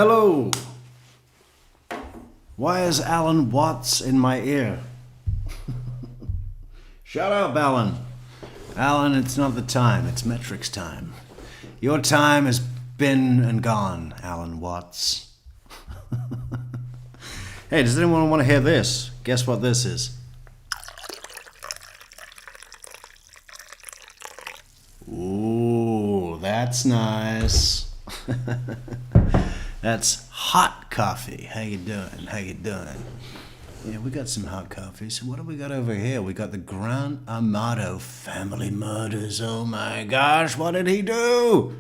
Hello! Why is Alan Watts in my ear? Shut up, Alan. Alan, it's not the time. It's Metrix time. Your time has been and gone, Alan Watts. Hey, does anyone want to hear this? Guess what this is? Ooh, that's nice. That's hot coffee. How you doing? How you doing? Yeah, we got some hot coffee. So what do we got over here? We got the Grant Amato family murders. Oh my gosh, what did he do?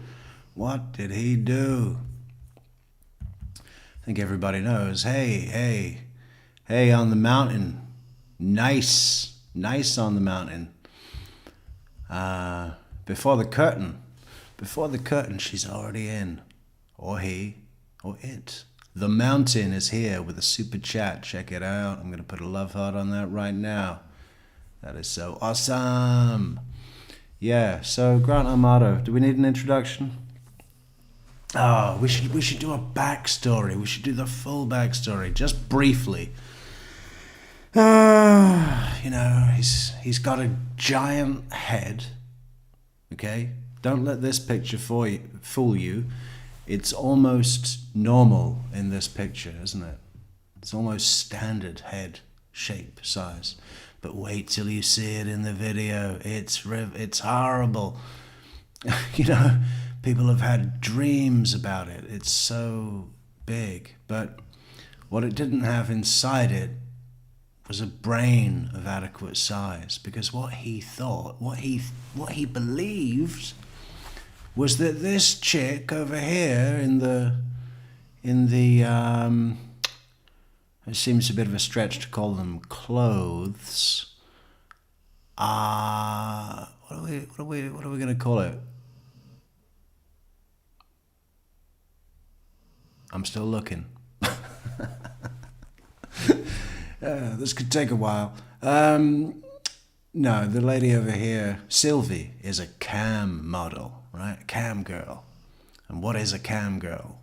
What did he do? I think everybody knows. Hey on the mountain. Nice on the mountain. Before the curtain, she's already in. Or he, or it. The mountain is here with a super chat. Check it out. I'm going to put a love heart on that right now. That is so awesome. Yeah, so Grant Amato. Do we need an introduction? Oh, we should do a backstory. We should do the full backstory, just briefly. You know, he's got a giant head. Okay, don't let this picture fool you. It's almost normal in this picture, isn't it? It's almost standard head shape size. But wait till you see it in the video. It's horrible. You know, people have had dreams about it. It's so big. But what it didn't have inside it was a brain of adequate size, because what he thought, what he believed, was that this chick over here in the it seems a bit of a stretch to call them clothes. What are we going to call it? I'm still looking. This could take a while. No, the lady over here, Sylvie, is a cam model, right? A cam girl. And what is a cam girl?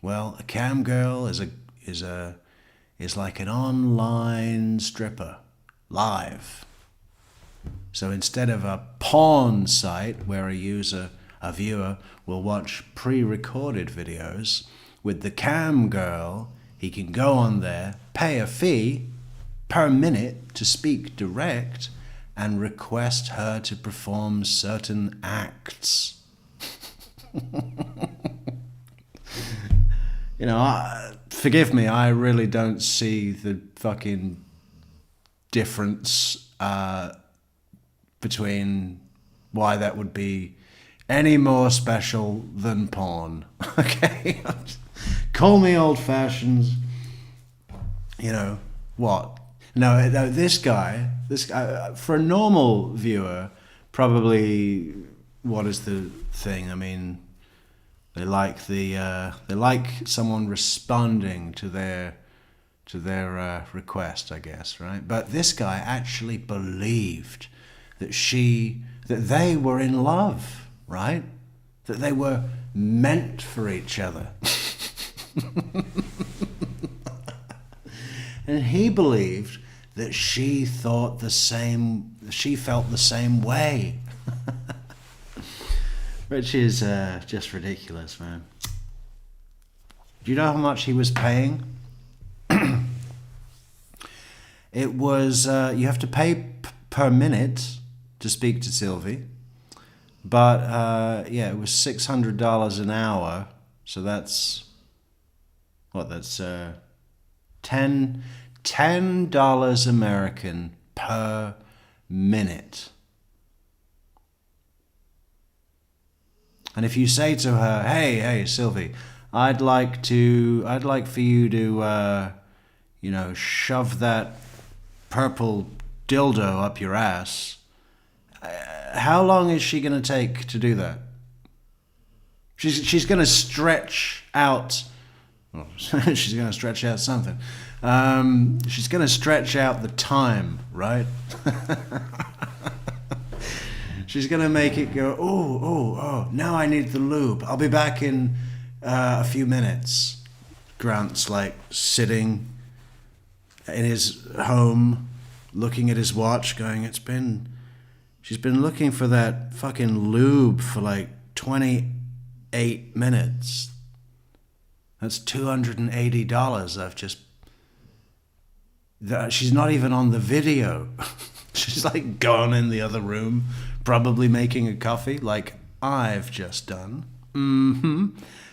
Well, a cam girl is like an online stripper, live. So instead of a porn site where a viewer will watch pre-recorded videos, with the cam girl, he can go on there, pay a fee per minute to speak direct, and request her to perform certain acts. You know, forgive me, I really don't see the fucking difference between why that would be any more special than porn. Okay? Call me old-fashioned. You know, what? No, this guy, for a normal viewer, probably, what is the thing? I mean, they like someone responding to their request, I guess, right? But this guy actually believed that they were in love, right? That they were meant for each other. And he believed that she felt the same way. Which is just ridiculous, man. Do you know how much he was paying? It was, you have to pay per minute to speak to Sylvie. But, yeah, it was $600 an hour. So that's, what, that's $10 American per minute. And if you say to her, hey, Sylvie, I'd like for you to, you know, shove that purple dildo up your ass. How long is she going to take to do that? She's going to stretch out. Well, she's going to stretch out something. She's going to stretch out the time, right? She's going to make it go, oh, now I need the lube. I'll be back in a few minutes. Grant's like sitting in his home, looking at his watch, going, she's been looking for that fucking lube for like 28 minutes. That's $280 she's not even on the video. She's like gone in the other room, probably making a coffee like I've just done.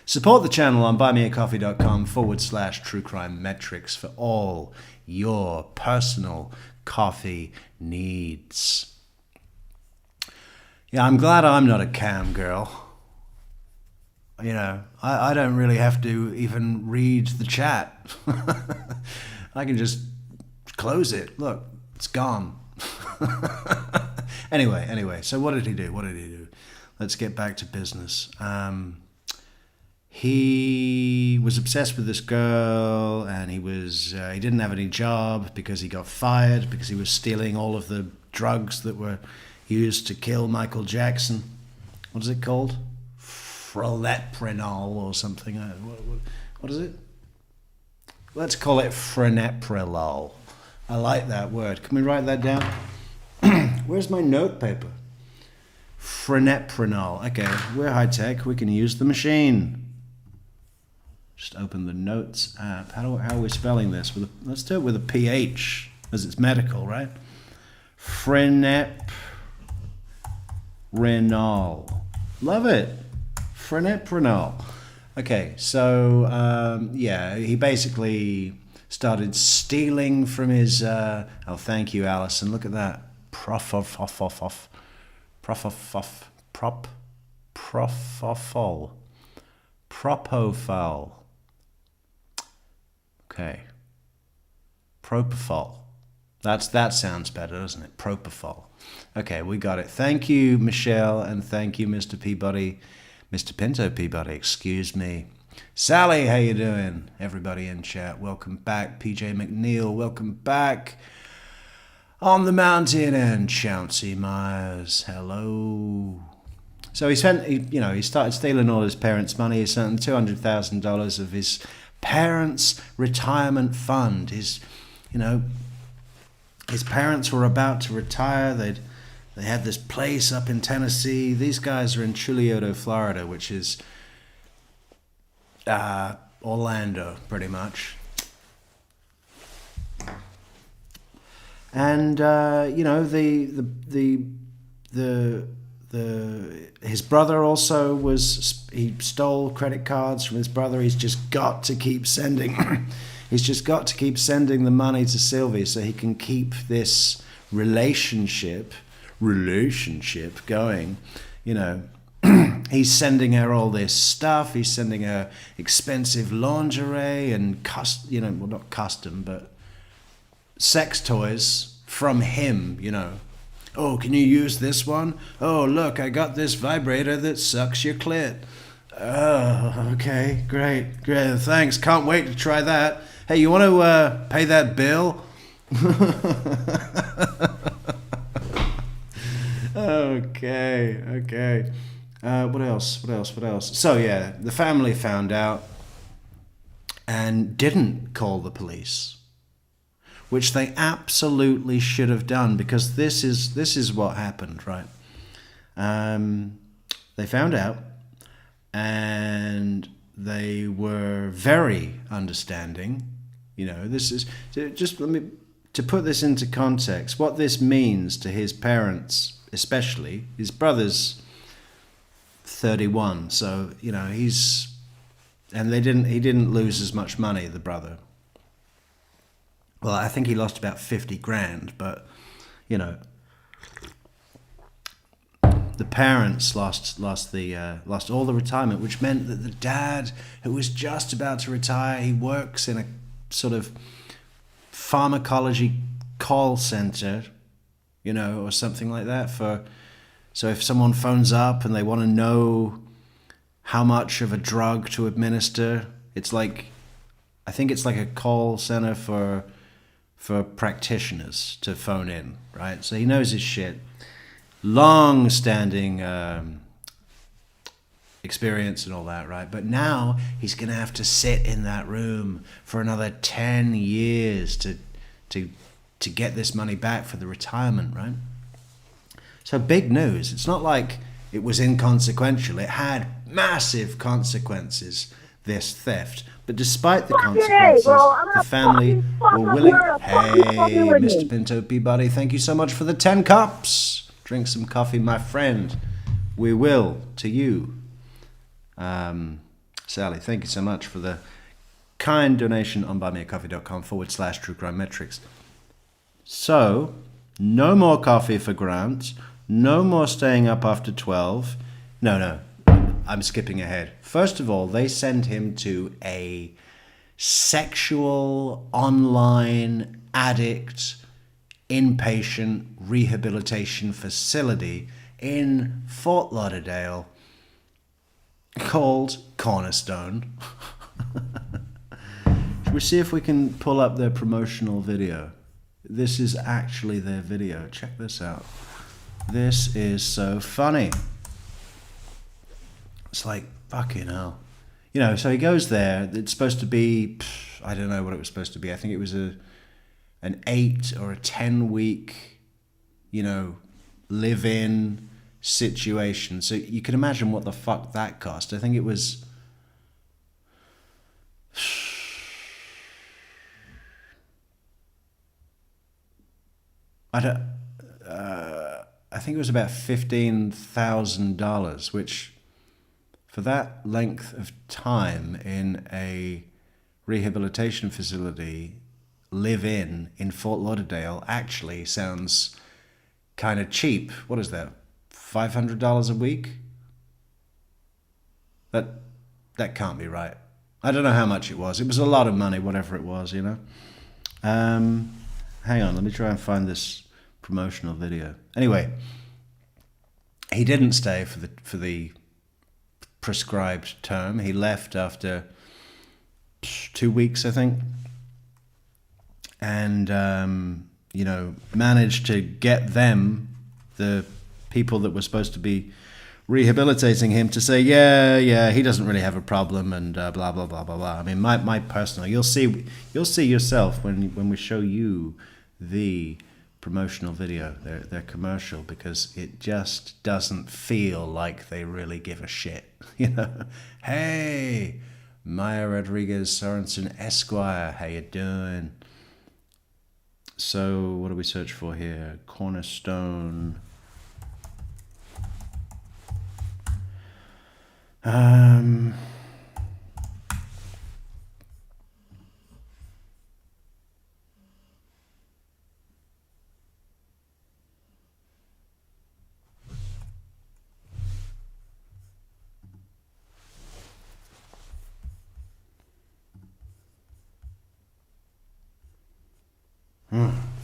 Support the channel on buymeacoffee.com/True Crime Metrix for all your personal coffee needs. Yeah, I'm glad I'm not a cam girl. You know, I don't really have to even read the chat. I can just close it. Look, it's gone. Anyway, so what did he do? Let's get back to business. He was obsessed with this girl, and he didn't have any job because he got fired because he was stealing all of the drugs that were used to kill Michael Jackson. What is it called? Preneprenol or something. What is it? Let's call it preneprenol. I like that word. Can we write that down? Where's my note paper? Preneprenol. Okay, we're high tech. We can use the machine. Just open the notes app. How are we spelling this? Let's do it with a PH, as it's medical, right? Preneprenol. Love it. Preneprenol. Okay, so yeah, he basically started stealing from his. Oh, thank you, Alison. Look at that. Propofol. Okay. Propofol. That sounds better, doesn't it? Propofol. Okay, we got it. Thank you, Michelle, and thank you, Mr. Peabody. Mr. Pinto Peabody, excuse me. Sally, how you doing? Everybody in chat, welcome back. PJ McNeil, welcome back. On the mountain, and Chauncey Myers, hello. So he started stealing all his parents' money. He sent $200,000 of his parents' retirement fund. His parents were about to retire. They had this place up in Tennessee. These guys are in Chulioto, Florida, which is Orlando, pretty much. And his brother also he stole credit cards from his brother. He's just got to keep sending the money to Sylvie so he can keep this relationship going. He's sending her all this stuff. He's sending her expensive lingerie and not custom, but sex toys from him. Oh, can you use this one? Oh, look, I got this vibrator that sucks your clit. Oh, okay, great, thanks. Can't wait to try that. Hey, you want to pay that bill? Okay. What else? So yeah, the family found out and didn't call the police, which they absolutely should have done, because this is what happened, right? They found out, and they were very understanding. This is just to put this into context. What this means to his parents, especially his brother's 31, so he didn't lose as much money, the brother. Well, I think he lost about 50 grand, but the parents lost all the retirement, which meant that the dad, who was just about to retire, he works in a sort of pharmacology call center, or something like that. So if someone phones up and they want to know how much of a drug to administer, I think it's like a call center for practitioners to phone in, right? So he knows his shit. Long-standing experience and all that, right? But now he's going to have to sit in that room for another 10 years to get this money back for the retirement, right? So big news. It's not like it was inconsequential. It had massive consequences, this theft. But despite the consequences, the family were willing... Hey, Mr. Pinto Peabody, thank you so much for the 10 cups. Drink some coffee, my friend. We will, to you. Sally, thank you so much for the kind donation on buymeacoffee.com/True Crime Metrix. So, no more coffee for Grant. No more staying up after 12. No, I'm skipping ahead. First of all, they send him to a sexual online addict inpatient rehabilitation facility in Fort Lauderdale called Cornerstone. Should we see if we can pull up their promotional video? This is actually their video. Check this out. This is so funny. It's like, fucking hell. You know, so he goes there. It's supposed to be, I don't know what it was supposed to be. I think it was an 8 or a 10 week, live-in situation. So you can imagine what the fuck that cost. I think it was... I think it was about $15,000, which for that length of time in a rehabilitation facility, live in Fort Lauderdale, actually sounds kind of cheap. What is that? $500 a week? That can't be right. I don't know how much it was. It was a lot of money, whatever it was, Hang on, let me try and find this promotional video. Anyway, he didn't stay for the prescribed term. He left after 2 weeks, I think, and managed to get them, the people that were supposed to be rehabilitating him, to say, yeah, he doesn't really have a problem, and blah blah blah blah blah. I mean, my personal, you'll see yourself when we show you the promotional video, their commercial, because it just doesn't feel like they really give a shit. Hey, Maya Rodriguez Sorensen Esquire, how you doing? So what do we search for here? Cornerstone.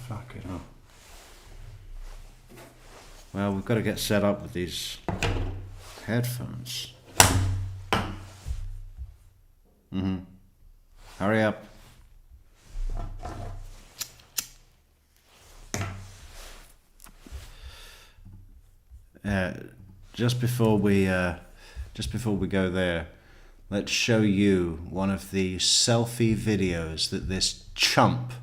Fuck it up. Well, we've got to get set up with these headphones. Hurry up. Just before we go there, let's show you one of the selfie videos that this chump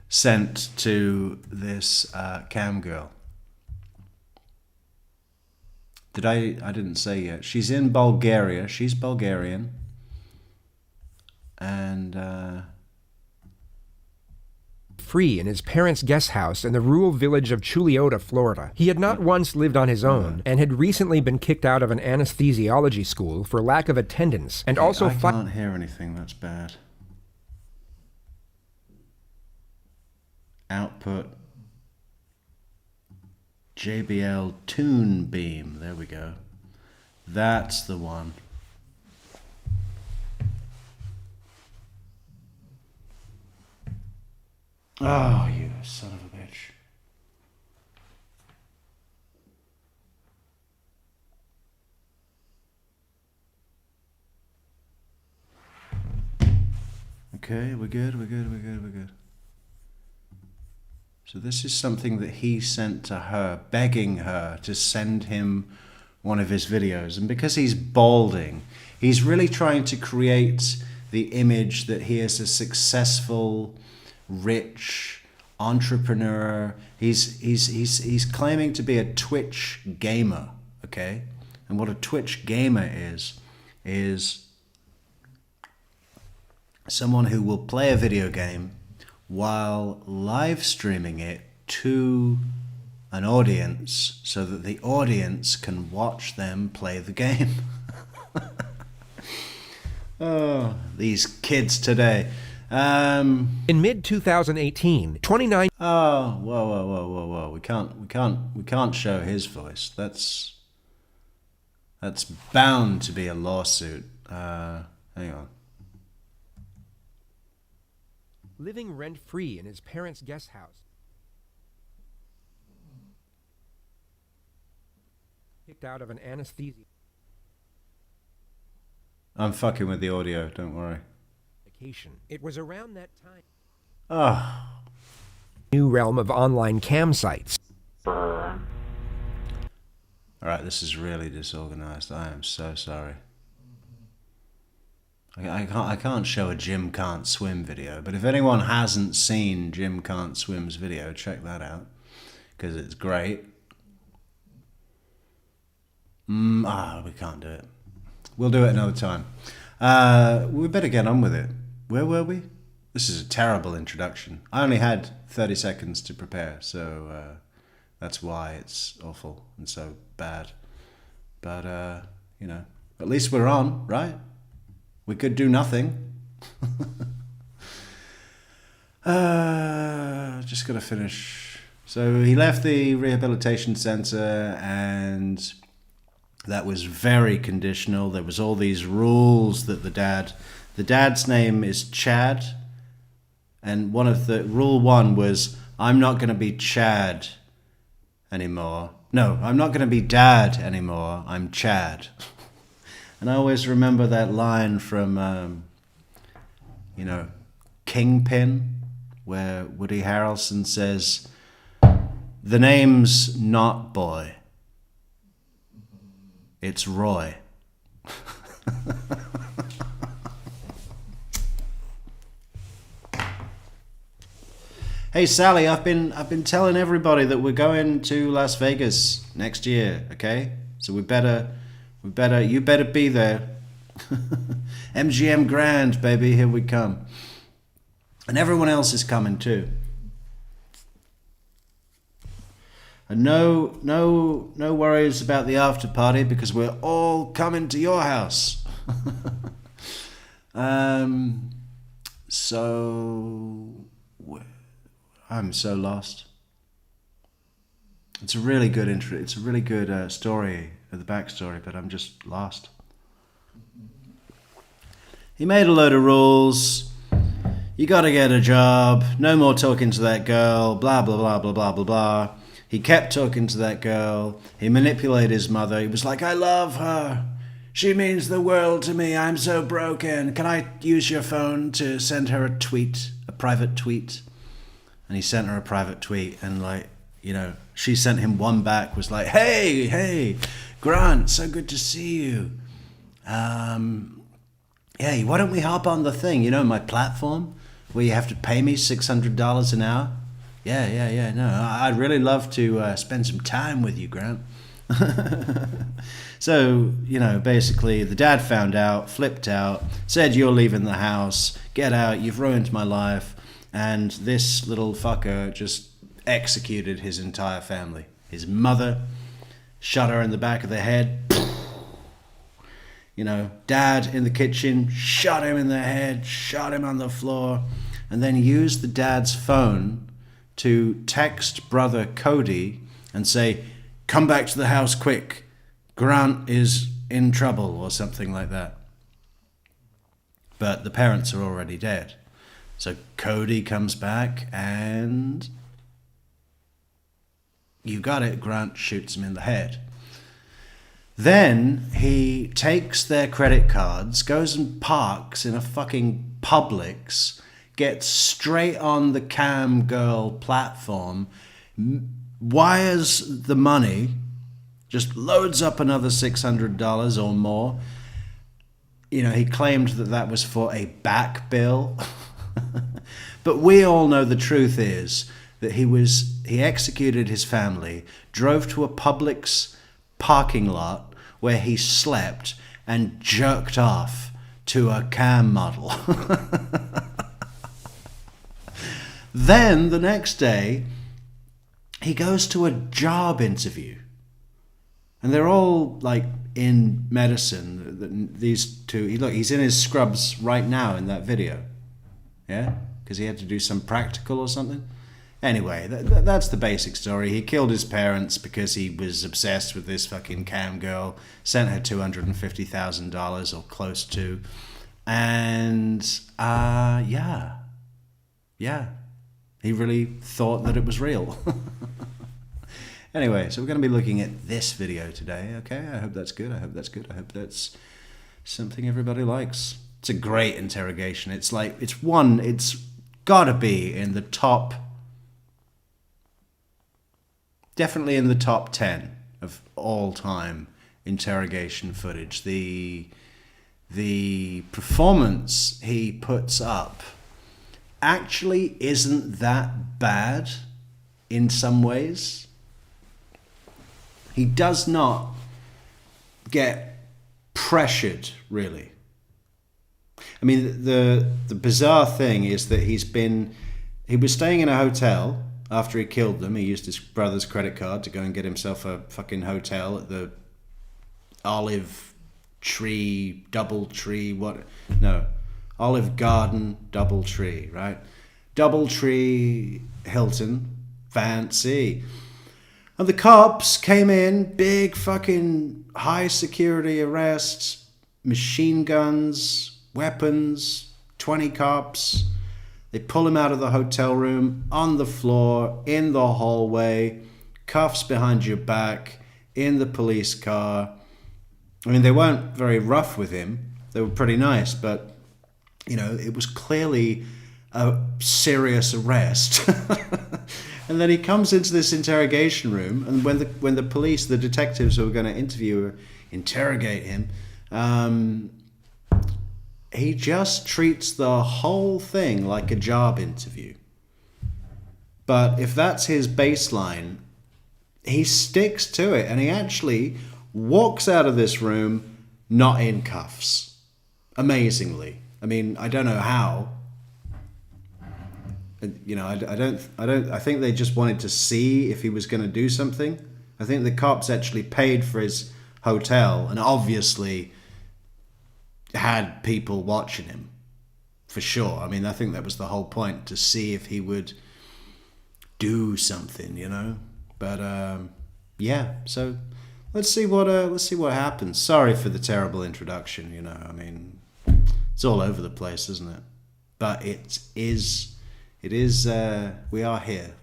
sent to this cam girl. I didn't say yet. She's in Bulgaria. She's Bulgarian. And free in his parents' guest house in the rural village of Chuliota, Florida. He had not once lived on his own and had recently been kicked out of an anesthesiology school for lack of attendance, and also I can't hear anything. That's bad. Output JBL Tune Beam. There we go. That's the one. Oh, you son of a bitch. Okay, we're good. So this is something that he sent to her, begging her to send him one of his videos, and because he's balding, he's really trying to create the image that he is a successful, rich entrepreneur. He's claiming to be a Twitch gamer, okay? And what a Twitch gamer is someone who will play a video game while live streaming it to an audience so that the audience can watch them play the game. Oh, these kids today. In mid-2018, 29... Oh, whoa. We can't show his voice. That's bound to be a lawsuit. Hang on. living rent-free in his parents' guest house. Kicked out of an anesthesia. I'm fucking with the audio, don't worry. It was around that time. Oh. New realm of online cam sites. Alright, this is really disorganized. I am so sorry. I can't show a Jim Can't Swim video, but if anyone hasn't seen Jim Can't Swim's video, check that out, because it's great. We can't do it. We'll do it another time. We better get on with it. Where were we? This is a terrible introduction. I only had 30 seconds to prepare, so that's why it's awful and so bad. But, you know, at least we're on, right? We could do nothing. Just got to finish. So he left the rehabilitation center, and that was very conditional. There was all these rules that the dad's name is Chad, and one of the rule one was, I'm not going to be Chad anymore. No, I'm not going to be Dad anymore. I'm Chad. And I always remember that line from, you know, Kingpin, where Woody Harrelson says, the name's not Boy. It's Roy. Hey Sally, I've been telling everybody that we're going to Las Vegas next year, okay? So you better be there. MGM Grand, baby, here we come. And everyone else is coming too. And no worries about the after party, because we're all coming to your house. So I'm so lost. It's a really good intro. It's a really good story, the backstory, but I'm just lost. He made a load of rules. You got to get a job. No more talking to that girl. Blah blah blah blah blah blah blah. He kept talking to that girl. He manipulated his mother. He was like, I love her. She means the world to me. I'm so broken. Can I use your phone to send her a tweet, a private tweet? And he sent her a private tweet, and like, you know, she sent him one back, was like, hey, Grant, so good to see you. Hey, why don't we hop on the thing, you know, my platform, where you have to pay me $600 an hour? Yeah, no, I'd really love to spend some time with you, Grant. So, you know, basically the dad found out, flipped out, said, you're leaving the house, get out, you've ruined my life. And this little fucker just executed his entire family. His mother shot her in the back of the head. You know, dad in the kitchen, shot him in the head, shot him on the floor, and then used the dad's phone to text brother Cody and say, come back to the house quick. Grant is in trouble, or something like that. But the parents are already dead. So Cody comes back, and you got it, Grant shoots him in the head. Then he takes their credit cards, goes and parks in a fucking Publix, gets straight on the cam girl platform, wires the money just loads up another $600 or more. You know, he claimed that that was for a back bill. But we all know the truth is that he executed his family, drove to a Publix parking lot where he slept and jerked off to a cam model. Then the next day, he goes to a job interview. And they're all like in medicine. These two, look, he's in his scrubs right now in that video. Yeah? Because he had to do some practical or something. Anyway, that's the basic story. He killed his parents because he was obsessed with this fucking cam girl, sent her $250,000 or close to. And, yeah. He really thought that it was real. Anyway, so we're going to be looking at this video today, okay? I hope that's good. I hope that's something everybody likes. It's a great interrogation. It's got to be in the top, definitely in the top 10 of all-time interrogation footage. The performance he puts up actually isn't that bad in some ways. He does not get pressured, really. I mean, the bizarre thing is that he was staying in a hotel after he killed them. He used his brother's credit card to go and get himself a fucking hotel at the Olive Garden Doubletree, right? Doubletree Hilton, fancy. And the cops came in, big fucking high security arrests, machine guns, weapons, 20 cops. They pull him out of the hotel room, on the floor, in the hallway, cuffs behind your back, in the police car. I mean, they weren't very rough with him. They were pretty nice, but, you know, it was clearly a serious arrest. And then he comes into this interrogation room, and when the police, the detectives who were going to interrogate him, he just treats the whole thing like a job interview. But if that's his baseline, he sticks to it, and he actually walks out of this room not in cuffs. Amazingly. I mean, I don't know how. You know, I think they just wanted to see if he was going to do something. I think the cops actually paid for his hotel and obviously had people watching him, for sure. I mean, I think that was the whole point, to see if he would do something, you know. But yeah, so let's see what happens. Sorry for the terrible introduction, you know. I mean, it's all over the place, isn't it? But it is. We are here.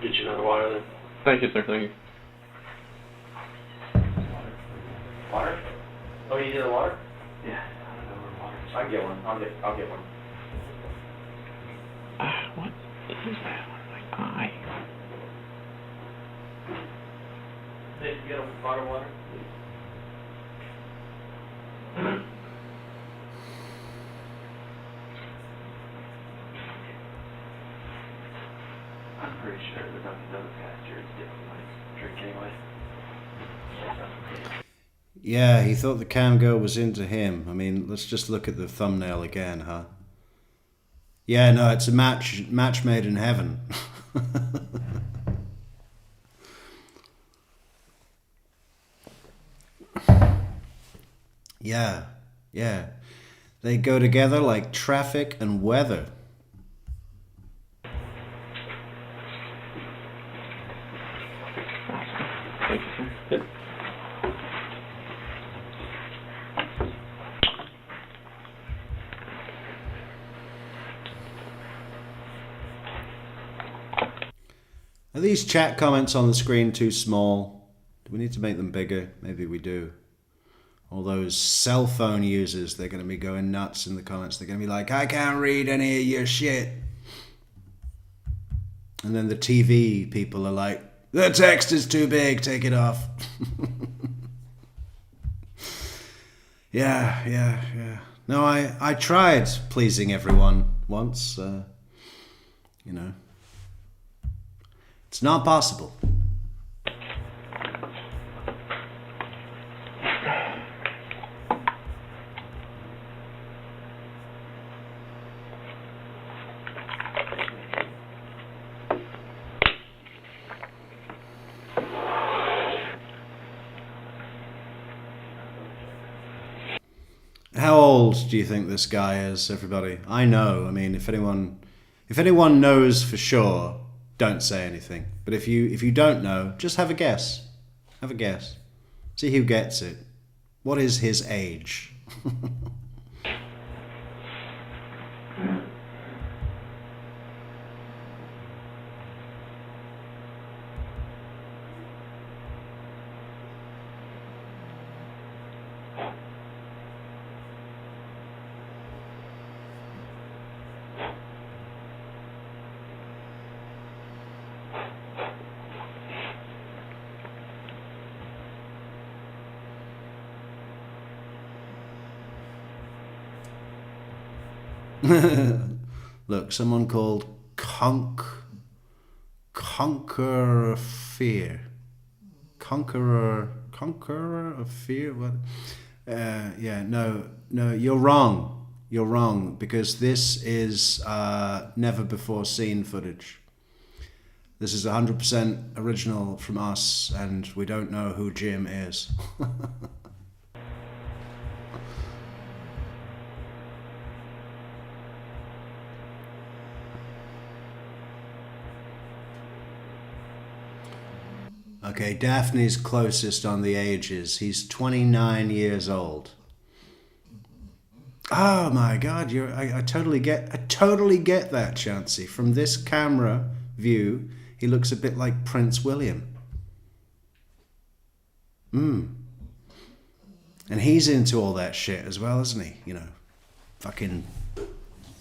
Get you another water then. Thank you, sir. Thank you. Water? Oh, you need a water? Yeah, I don't know where water is. I can get one. I'll get one. What is that on my eye? Did you get a bottle of water? I'm pretty sure that Dunkin' Donuts cashier is getting my drink anyway. Yeah, he thought the cam girl was into him. I mean, let's just look at the thumbnail again, huh? Yeah, no, it's a match made in heaven. Yeah. They go together like traffic and weather. Thank you, sir. Yep. Are these chat comments on the screen too small? Do we need to make them bigger? Maybe we do. All those cell phone users, they're going to be going nuts in the comments. They're going to be like, I can't read any of your shit. And then the TV people are like, the text is too big, take it off. Yeah. No, I tried pleasing everyone once. You know, it's not possible. How old do you think this guy is, everybody? I know. I mean, if anyone knows for sure, don't say anything. But if you don't know, just have a guess. Have a guess. See who gets it. What is his age? Look, someone called Conqueror of Fear. Conqueror of Fear? What? Yeah, no, you're wrong. You're wrong, because this is never before seen footage. This is 100% original from us, and we don't know who Jim is. Okay, Daphne's closest on the ages. He's 29 years old. Oh my God, I totally get that, Chansey. From this camera view, he looks a bit like Prince William. And he's into all that shit as well, isn't he? You know, fucking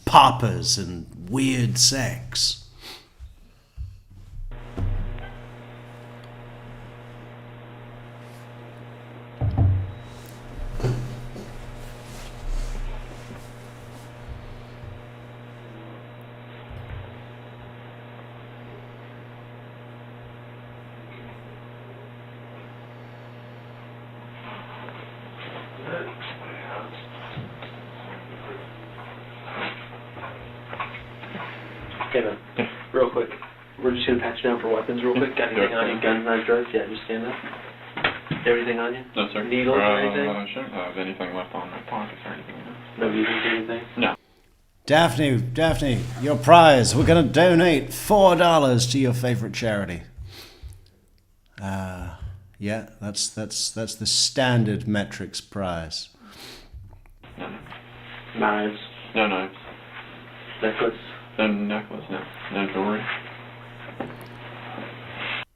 poppers and weird sex. Okay, man. Real quick. We're just gonna pat you down for weapons real quick. Got anything on you? Guns, knives, drugs? Yeah, just stand up. Everything on you? No, sir. Needles or anything? I shouldn't have anything left on my pockets or anything. No needles or anything? No. Daphne, your prize. We're going to donate $4 to your favorite charity. Yeah, that's the standard Metrix prize. No. Knives. No knives. Necklace. No necklace. No jewelry.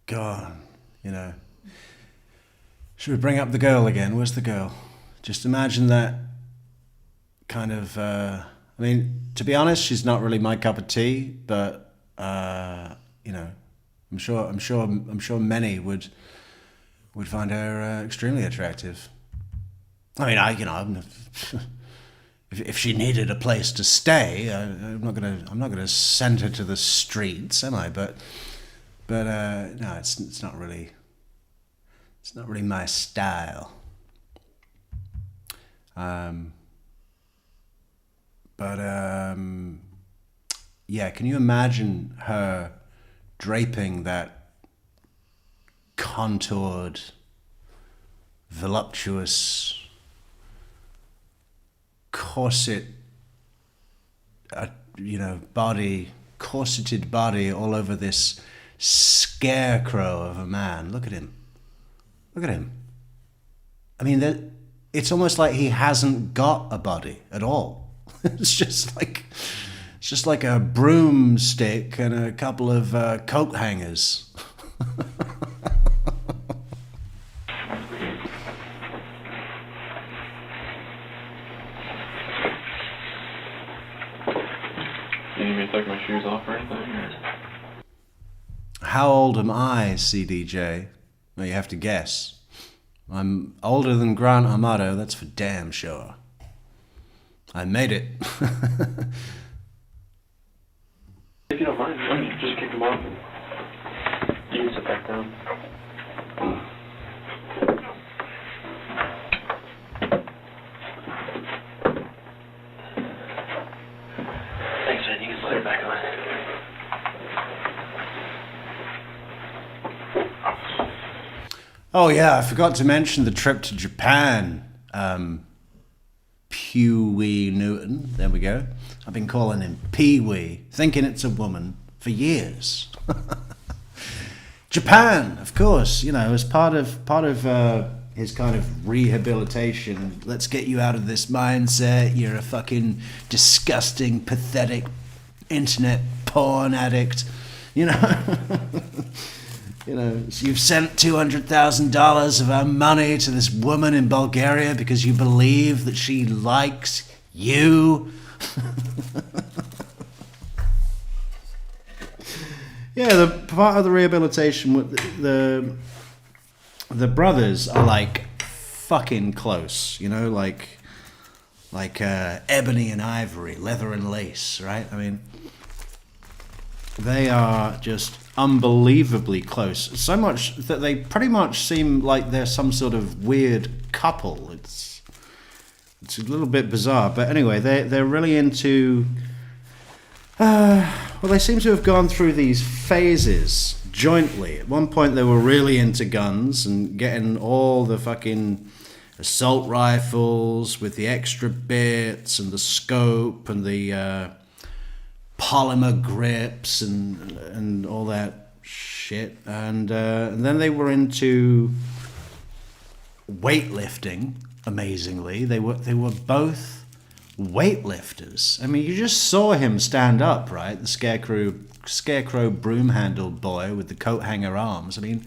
God, you know. Should we bring up the girl again? Where's the girl? Just imagine that kind of. I mean, to be honest, she's not really my cup of tea, but you know, I'm sure many would find her extremely attractive. I mean, I'm if she needed a place to stay, I'm not gonna send her to the streets, am I? But no, it's not really my style. Yeah, can you imagine her draping that contoured, voluptuous, corset, corseted body all over this scarecrow of a man? Look at him. I mean, it's almost like he hasn't got a body at all. It's just like a broomstick and a couple of coat hangers. you need me to take my shoes off or anything? How old am I, CDJ? Well, you have to guess. I'm older than Grant Amato, that's for damn sure. I made it. If you don't mind, just kick them off. You can sit back down. Thanks, man. You can slide it back on. Oh yeah, I forgot to mention the trip to Japan. Pee-wee Newton, there we go. I've been calling him Pee-wee, thinking it's a woman for years. Japan, of course, you know, as part of his kind of rehabilitation. Let's get you out of this mindset. You're a fucking disgusting, pathetic internet porn addict. You know, you know, so you've sent $200,000 of our money to this woman in Bulgaria because you believe that she likes you. Yeah, the part of the rehabilitation with the brothers are like fucking close, you know, like ebony and ivory, leather and lace, right? I mean, they are just unbelievably close. So much that they pretty much seem like they're some sort of weird couple. It's a little bit bizarre, but anyway, they're really into. Well, they seem to have gone through these phases jointly. At one point, they were really into guns and getting all the fucking assault rifles with the extra bits and the scope and the polymer grips and all that shit. And then they were into weightlifting. Amazingly, they were both weightlifters. I mean, you just saw him stand up, right? The scarecrow broom-handled boy with the coat hanger arms. I mean,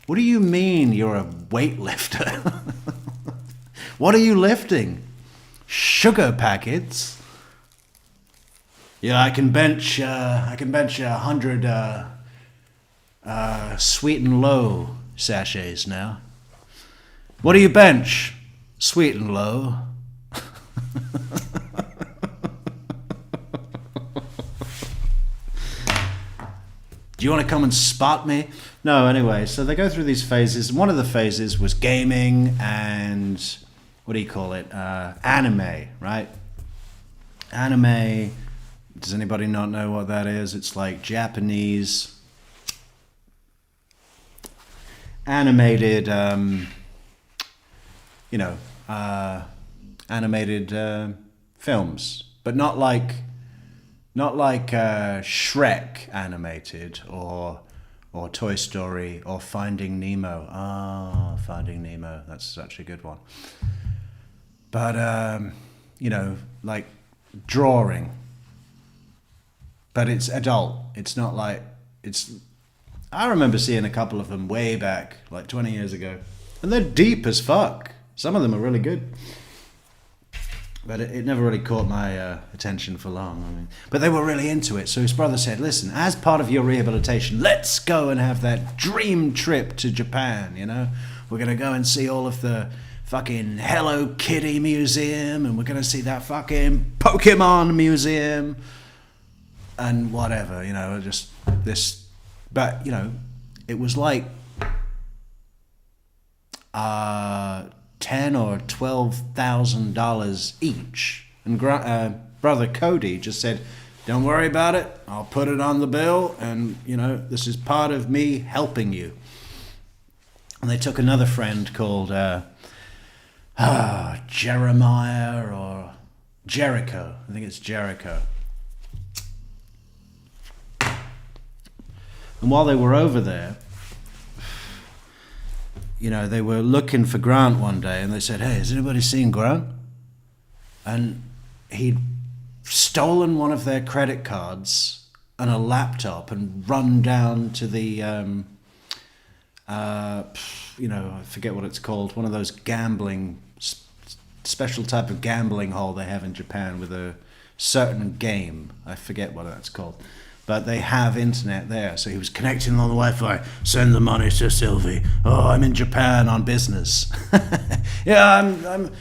what do you mean you're a weightlifter? What are you lifting? Sugar packets? Yeah, I can bench 100 sweet and low sachets now. What do you bench? Sweet and low. Do you want to come and spot me? No, anyway, so they go through these phases. One of the phases was gaming and, what do you call it? Anime, right? Anime, does anybody not know what that is? It's like Japanese animated, animated films, but not like Shrek animated or Toy Story or Finding Nemo. Ah, Finding Nemo, that's such a good one. But like drawing, but it's adult. It's not like I remember seeing a couple of them way back, like 20 years ago, and they're deep as fuck. Some of them are really good. But it never really caught my attention for long. I mean, but they were really into it. So his brother said, listen, as part of your rehabilitation, let's go and have that dream trip to Japan, you know? We're going to go and see all of the fucking Hello Kitty museum, and we're going to see that fucking Pokemon museum, and whatever, you know, just this. But, you know, it was like $10,000 or $12,000 each, and brother Cody just said, "Don't worry about it. I'll put it on the bill, and you know this is part of me helping you." And they took another friend called Jeremiah or Jericho. I think it's Jericho. And while they were over there, you know, they were looking for Grant one day, and they said, "Hey, has anybody seen Grant?" And he'd stolen one of their credit cards and a laptop and run down to the, I forget what it's called, one of those gambling, special type of gambling hall they have in Japan with a certain game. I forget what that's called. But they have internet there, so he was connecting on the Wi-Fi. Send the money to Sylvie. Oh, I'm in Japan on business. Yeah, I'm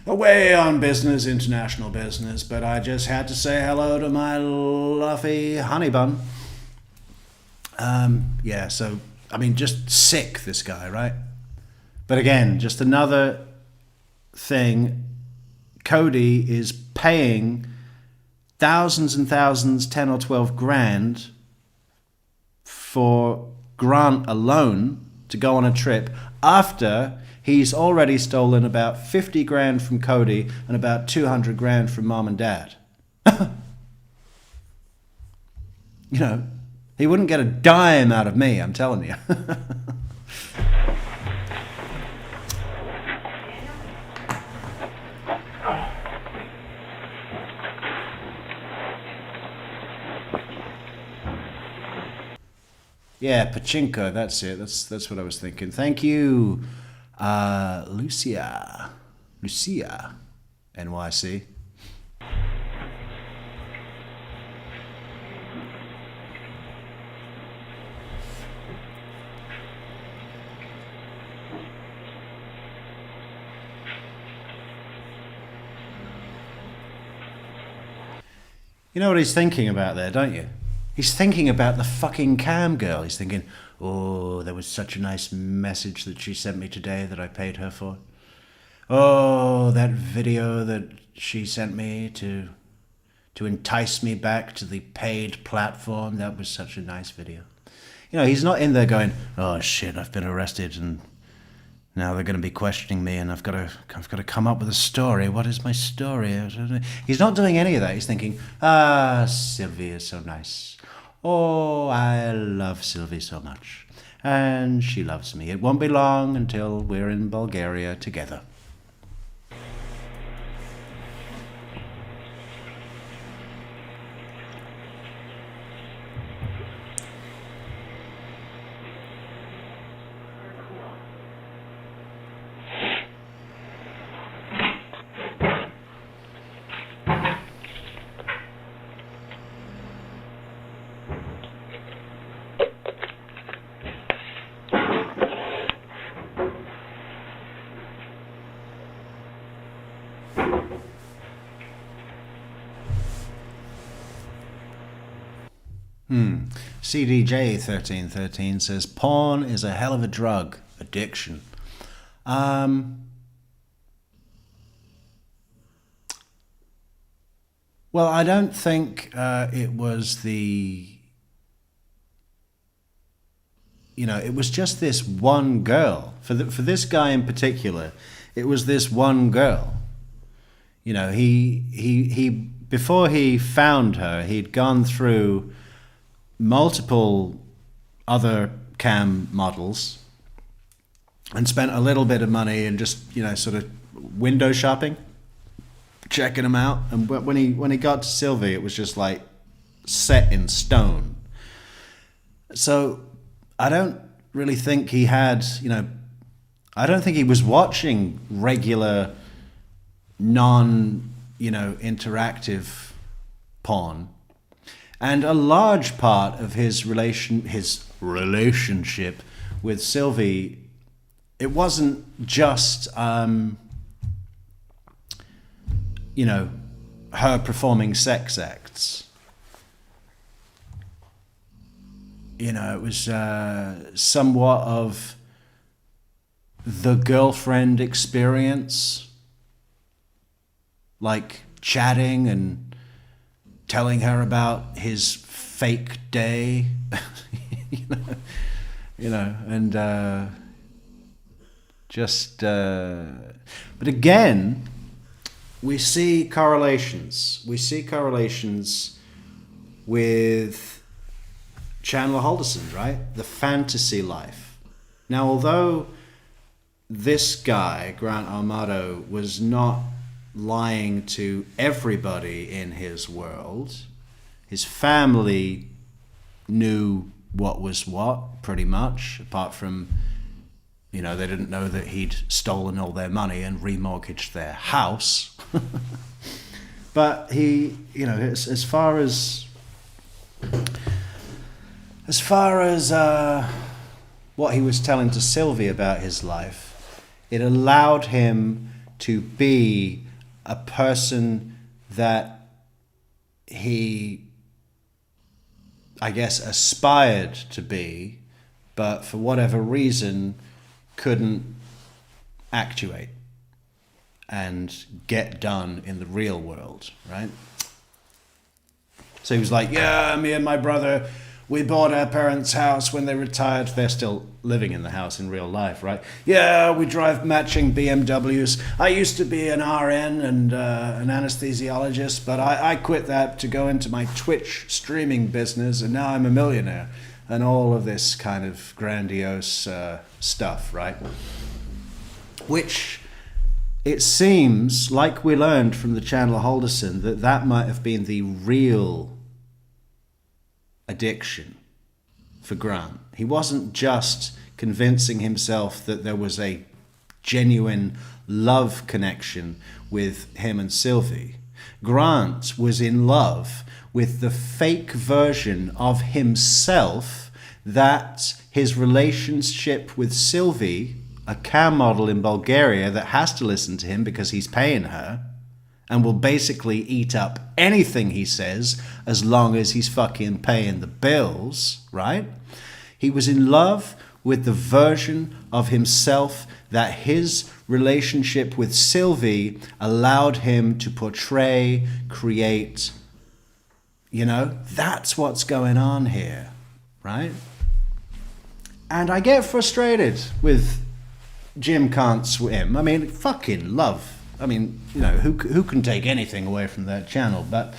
away on business, international business, but I just had to say hello to my lovely honey bun. Yeah, so, I mean, just sick, this guy, right? But again, just another thing, Cody is paying thousands and thousands, 10 or 12 grand for Grant alone to go on a trip after he's already stolen about 50 grand from Cody and about 200 grand from mom and dad. You know, he wouldn't get a dime out of me, I'm telling you. Yeah, pachinko, that's it. That's what I was thinking. Thank you, Lucia, NYC. You know what he's thinking about there, don't you? He's thinking about the fucking cam girl. He's thinking, oh, there was such a nice message that she sent me today that I paid her for. Oh, that video that she sent me to entice me back to the paid platform. That was such a nice video. You know, he's not in there going, oh shit, I've been arrested and now they're going to be questioning me and I've got to come up with a story. What is my story? He's not doing any of that. He's thinking, Sylvie is so nice. Oh, I love Sylvie so much. And she loves me. It won't be long until we're in Bulgaria together. CDJ1313 says, porn is a hell of a drug. Addiction. Well, I don't think it was the... You know, it was just this one girl. For this guy in particular, it was this one girl. You know, he before he found her, he'd gone through multiple other cam models and spent a little bit of money and just, you know, sort of window shopping, checking them out. And when he got to Sylvie, it was just like set in stone. So I don't really think he had, you know, I don't think he was watching regular interactive porn. And a large part of his relationship with Sylvie, it wasn't just, her performing sex acts. You know, it was somewhat of the girlfriend experience, like chatting and telling her about his fake day, and but again, we see correlations. We see correlations with Chandler Halderson, right? The fantasy life. Now, although this guy, Grant Amato, was not lying to everybody in his world, his family knew what was what, pretty much, apart from, they didn't know that he'd stolen all their money and remortgaged their house. But he, you know, as far as what he was telling to Sylvie about his life, it allowed him to be a person that he, I guess, aspired to be, but for whatever reason couldn't actuate and get done in the real world, right? So he was like, yeah, me and my brother, we bought our parents' house when they retired. They're still living in the house in real life, right? Yeah, we drive matching BMWs. I used to be an RN and an anesthesiologist, but I quit that to go into my Twitch streaming business, and now I'm a millionaire. And all of this kind of grandiose stuff, right? Which it seems, like we learned from the Chandler Halderson, that might have been the real addiction for Grant. He wasn't just convincing himself that there was a genuine love connection with him and Sylvie. Grant was in love with the fake version of himself that his relationship with Sylvie, a cam model in Bulgaria that has to listen to him because he's paying her and will basically eat up anything he says as long as he's fucking paying the bills, right? He was in love with the version of himself that his relationship with Sylvie allowed him to portray, create. You know, that's what's going on here, right? And I get frustrated with Jim Can't Swim. I mean, fucking love. I mean, you know, who can take anything away from that channel? But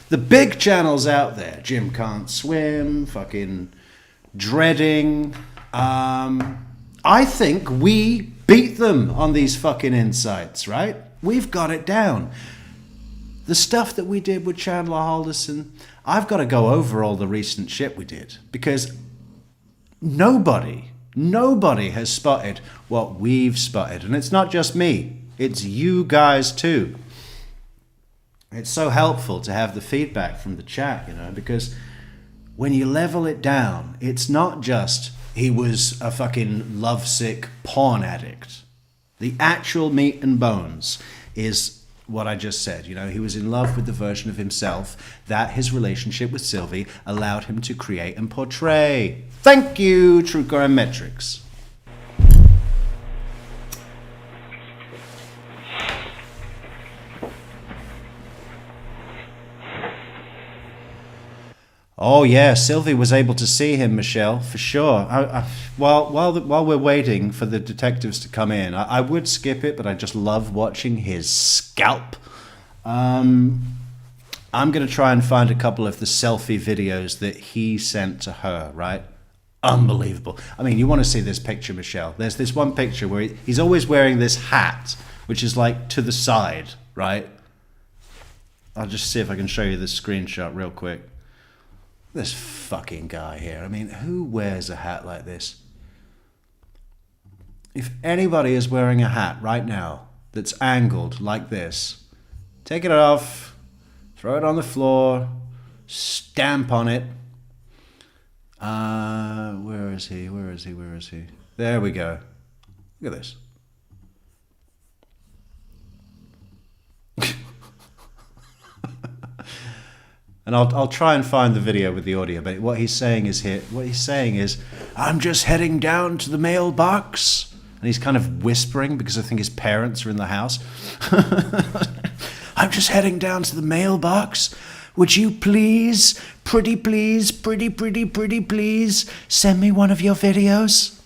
the big channels out there, Jim Can't Swim, fucking Dreading, I think we beat them on these fucking insights, right? We've got it down. The stuff that we did with Chandler Halderson, I've got to go over all the recent shit we did because nobody has spotted what we've spotted. And it's not just me, it's you guys too. It's so helpful to have the feedback from the chat, you know, because when you level it down, it's not just he was a fucking lovesick porn addict. The actual meat and bones is what I just said. You know, he was in love with the version of himself that his relationship with Sylvie allowed him to create and portray. Thank you, Truecore and Metrix. Oh yeah, Sylvie was able to see him, Michelle, for sure. While we're waiting for the detectives to come in, I would skip it, but I just love watching his scalp. I'm going to try and find a couple of the selfie videos that he sent to her, right? Unbelievable. I mean, you want to see this picture, Michelle. There's this one picture where he's always wearing this hat, which is like to the side, right? I'll just see if I can show you this screenshot real quick. This fucking guy here. I mean, who wears a hat like this? If anybody is wearing a hat right now that's angled like this, take it off, throw it on the floor, stamp on it. Where is he? Where is he? Where is he? There we go. Look at this. And I'll try and find the video with the audio, but what he's saying is, I'm just heading down to the mailbox. And he's kind of whispering because I think his parents are in the house. I'm just heading down to the mailbox. Would you please, pretty please, pretty please, send me one of your videos?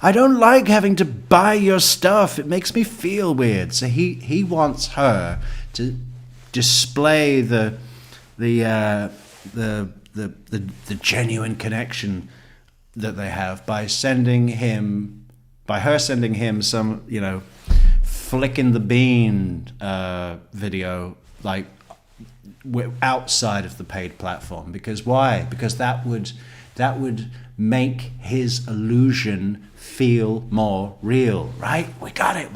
I don't like having to buy your stuff. It makes me feel weird. So he wants her to display the genuine connection that they have by her sending him some, you know, flicking the bean video, like outside of the paid platform. Because why? Because that would make his illusion feel more real, right? We got it.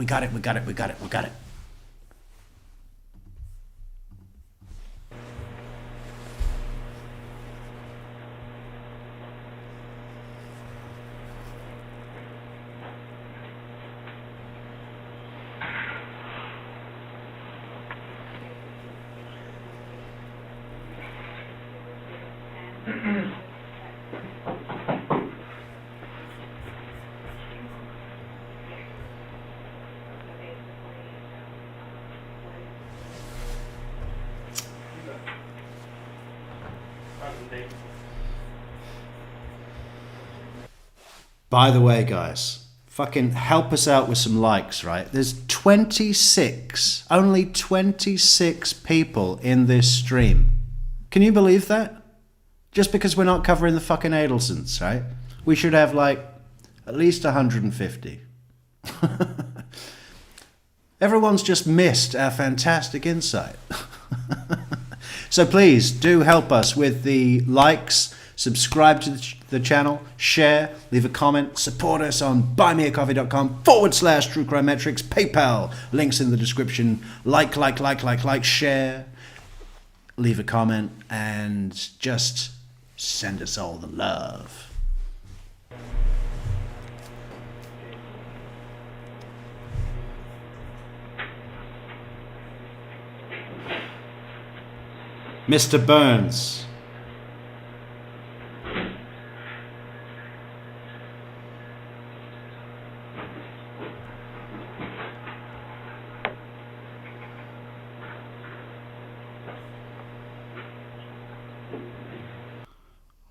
By the way, guys, fucking help us out with some likes, right? There's 26, only 26 people in this stream. Can you believe that? Just because we're not covering the fucking Adelsons, right? We should have like at least 150. Everyone's just missed our fantastic insight. So please do help us with the likes, subscribe to the channel, share, leave a comment, support us on buymeacoffee.com/True Crime Metrix, PayPal, links in the description, like, share, leave a comment, and just send us all the love. Mr. Burns.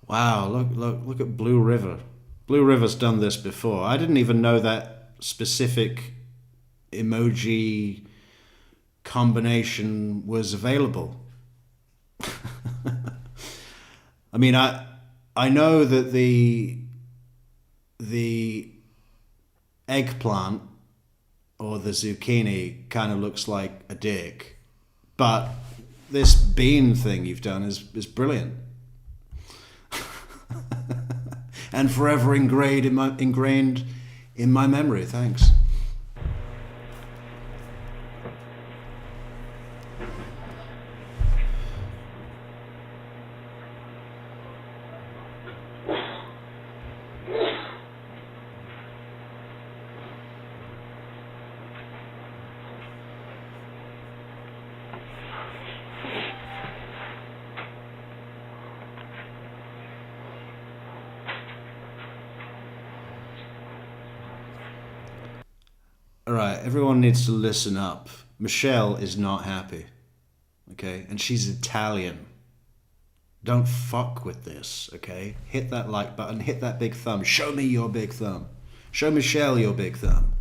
Wow, look at Blue River. Blue River's done this before. I didn't even know that specific emoji combination was available. I mean, I know that the eggplant or the zucchini kind of looks like a dick, but this bean thing you've done is brilliant. And forever ingrained in my memory. Thanks. All right, everyone needs to listen up. Michelle is not happy, okay? And she's Italian. Don't fuck with this, okay? Hit that like button, hit that big thumb. Show me your big thumb. Show Michelle your big thumb.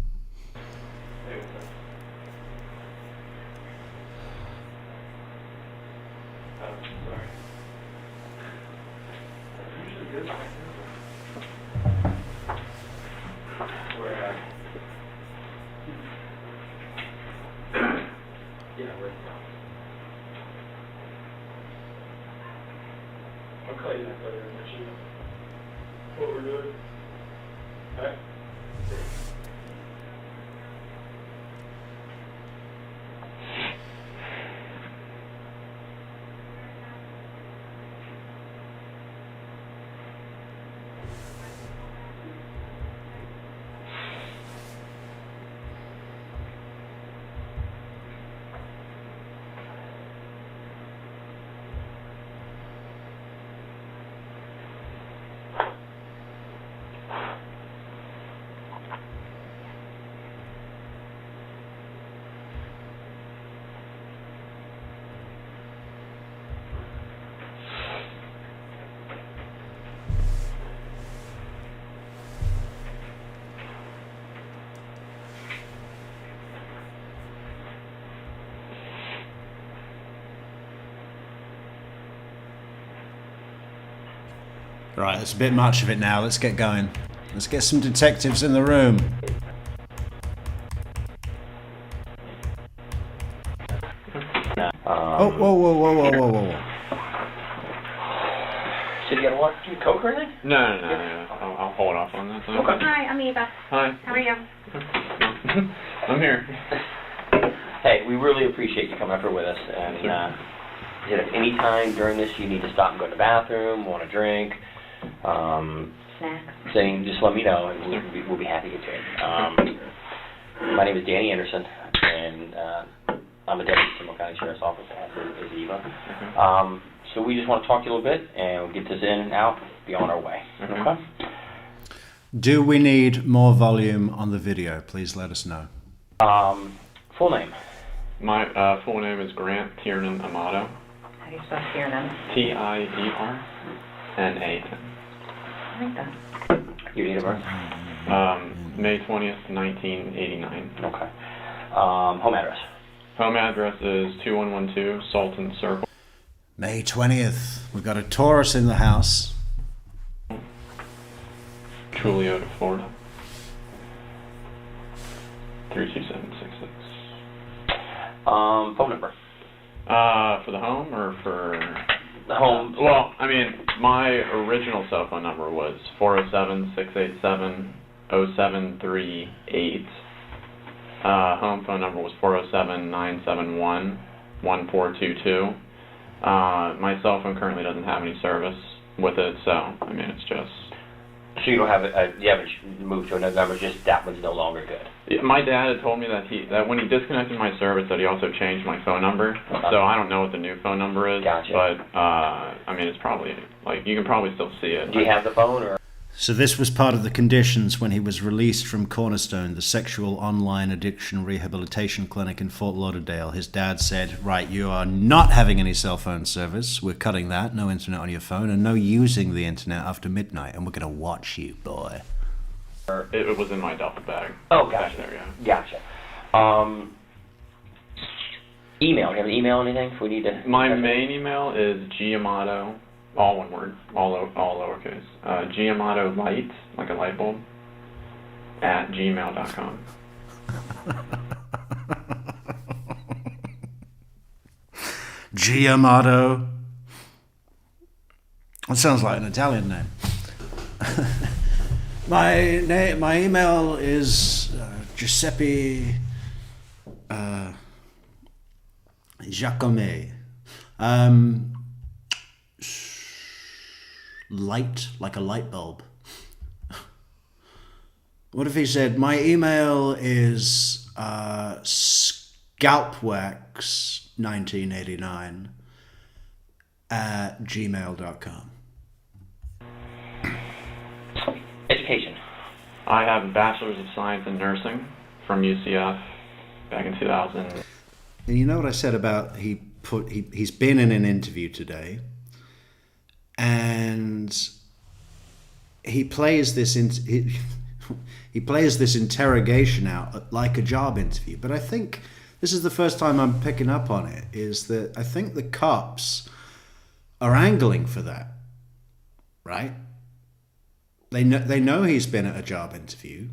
I'll call you back later and let you know what we're doing. Alright? Right, it's a bit much of it now. Let's get going. Let's get some detectives in the room. Oh, whoa. So you gotta walk through Coke or anything? No. I'll hold off on that. Okay. Hi, I'm Eva. Hi. How are you? I'm here. Hey, we really appreciate you coming up here with us. And if any time during this you need to stop and go to the bathroom, want a drink, Snacks. saying just let me know, and we'll be happy to get you in. My name is Danny Anderson, and I'm a deputy Seminole County Sheriff's Office, as is Eva. So we just want to talk to you a little bit, and we'll get this in and out, be on our way. Okay? Do we need more volume on the video? Please let us know. Full name? My full name is Grant Amato. How do you spell Tiernan? Tiernan. I like that. Your date of birth? May 20th, 1989. Okay. Home address? Home address is 2112 Sultan Circle. May 20th. We've got a Taurus in the house. Juliota, Florida. 32766. Phone number? For the home or for... The home. Well, I mean, my original cell phone number was 407-687-0738. Home phone number was 407-971-1422. My cell phone currently doesn't have any service with it, so, I mean, it's just... So you don't have you haven't moved to another number, just that one's no longer good. Yeah, my dad had told me that when he disconnected my service that he also changed my phone number. So I don't know what the new phone number is. Gotcha. But I mean, it's probably you can probably still see it. Do you have the phone or? So this was part of the conditions when he was released from Cornerstone, the sexual online addiction rehabilitation clinic in Fort Lauderdale. His dad said, right, you are not having any cell phone service. We're cutting that. No internet on your phone and no using the internet after midnight. And we're going to watch you, boy. It was in my duffel bag. Oh, gotcha. Back there, yeah. Gotcha. Email. Do you have an email or anything? If we need to. My main email is Giamato, all one word, all lowercase. Giamato light, like a light bulb, at gmail.com. Giamato. That sounds like an Italian name. My email is Giuseppe Giacomo. Light, like a light bulb. What if he said, my email is scalpwax1989 at gmail.com. Education. I have a Bachelor's of Science in Nursing from UCF back in 2000. And you know what I said about he's been in an interview today, and he plays this he plays this interrogation out like a job interview. But I think this is the first time I'm picking up on it. Is that I think the cops are angling for that, right? They know he's been at a job interview,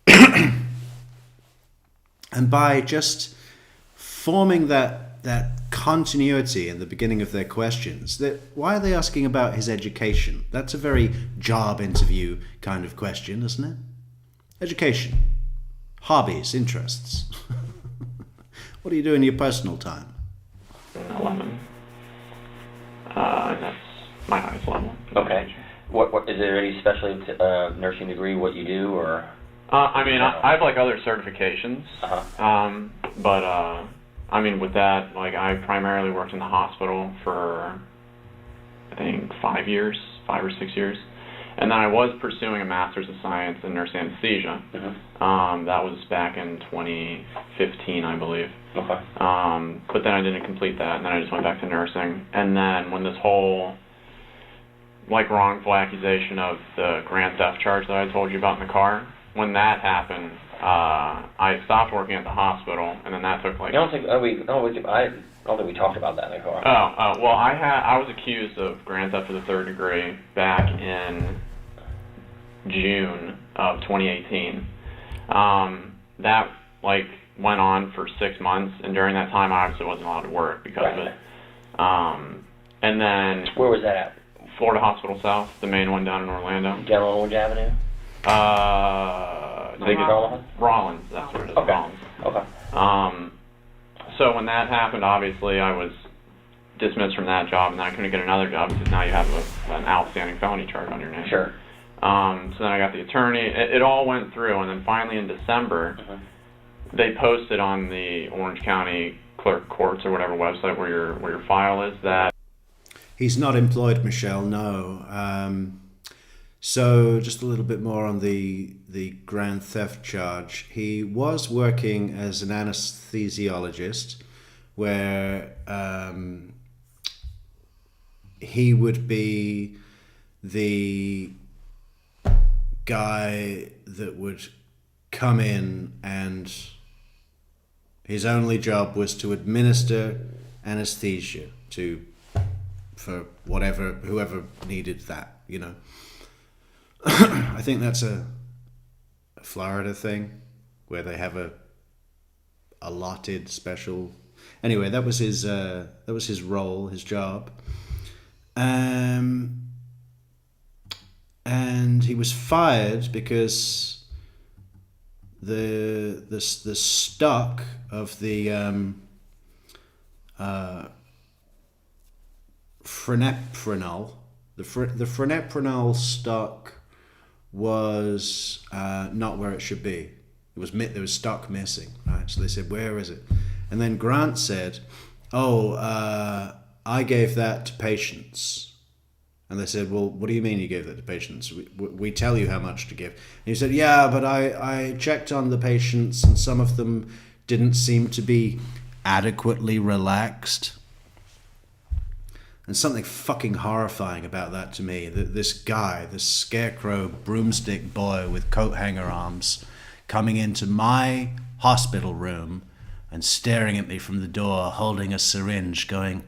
and by just forming that continuity in the beginning of their questions, why are they asking about his education? That's a very job interview kind of question, isn't it? Education, hobbies, interests. What do you do in your personal time? 11. And that's my highest level. Okay. What is there any special nursing degree? What you do, or? I mean, I have like other certifications. But I mean, with that, like I primarily worked in the hospital for I think 5 or 6 years, and then I was pursuing a Master's of Science in Nurse Anesthesia. That was back in 2015, I believe. Okay. But then I didn't complete that, and then I just went back to nursing. And then when this whole like wrongful accusation of the grand theft charge that I told you about in the car, when that happened, I stopped working at the hospital, and then that took like. I don't think we talked about that in the car. Well, I was accused of grand theft of the third degree back in June of 2018. That like went on for 6 months, and during that time, I obviously wasn't allowed to work because of it. And then. Where was that at? Florida Hospital South, the main one down in Orlando. Down on Orange Avenue? Rollins, that's what it is. Okay. Rollins. Okay. So when that happened, obviously I was dismissed from that job, and then I couldn't get another job because now you have an outstanding felony charge on your name. Sure. So then I got the attorney. It all went through, and then finally in December, they posted on the Orange County Clerk Courts or whatever website where your file is that He's not employed, Michelle, no. So just a little bit more on the grand theft charge. He was working as an anesthesiologist where he would be the guy that would come in, and his only job was to administer anesthesia for whoever needed that, you know. I think that's a Florida thing where they have a allotted special. Anyway, that was his role, his job. And he was fired because the stock of the pheneprenol, the pheneprenol stock was not where it should be. There was stock missing, right? So they said, "Where is it?" And then Grant said, "Oh, I gave that to patients." And they said, "Well, what do you mean you gave that to patients? We tell you how much to give." And he said, "Yeah, but I checked on the patients and some of them didn't seem to be adequately relaxed." And something fucking horrifying about that to me, that this guy, this scarecrow broomstick boy with coat hanger arms, coming into my hospital room and staring at me from the door, holding a syringe, going,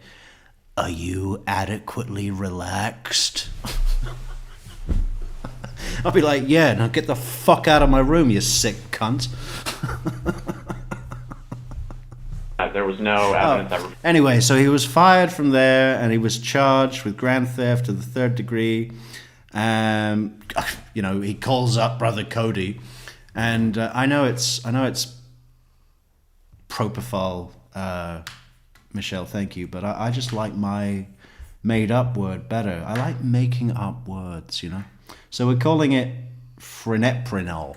"Are you adequately relaxed?" I'll be like, "Yeah, now get the fuck out of my room, you sick cunt." there was no evidence ever. Anyway, so he was fired from there, and he was charged with grand theft of the 3rd degree. You know, he calls up Brother Cody, and I know it's propofol, Michelle, thank you, but I just like my made-up word better. I like making up words, you know. So we're calling it pheneprenol.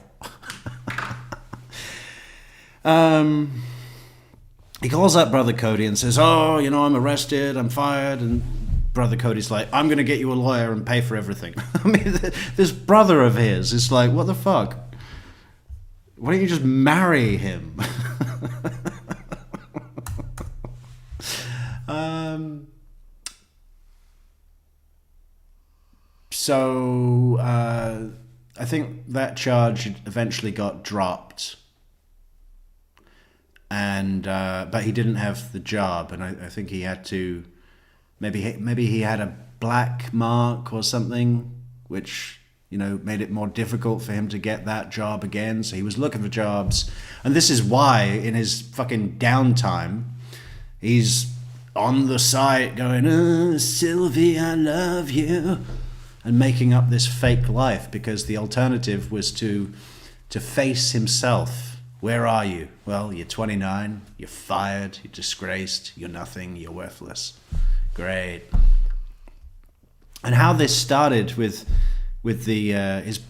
He calls up Brother Cody and says, "Oh, you know, I'm arrested, I'm fired." And Brother Cody's like, "I'm going to get you a lawyer and pay for everything." I mean, this brother of his is like, what the fuck? Why don't you just marry him? So I think that charge eventually got dropped. And but he didn't have the job, and I think he had to, maybe he had a black mark or something, which, you know, made it more difficult for him to get that job again. So he was looking for jobs, and this is why in his fucking downtime he's on the site going, "Oh, Sylvie, I love you," and making up this fake life, because the alternative was to face himself. Where are you? Well, you're 29, you're fired, you're disgraced, you're nothing, you're worthless. Great. And how this started with the his,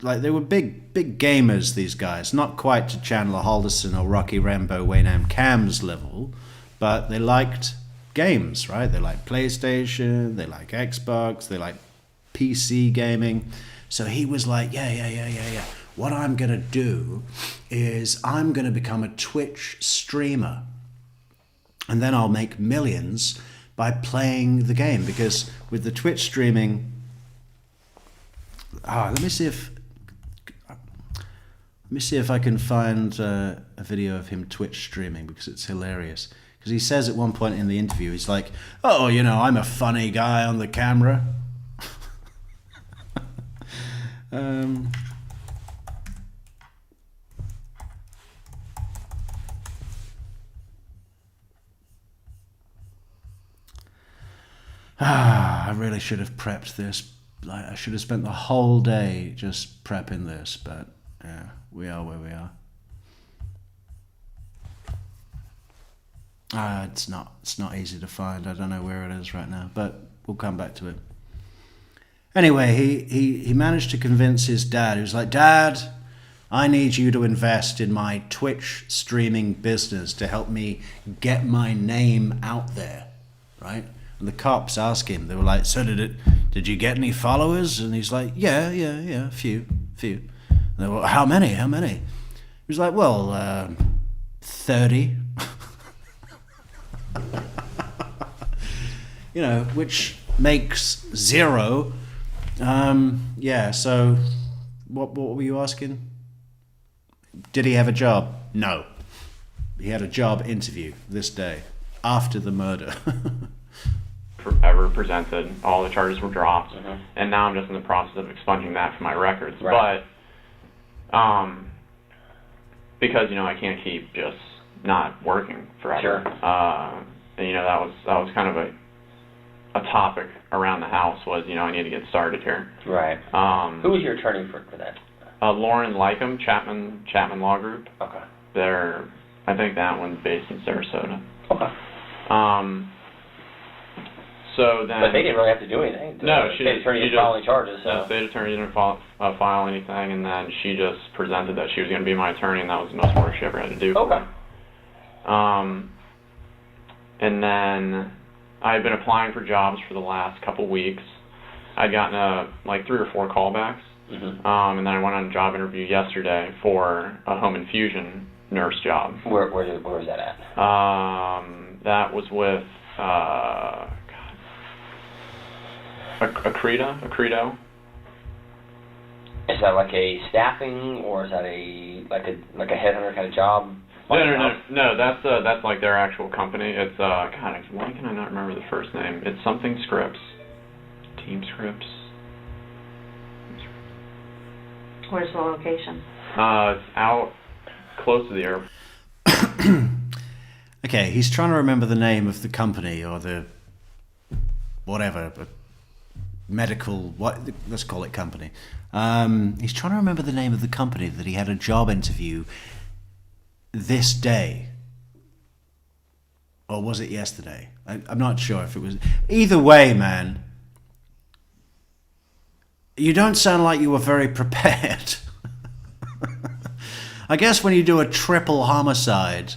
like, they were big gamers, these guys, not quite to Chandler Halderson or Rocky Rambo Waynham Cam's level, but they liked games, right? They like PlayStation, they like Xbox, they like PC gaming. So he was like, yeah. What I'm going to do is I'm going to become a Twitch streamer. And then I'll make millions by playing the game. Because with the Twitch streaming... let me see if I can find a video of him Twitch streaming, because it's hilarious. Because he says at one point in the interview, he's like, "Oh, you know, I'm a funny guy on the camera." I really should have prepped this. Like, I should have spent the whole day just prepping this, but yeah, we are where we are. It's not easy to find. I don't know where it is right now, but we'll come back to it. Anyway, he managed to convince his dad. He was like, "Dad, I need you to invest in my Twitch streaming business to help me get my name out there, right? And the cops ask him, they were like, so did you get any followers? And he's like, yeah, a few. And they were, how many? He was like, well, 30. You know, which makes 0. Yeah, so what were you asking? Did he have a job? No. He had a job interview this day, after the murder. Ever presented, all the charges were dropped, and now I'm just in the process of expunging that from my records. Right. But, because, I can't keep just not working forever. Sure. And, that was kind of a topic around the house was, I need to get started here. Right. Who was your attorney for that? Lauren Lycum, Chapman Law Group. Okay. I think that one's based in Sarasota. Okay. So then, but they didn't really have to do anything. No, state attorney didn't file any charges. So. No, state attorney didn't file anything, and then she just presented that she was going to be my attorney, and that was the most work she ever had to do. Okay. And then I've been applying for jobs for the last couple weeks. I'd gotten 3 or 4 callbacks, and then I went on a job interview yesterday for a home infusion nurse job. Where was that at? That was with Accredo. Is that like a staffing, or is that a headhunter kind of job? No. That's like their actual company. It's God, why can I not remember the first name? It's something Scripts, Team Scripts. Where's the location? It's out close to the airport. Okay, he's trying to remember the name of the company or the whatever, but medical, let's call it company. He's trying to remember the name of the company that he had a job interview this day. Or was it yesterday? I'm not sure if it was. Either way, man, you don't sound like you were very prepared. I guess when you do a triple homicide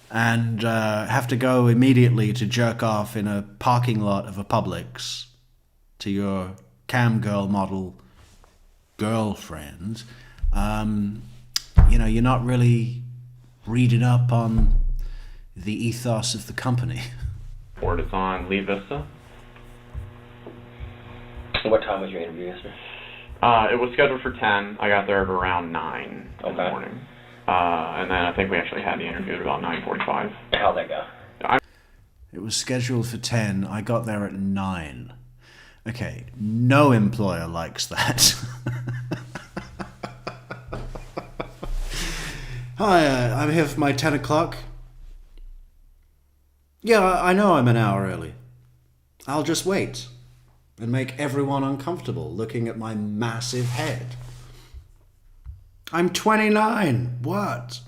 and have to go immediately to jerk off in a parking lot of a Publix to your cam girl model girlfriend, you're not really reading up on the ethos of the company. It's on Lee Vista. What time was your interview yesterday? It was scheduled for 10. I got there at around 9 in the morning. And then I think we actually had the interview at about 9:45. How'd that go? It was scheduled for 10. I got there at 9. Okay, no employer likes that. Hi, I'm here for my 10 o'clock. Yeah, I know I'm an hour early. I'll just wait and make everyone uncomfortable looking at my massive head. I'm 29. What?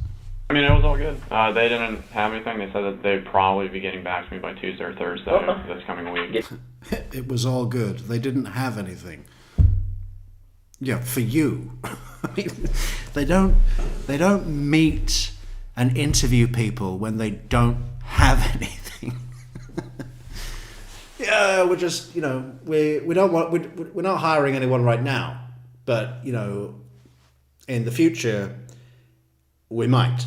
I mean, it was all good. They didn't have anything. They said that they'd probably be getting back to me by Tuesday or Thursday this coming week. It was all good. They didn't have anything. Yeah, for you. I mean, they don't meet and interview people when they don't have anything. Yeah, we're just, we're not hiring anyone right now, but in the future we might.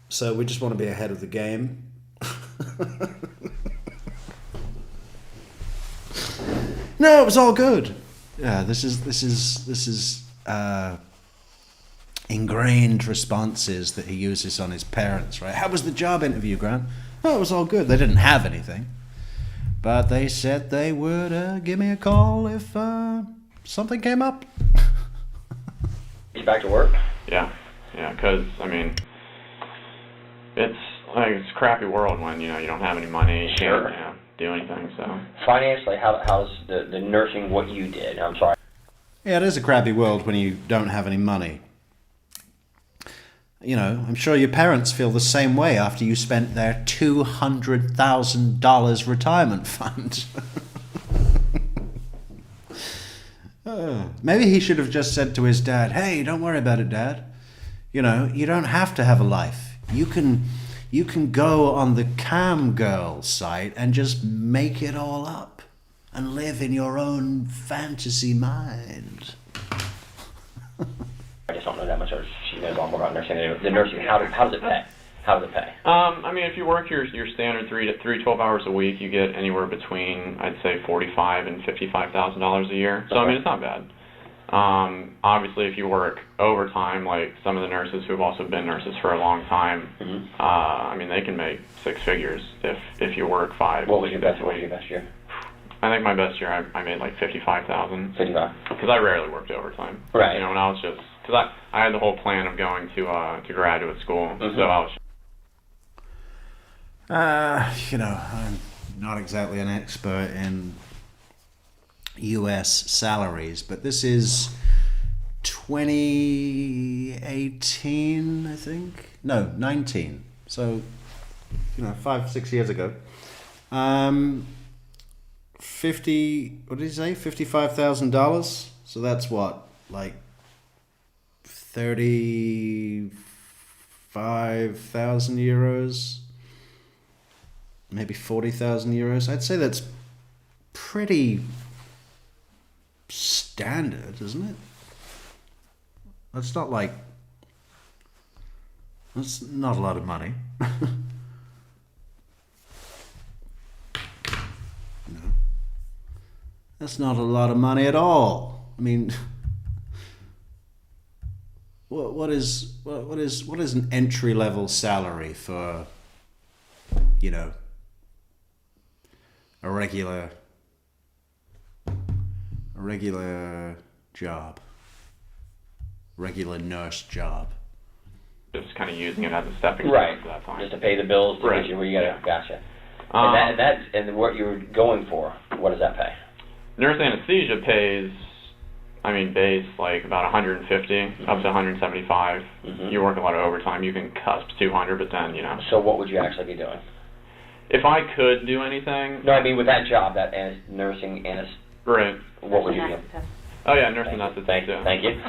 So we just want to be ahead of the game. No, it was all good. Yeah, this is ingrained responses that he uses on his parents, right? How was the job interview, Grant? Oh, it was all good. They didn't have anything, but they said they would give me a call if something came up. You back to work? Yeah, because it's a crappy world when you don't have any money. You can't do anything. So financially, how's the nursing what you did? I'm sorry. Yeah, it is a crappy world when you don't have any money. I'm sure your parents feel the same way after you spent their $200,000 retirement fund. Maybe he should have just said to his dad, "Hey, don't worry about it, Dad. You know, you don't have to have a life. You can go on the Cam Girl site and just make it all up and live in your own fantasy mind. I just don't know that much. Or she knows a lot more about nursing. The nursing, how does it pay? How does it pay? I mean, if you work your standard 12 hours a week, you get anywhere between, I'd say, $45,000 and $55,000 a year. So I mean, it's not bad. Obviously, if you work overtime, like some of the nurses who have also been nurses for a long time, I mean, they can make six figures if you work 5. What was your best year? I think my best year I made like 55,000. 55. Because I rarely worked overtime. Right. You know, when I was just because I had the whole plan of going to graduate school, so I was. You know, I'm not exactly an expert in U.S. salaries, but this is 2018, I think. No, 19. So, you know, 5-6 years ago. 50. What did he say? $55,000. So that's what, like 35,000 euros. Maybe 40,000 euros. I'd say that's pretty standard, isn't it? That's not like... That's not a lot of money. No. That's not a lot of money at all. I mean... What is an entry-level salary for, you know, a regular job, regular nurse job? Just kind of using it as a stepping stone Right. at that time. Just to pay the bills to Right. get you where you gotta. Yeah. Gotcha. And what you were going for, what does that pay? Nurse anesthesia pays, I mean, base like about 150 up to 175. You work a lot of overtime. You can cusp 200, but then, you know. So what would you actually be doing? If I could do anything. No, I mean with that job, that nursing Right. what would you do? Oh yeah, nursing anesthetist. Thank you.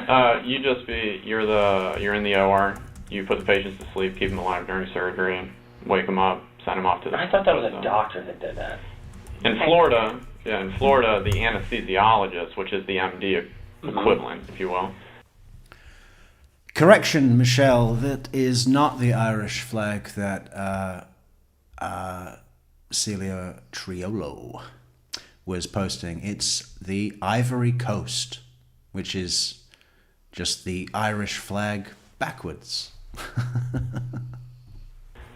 You're in the OR. You put the patients to sleep, keep them alive during surgery, wake them up, send them off to the. I thought that was a doctor that did that. In Florida, the anesthesiologist, which is the MD equivalent, if you will. Correction, Michelle, that is not the Irish flag that Celia Triolo was posting. It's the Ivory Coast, which is just the Irish flag backwards.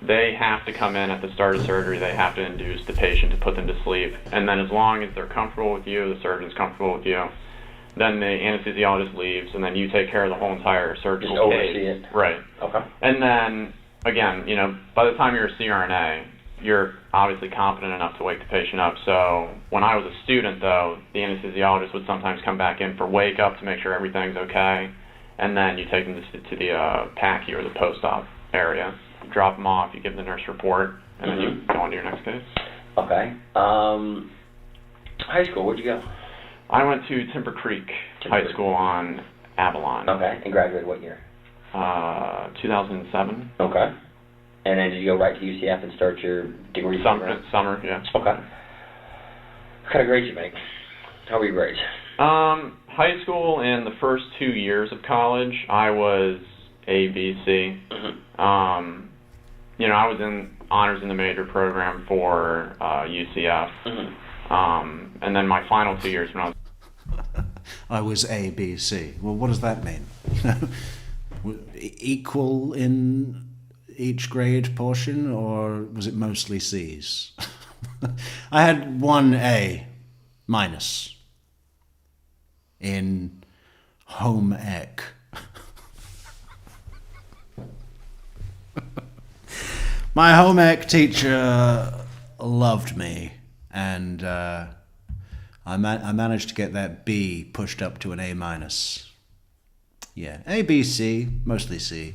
They have to come in at the start of surgery. They have to induce the patient to put them to sleep. And then as long as they're comfortable with you, the surgeon's comfortable with you, then the anesthesiologist leaves, and then you take care of the whole entire surgical Just case. oversee it. Right. Okay. And then, again, you know, by the time you're a CRNA, you're obviously competent enough to wake the patient up. So when I was a student, though, the anesthesiologist would sometimes come back in for wake up to make sure everything's okay, and then you take them to the PACU or the post-op area, drop them off, you give the nurse report, and then you go on to your next case. Okay. High school, where'd you go? I went to Timber Creek High School on Avalon. Okay. And graduated what year? 2007. Okay. And then did you go right to UCF and start your degree? Summer, yeah. Okay. What kind of grades you make? How were your grades? High school and the first 2 years of college, I was A, B, C. You know, I was in honors in the major program for UCF. And then my final 2 years when I was... I was A, B, C. Well, what does that mean? Equal in each grade portion, or was it mostly C's? I had 1 A minus in home ec. My home ec teacher loved me, and I managed to get that B pushed up to an A minus. Yeah, A, B, C, mostly C.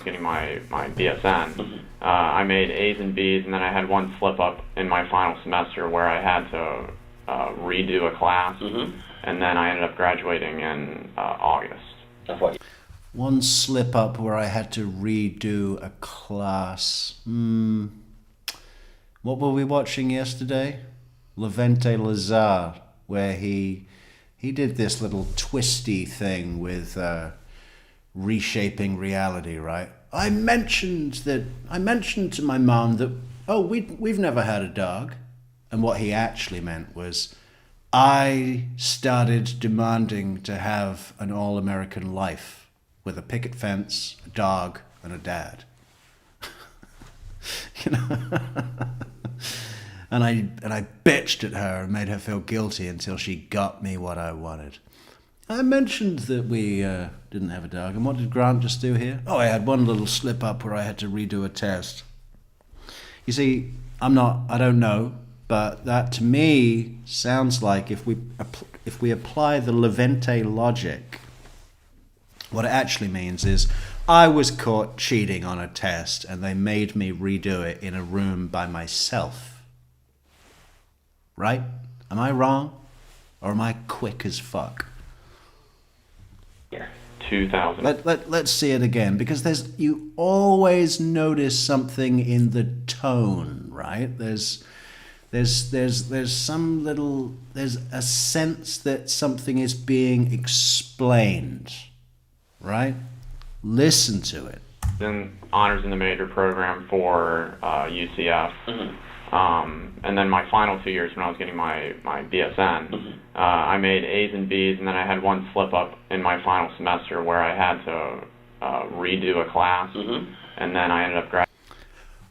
Getting my BSN, I made A's and B's, and then I had one slip up in my final semester where I had to redo a class, and then I ended up graduating in August. One slip up where I had to redo a class. What were we watching yesterday? Levente Lazar, where he did this little twisty thing with reshaping reality, right? I mentioned to my mom that, oh, we've never had a dog. And what he actually meant was, I started demanding to have an all-American life with a picket fence, a dog, and a dad. You know? And I bitched at her and made her feel guilty until she got me what I wanted. I mentioned that we didn't have a dog, and what did Grant just do here? Oh, I had one little slip up where I had to redo a test. You see, I don't know, but that to me sounds like if we apply the Levente logic, what it actually means is I was caught cheating on a test and they made me redo it in a room by myself. Right? Am I wrong? Or am I quick as fuck? Yeah. 2000. Let's see it again, because you always notice something in the tone, right? There's a sense that something is being explained, right? Listen to it. Then honors in the major program for UCF. And then my final 2 years when I was getting my BSN, I made A's and B's, and then I had one slip up in my final semester where I had to redo a class, and then I ended up graduating.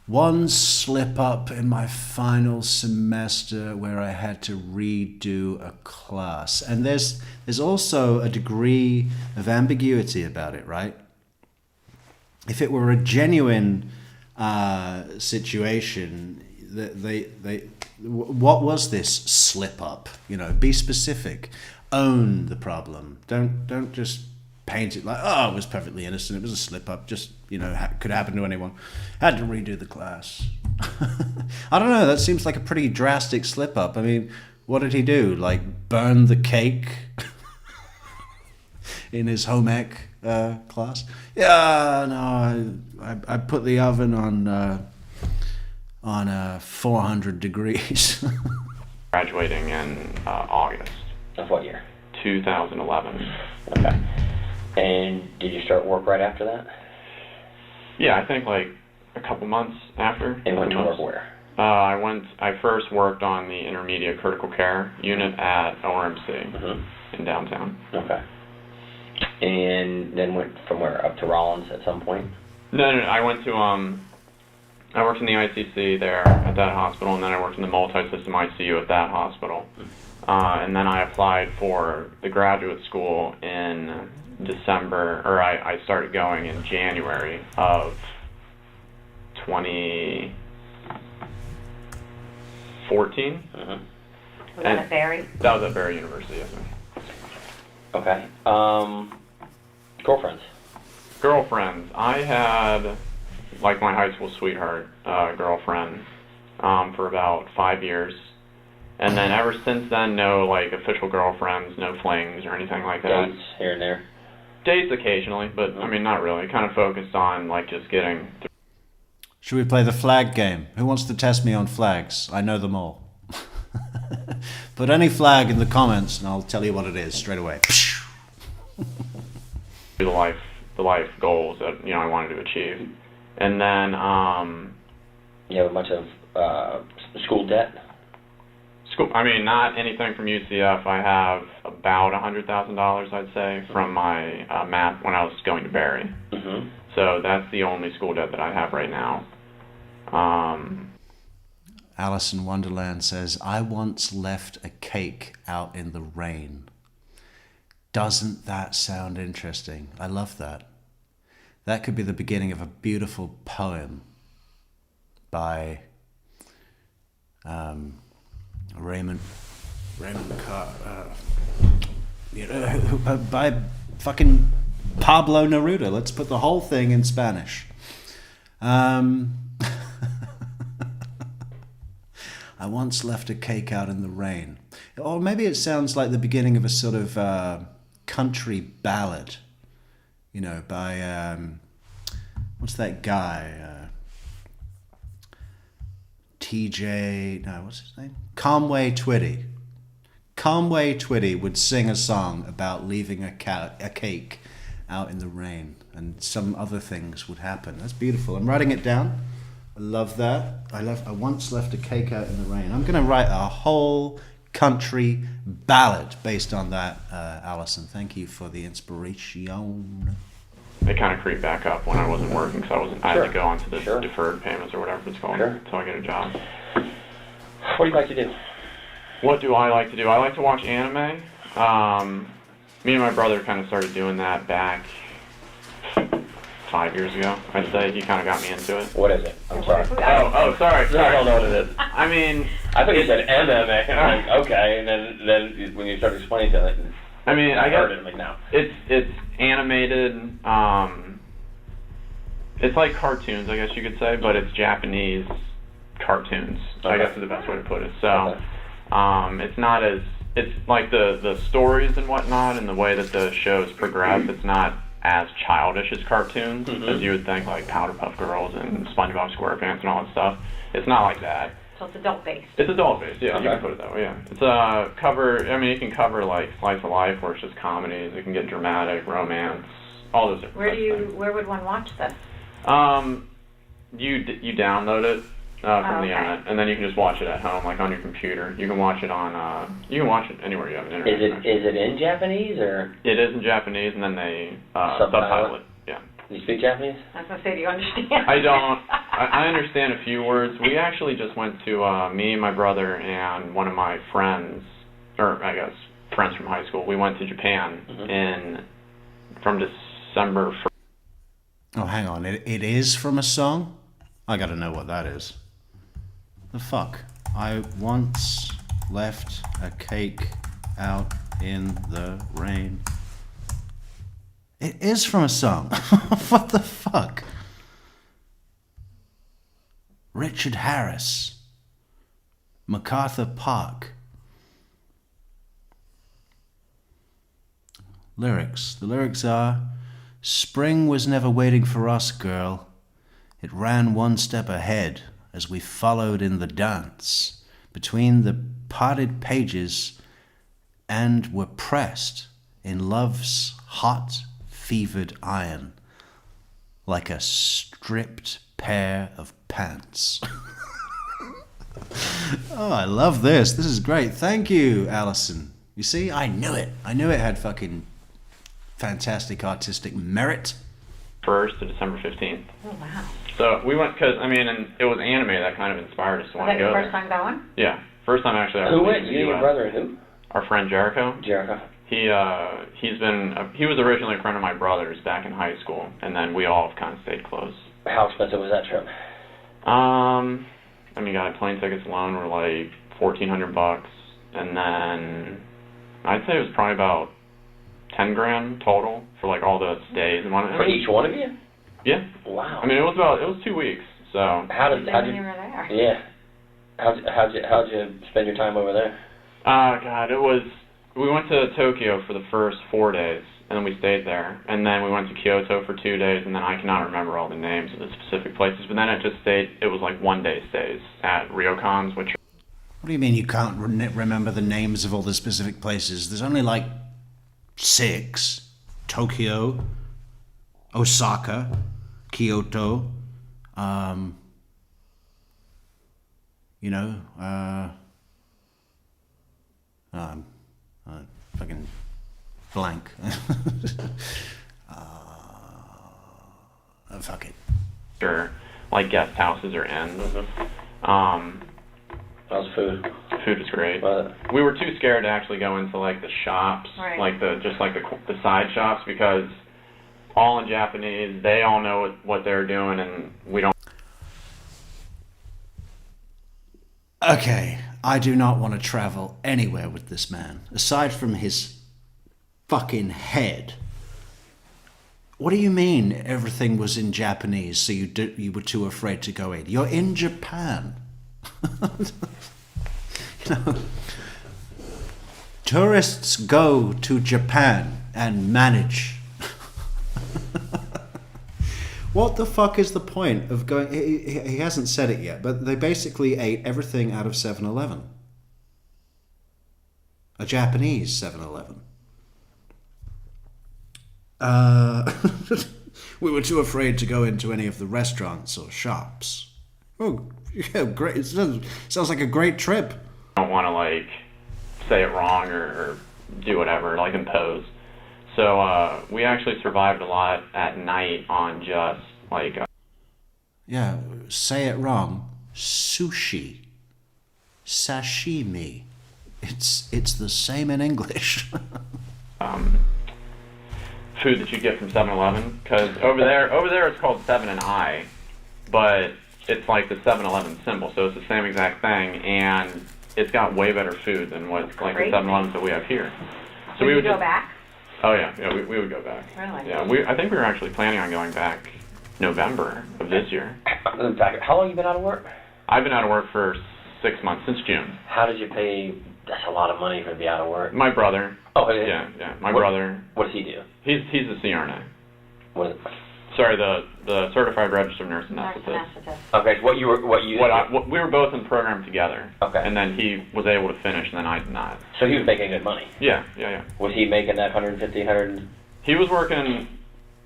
One slip up in my final semester where I had to redo a class. And there's also a degree of ambiguity about it, right? If it were a genuine situation, what was this slip up? You know, be specific. Own the problem. Don't just paint it like, oh, it was perfectly innocent. It was a slip up. Just, you know, could happen to anyone. Had to redo the class. I don't know. That seems like a pretty drastic slip up. I mean, what did he do? Like burn the cake in his home ec class? Yeah, no, I put the oven on 400 degrees. Graduating in August. Of what year? 2011. Okay. And did you start work right after that? Yeah, I think like a couple months after. And went to work where? I first worked on the intermediate critical care unit at ORMC in downtown. Okay. And then went from where? Up to Rollins at some point? No, I went to I worked in the ICC there at that hospital, and then I worked in the multi-system ICU at that hospital. And then I applied for the graduate school in December, or I started going in January of 2014. Was that at Barry? That was at Barry University, yes, ma'am. Okay. Girlfriends? Girlfriends. I had, like, my high school sweetheart girlfriend for about 5 years. And then ever since then, no, like, official girlfriends, no flings or anything like that. Dates here and there? Dates occasionally, but, I mean, not really. Kind of focused on, like, just getting... Should we play the flag game? Who wants to test me on flags? I know them all. Put any flag in the comments and I'll tell you what it is straight away. the life goals that, you know, I wanted to achieve. And then... You have a bunch of school debt? I mean, not anything from UCF. I have about $100,000, I'd say, from my math when I was going to Barry. So that's the only school debt that I have right now. Alice in Wonderland says, I once left a cake out in the rain. Doesn't that sound interesting? I love that. That could be the beginning of a beautiful poem by Raymond by fucking Pablo Neruda. Let's put the whole thing in Spanish. I once left a cake out in the rain. Or maybe it sounds like the beginning of a sort of country ballad. you know, by what's that guy? TJ, no, what's his name? Conway Twitty. Conway Twitty would sing a song about leaving a cake out in the rain, and some other things would happen. That's beautiful. I'm writing it down. I love that. I once left a cake out in the rain. I'm going to write a whole country ballad based on that, Alison. Thank you for the inspiration. They kind of creep back up when I wasn't working, so I had to go onto the Sure. deferred payments or whatever it's called Sure. until I get a job. What do you like to do? What do I like to do? I like to watch anime. Me and my brother kind of started doing that back 5 years ago, I'd say. He kind of got me into it. What is it? I'm sorry. Oh, sorry. No, I don't know what it is. I mean, I thought you said MMA. I'm like, okay, and then when you started explaining to it, I mean, I heard guess it. I'm like, no. it's animated. It's like cartoons, I guess you could say, but it's Japanese cartoons. I Okay. guess is the best way to put it. So, Okay. it's not as it's like the stories and whatnot, and the way that the shows progress. It's not as childish as cartoons as you would think, like Powderpuff Girls and SpongeBob SquarePants and all that stuff. It's not like that. So it's adult-based. It's adult-based, yeah, you Okay. can put it that way, yeah. It's it can cover like slice of life, where it's just comedies. It can get dramatic, romance, all those different types of things. Where would one watch this? You download it from the okay. internet, and then you can just watch it at home, like on your computer. You can watch it on, you can watch it anywhere you have an internet connection. Is it in Japanese or It is in Japanese, and then they Subtitle subtitle it? it. Yeah. do you speak Japanese? I was going to say, do you understand? I don't. I understand a few words. We actually just went to me, my brother, and one of my friends, or I guess friends from high school. We went to Japan from December 1st. Oh, hang on. It is from a song? I gotta know what that is. The fuck? I once left a cake out in the rain. It is from a song. What the fuck? Richard Harris. MacArthur Park. Lyrics. The lyrics are, "Spring was never waiting for us, girl. It ran one step ahead as we followed in the dance between the parted pages and were pressed in love's hot, fevered iron like a stripped pair of pants." Oh, I love this. This is great. Thank you, Alison. You see, I knew it. I knew it had fucking fantastic artistic merit. 1st to December 15th. Oh, wow. So we went because and it was anime that kind of inspired us to Was want that to your go first there. time going? Yeah, first time actually. I Who was went? leaving You and the your US. brother and who? Our friend Jericho. Jericho. He was originally a friend of my brother's back in high school, and then we all kind of stayed close. How expensive was that trip? I mean, God, plane tickets alone were like $1,400, and then I'd say it was probably about 10 grand total for like all the stays and whatnot. For each one of you? Yeah. Wow. I mean, it was 2 weeks, so. How When did you were there. yeah? How'd you spend your time over there? God, we went to Tokyo for the first 4 days, and then we stayed there, and then we went to Kyoto for 2 days, and then I cannot remember all the names of the specific places, but then it was like 1 day stays at ryokans, which are. What do you mean you can't remember the names of all the specific places? There's only like 6. Tokyo, Osaka, Kyoto, fucking blank. Fuck it. Or like guest houses or inns. How's food? Food is great. But We were too scared to actually go into like the shops, Right. like the side shops, because all in Japanese, they all know what they're doing, and we don't. Okay, I do not want to travel anywhere with this man, aside from his fucking head. What do you mean everything was in Japanese, so you were too afraid to go in? You're in Japan. Tourists go to Japan and manage. What the fuck is the point of going... He hasn't said it yet, but they basically ate everything out of 7-Eleven. A Japanese 7-Eleven. We were too afraid to go into any of the restaurants or shops. Oh, yeah, great. It sounds like a great trip. I don't want to, like, say it wrong or do whatever, like impose. So we actually survived a lot at night on just, like... Yeah, say it wrong. Sushi. Sashimi. It's the same in English. Food that you get from 7-Eleven, because over there it's called 7 and I, but it's like the 7-Eleven symbol, so it's the same exact thing, and it's got way better food than what like the 7-Elevens that we have here. So Would we you would go back? Oh yeah, we would go back. Really? Yeah, I think we were actually planning on going back November of this year. In fact, how long have you been out of work? I've been out of work for 6 months, since June. How did you pay? That's a lot of money for to be out of work. My brother. Oh, Yeah, my brother. What does he do? He's a CRNA. What? Sorry, the certified registered nurse Nurse anesthetist. anesthetist. Okay, so We were both in the program together. Okay. And then he was able to finish, and then I did not. So he was making good money. Yeah. Was he making that 150, 100? He was working.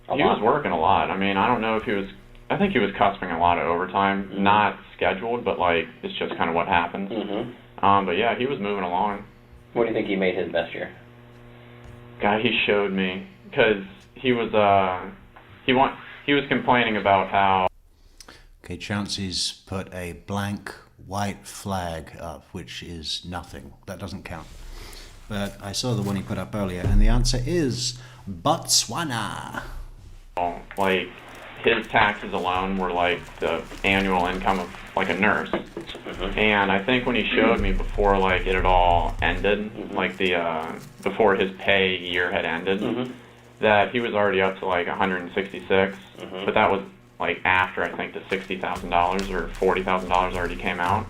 A He lot. was working a lot. I mean, I don't know if he was. I think he was cusping a lot of overtime, not scheduled, but like it's just kind of what happens. Mm-hmm. But yeah, he was moving along. What do you think he made his best year? Guy, he showed me because he was he was complaining about how. Okay, Chauncey's put a blank white flag up, which is nothing. That doesn't count. But I saw the one he put up earlier, and the answer is Botswana. Like his taxes alone were like the annual income of like a nurse. And I think when he showed me before like it had all ended, like the before his pay year had ended, that he was already up to like 166. But that was like after I think the $60,000 or $40,000 already came out.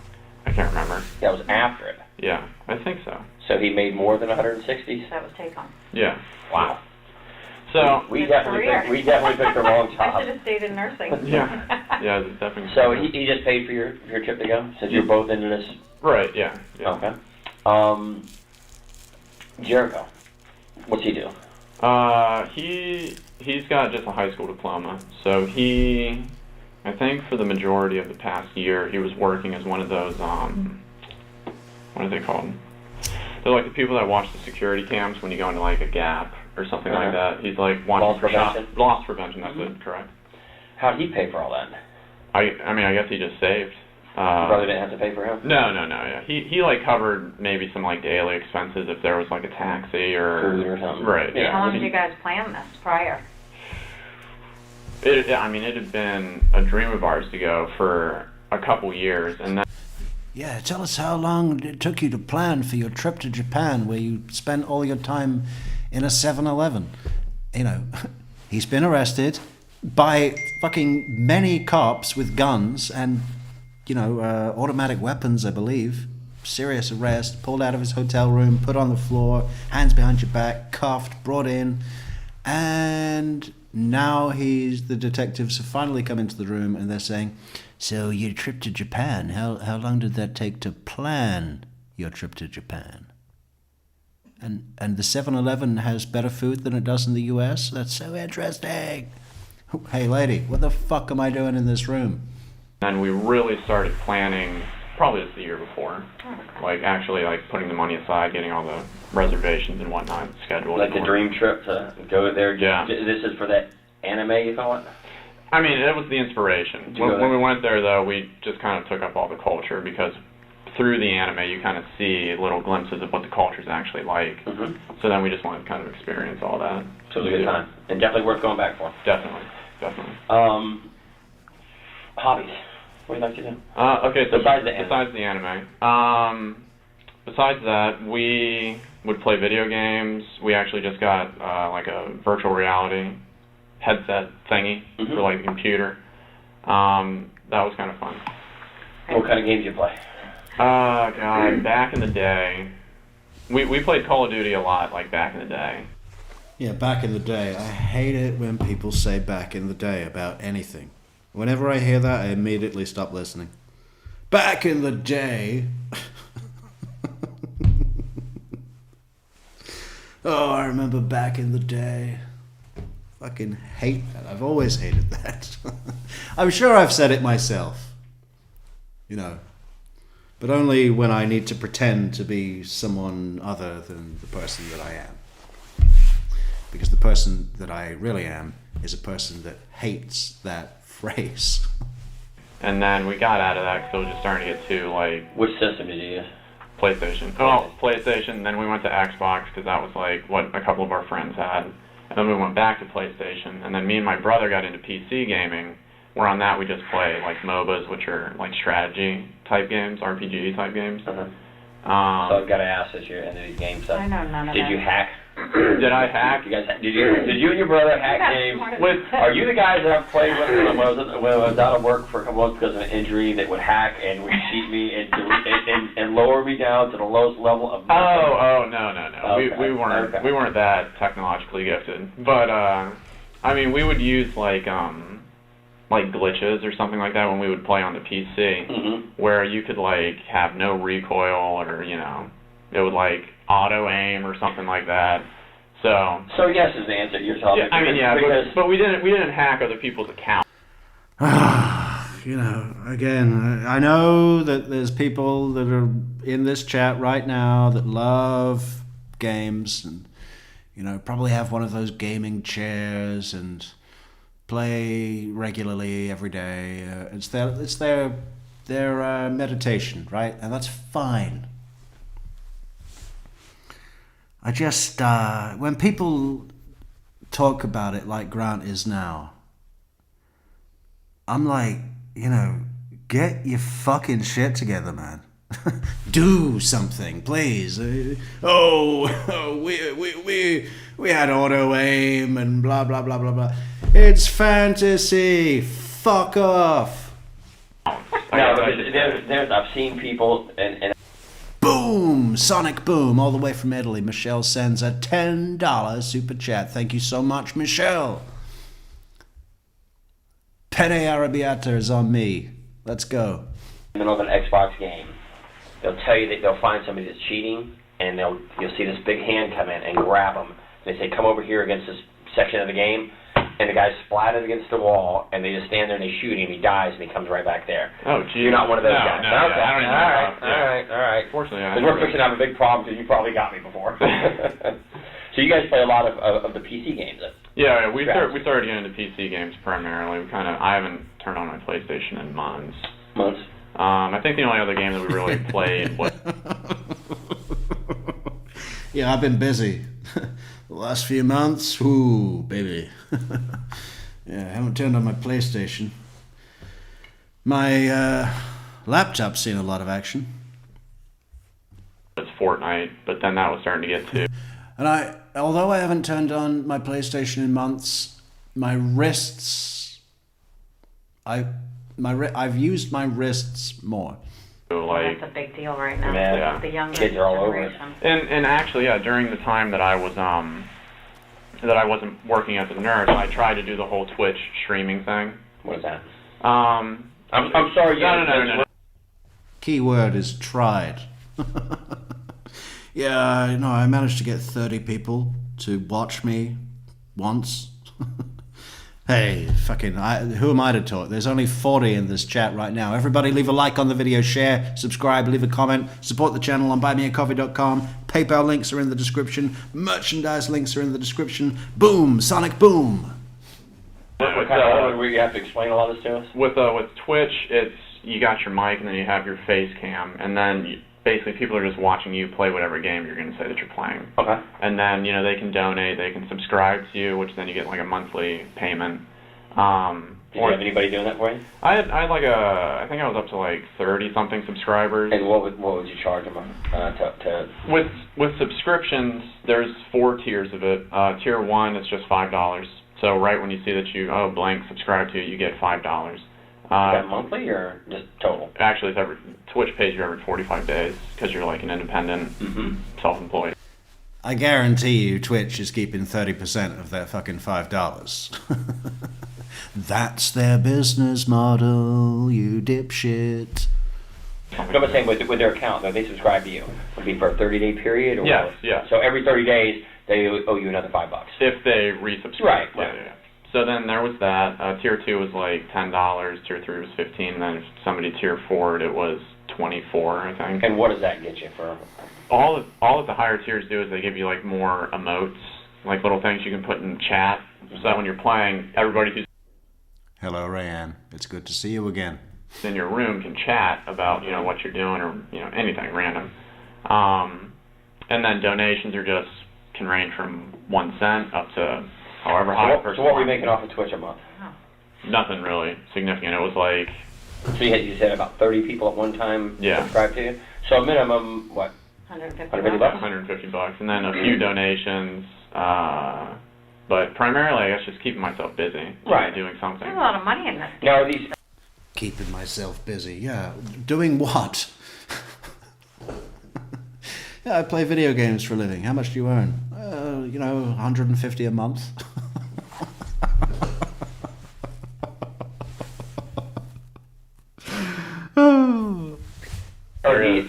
I can't remember. That was after it. Yeah, I think so. So he made more than 160. That was take home. Yeah. Wow. So We Good definitely career. picked the wrong I job. should have stayed in nursing. yeah, it's definitely. So he just paid for your trip to go, since you're both into this. Right. Yeah. Okay. Jericho, what's he do? He's got just a high school diploma. So I think for the majority of the past year, he was working as one of those what are they called? They're like the people that watch the security cams when you go into like a Gap or something like that. He's like Loss prevention? Loss prevention, that's it, correct. How'd he pay for all that? I mean, I guess he just saved. Your brother didn't have to pay for him? No, yeah. He like covered maybe some like daily expenses if there was like a taxi or Food or something. Right. Yeah. How long did you guys plan this prior? It had been a dream of ours to go for a couple years, and then Yeah, tell us how long it took you to plan for your trip to Japan, where you spent all your time in a 7-Eleven. You know, he's been arrested by fucking many cops with guns and, you know, automatic weapons, I believe. Serious arrest, pulled out of his hotel room, put on the floor, hands behind your back, cuffed, brought in, and now the detectives have finally come into the room and they're saying, so your trip to Japan, how long did that take to plan your trip to Japan? And the 7-Eleven has better food than it does in the US? That's so interesting. Hey lady, what the fuck am I doing in this room? then we really started planning probably just the year before. Like actually like putting the money aside, getting all the reservations and whatnot scheduled. Like the dream trip to go there? Yeah. This is for that anime, you call it? I mean, it was the inspiration. When we went there, though, we just kind of took up all the culture because through the anime, you kind of see little glimpses of what the culture is actually like. So then we just wanted to kind of experience all that. So it was a good time. And definitely worth going back for. Definitely. Hobbies. What do you like to do? Okay, so Besides the anime. Besides that, we would play video games. We actually just got like a virtual reality headset thingy for like the computer. That was kind of fun. What kind of games do you play? God, back in the day, we played Call of Duty a lot, like back in the day. Yeah, back in the day. I hate it when people say back in the day about anything. Whenever I hear that, I immediately stop listening. Back in the day. Oh, I remember back in the day. Fucking hate that. I've always hated that. I'm sure I've said it myself. You know. But only when I need to pretend to be someone other than the person that I am. Because the person that I really am is a person that hates that phrase. And then we got out of that because it was just starting to get too, like... Which system did you use? PlayStation. Oh, PlayStation. Then we went to Xbox because that was, like, what a couple of our friends had. And then we went back to PlayStation. And then me and my brother got into PC gaming. Where on that we just play, like, MOBAs, which are, like, strategy-type games, RPG-type games. So I've got to ask this year, into these game stuff. I know none of Did that. you hack? Did I hack? You guys, did you and your brother hack games? Are you the guys that I've played with when I was out of work for a couple months because of an injury that would hack and would cheat me and lower me down to the lowest level of nothing? No. Okay. We weren't that technologically gifted. But I mean, we would use like glitches or something like that when we would play on the PC, where you could like have no recoil or it would like auto aim or something like that. So yes is the answer you're talking. Yeah, I mean, yeah, but we didn't hack other people's accounts. Again, I know that there's people that are in this chat right now that love games and probably have one of those gaming chairs and play regularly every day. It's their meditation, right? And that's fine. I just, when people talk about it like Grant is now, I'm like, get your fucking shit together, man. Do something, please. We had auto aim and blah blah blah blah blah. It's fantasy. Fuck off. No, there's I've seen people and Boom! Sonic Boom, all the way from Italy. Michelle sends a $10 super chat. Thank you so much, Michelle. Penne Arrabbiata is on me. Let's go. in the middle of an Xbox game, they'll tell you that they'll find somebody that's cheating, and you'll see this big hand come in and grab them. They say, come over here against this section of the game, and the guy's splatted against the wall, and they just stand there and they shoot him. He dies, and he comes right back there. Oh, geez. You're not one of those guys. No, Okay. I don't even know. All right. Fortunately, I Because we're fixing to have a big problem because you probably got me before. So you guys play a lot of the PC games then? Yeah, we started getting into PC games primarily. I haven't turned on my PlayStation in months. I think the only other game that we really played was... Yeah, I've been busy. The last few months, ooh, baby. Yeah, I haven't turned on my PlayStation. My laptop's seen a lot of action. It's Fortnite, but then that was starting to get too... And although I haven't turned on my PlayStation in months, my wrists, I've used my wrists more. That's a big deal right now. Yeah. The younger Kids are all over it. generation. And actually, yeah, during the time that I was that I wasn't working as a nurse, I tried to do the whole Twitch streaming thing. What is that? I'm sorry. No. Keyword is tried. Yeah, I managed to get 30 people to watch me once. Hey, who am I to talk? There's only 40 in this chat right now. Everybody leave a like on the video, share, subscribe, leave a comment, support the channel on buymeacoffee.com. PayPal links are in the description. Merchandise links are in the description. Boom, Sonic Boom. What kind of order where you have to explain a lot of this to us? With Twitch, it's you got your mic and then you have your face cam, and then basically people are just watching you play whatever game you're going to say that you're playing. Okay. And then they can donate, they can subscribe to you, which then you get like a monthly payment. Do you have anybody doing that for you? I think I was up to like 30 something subscribers. And what would you charge them to? With subscription, there's 4 tiers of it. Tier 1 is just $5. So right when you see that you blank subscribe to it, you get $5. Is that monthly or just total? Actually, Twitch pays you every 45 days because you're like an independent, self-employed. I guarantee you Twitch is keeping 30% of their fucking $5. That's their business model, you dipshit. But I'm saying with their account, though, they subscribe to you. Would it be for a 30-day period? Or Yes, yes. So every 30 days, they owe you another $5. If they resubscribe. Right. Yeah. So then there was that. Tier 2 was like $10. Tier 3 was $15. Then if somebody tier 4'd, it was $24, I think. And what does that get you for? All that the higher tiers do is they give you like more emotes, like little things you can put in chat, so that when you're playing, everybody who's Hello, Rayanne. It's good to see you again. in your room can chat about what you're doing or anything random. And then donations can range from 1 cent up to however high a person So what were you wants. making off of Twitch a month? Nothing really significant. It was like So you said about 30 people at one time Yeah. subscribe to you? So minimum, what? 150 $150? bucks. $150, and then a few donations. But primarily, I guess just keeping myself busy, Right. doing something. There's a lot of money in this. Now, are these... Keeping myself busy, yeah. Doing what? Yeah, I play video games for a living. How much do you earn? 150 a month.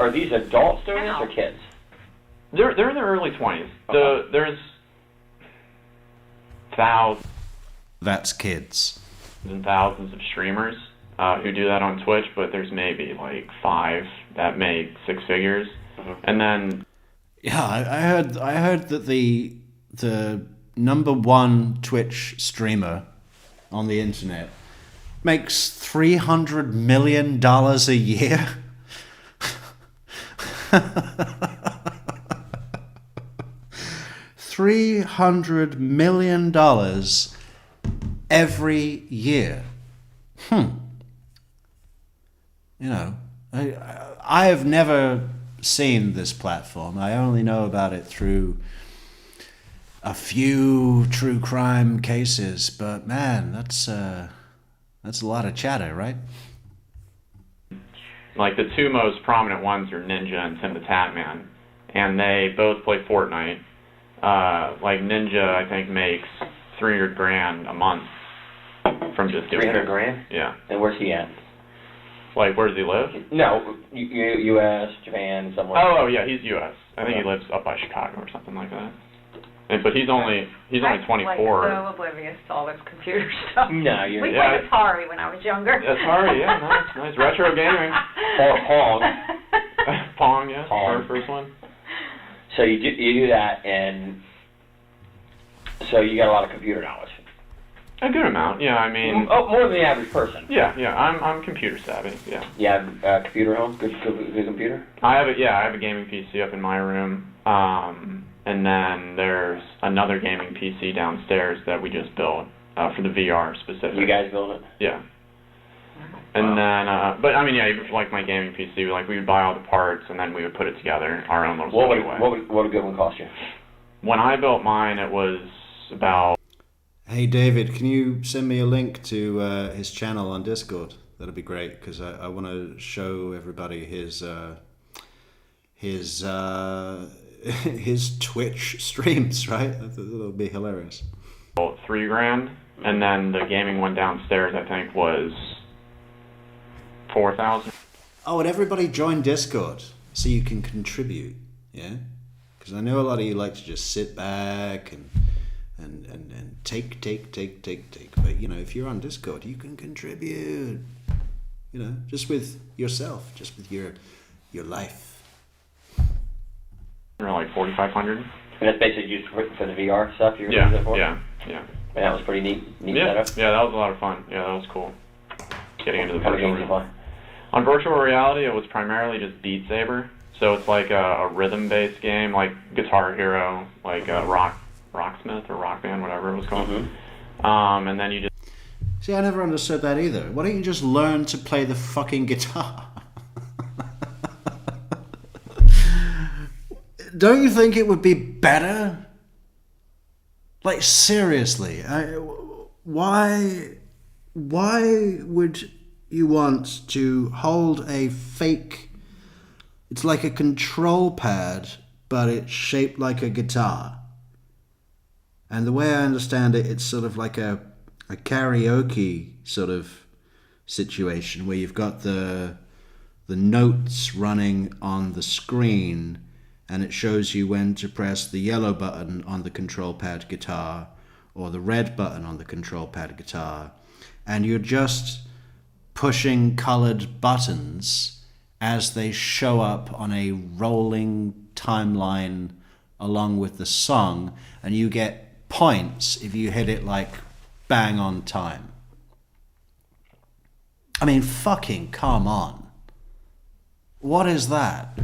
Are these adults doing this or kids? They're in their early 20s. There's thousands That's kids. and thousands of streamers who do that on Twitch, but there's maybe like 5 that make 6 figures, and then Yeah, I heard that the number one Twitch streamer on the internet makes $300 million a year. $300 million every year. I have never seen this platform. I only know about it through a few true crime cases, but man, that's a lot of chatter, right? like the 2 most prominent ones are Ninja and Tim the Tatman, and they both play Fortnite. Like Ninja, I think makes $300,000 a month from just doing it. $300,000? Yeah. And where's he at? Like, where does he live? No, U.S., Japan, somewhere. Oh, yeah, he's U.S. I think he lives up by Chicago or something like that. But he's only I'm 24. like so oblivious to all this computer stuff. No, you're... We Yeah, played Atari when I was younger. Atari, yeah, nice. Retro gaming. Or Pong. Pong, yeah, Pong. first one. So you do that, and so you got a lot of computer knowledge. A good amount, yeah, I mean... Oh, more than the average person. Yeah, I'm computer savvy, yeah. You have a computer at home? Good computer? I have a gaming PC up in my room, and then there's another gaming PC downstairs that we just built for the VR specific. You guys build it? Yeah. And then, but I mean, yeah, even for like my gaming PC, we would buy all the parts and then we would put it together our own little way. What would a good one cost you? When I built mine, it was about... Hey David, can you send me a link to his channel on Discord? That'd be great, because I want to show everybody his Twitch streams, right? That'll be hilarious. $3,000, and then the gaming one downstairs, I think, was $4,000. Oh, and everybody join Discord so you can contribute, yeah? Because I know a lot of you like to just sit back and take. But, if you're on Discord, you can contribute, just with yourself, just with your life. Or like $4,500. And that's basically used for the VR stuff you're Yeah, using it for? yeah. And that was pretty neat Yeah, setup? yeah, that was a lot of fun. Yeah, that was cool. Getting into the How many virtual games you play? On virtual reality, it was primarily just Beat Saber. So it's like a rhythm-based game, like Guitar Hero, like Rocksmith or Rock Band, whatever it was called. And then you just... See, I never understood that either. Why don't you just learn to play the fucking guitar? Don't you think it would be better? Like, seriously, why would you want to hold a fake... It's like a control pad, but it's shaped like a guitar. And the way I understand it, it's sort of like a karaoke sort of situation where you've got the notes running on the screen, and it shows you when to press the yellow button on the control pad guitar or the red button on the control pad guitar, and you're just pushing colored buttons as they show up on a rolling timeline along with the song, and you get points if you hit it like bang on time. I mean, fucking come on. What is that?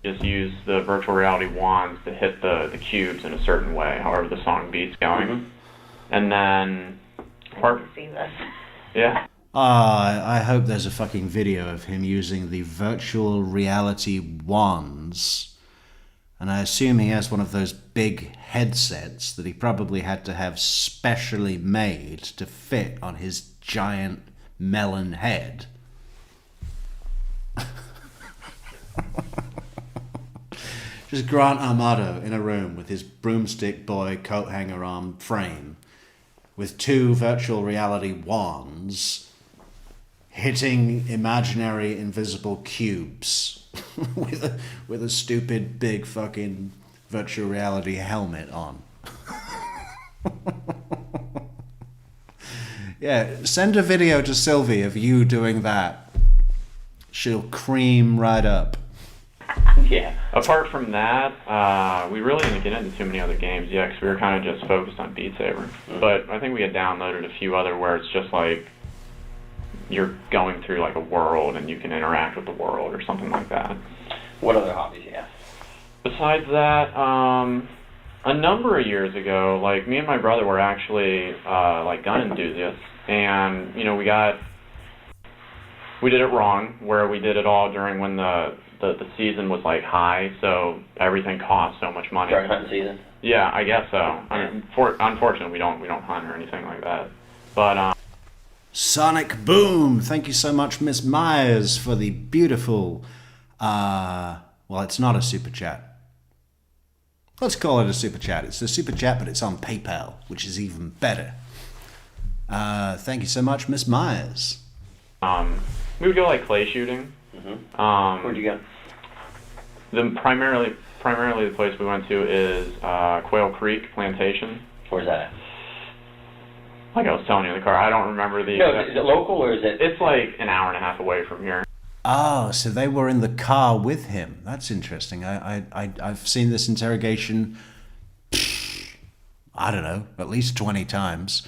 Just use the virtual reality wands to hit the cubes in a certain way, however the song beat's going. Mm-hmm. And then... I want to see this. Yeah. I hope there's a fucking video of him using the virtual reality wands. And I assume he has one of those big headsets that he probably had to have specially made to fit on his giant melon head. Just Grant Amato in a room with his broomstick boy coat hanger arm frame with two virtual reality wands hitting imaginary invisible cubes with a stupid big fucking virtual reality helmet on. Yeah, send a video to Sylvie of you doing that. She'll cream right up. Yeah. Apart from that, we really didn't get into too many other games yet, because we were kind of just focused on Beat Saber. But I think we had downloaded a few other where it's just like you're going through like a world and you can interact with the world or something like that. What other hobbies do you have? Besides that, a number of years ago, like me and my brother were actually like gun enthusiasts, and you know we did it wrong, where we did it all during when the season was like high, so everything cost so much money. During hunting season? Yeah, I guess so. I mean, unfortunately, we don't hunt or anything like that. But Sonic Boom! Thank you so much, Miss Myers, for the beautiful, well, it's not a super chat. Let's call it a super chat. It's a super chat, but it's on PayPal, which is even better. Thank you so much, Miss Myers. we would go like clay shooting. Mm-hmm. Where'd you go? Primarily the place we went to is Quail Creek Plantation. Where's that at? Like I was telling you in the car, I don't remember the... No, is it local or is it... It's like an hour and a half away from here. Oh, so they were in the car with him. That's interesting. I've seen this interrogation, I don't know, at least 20 times.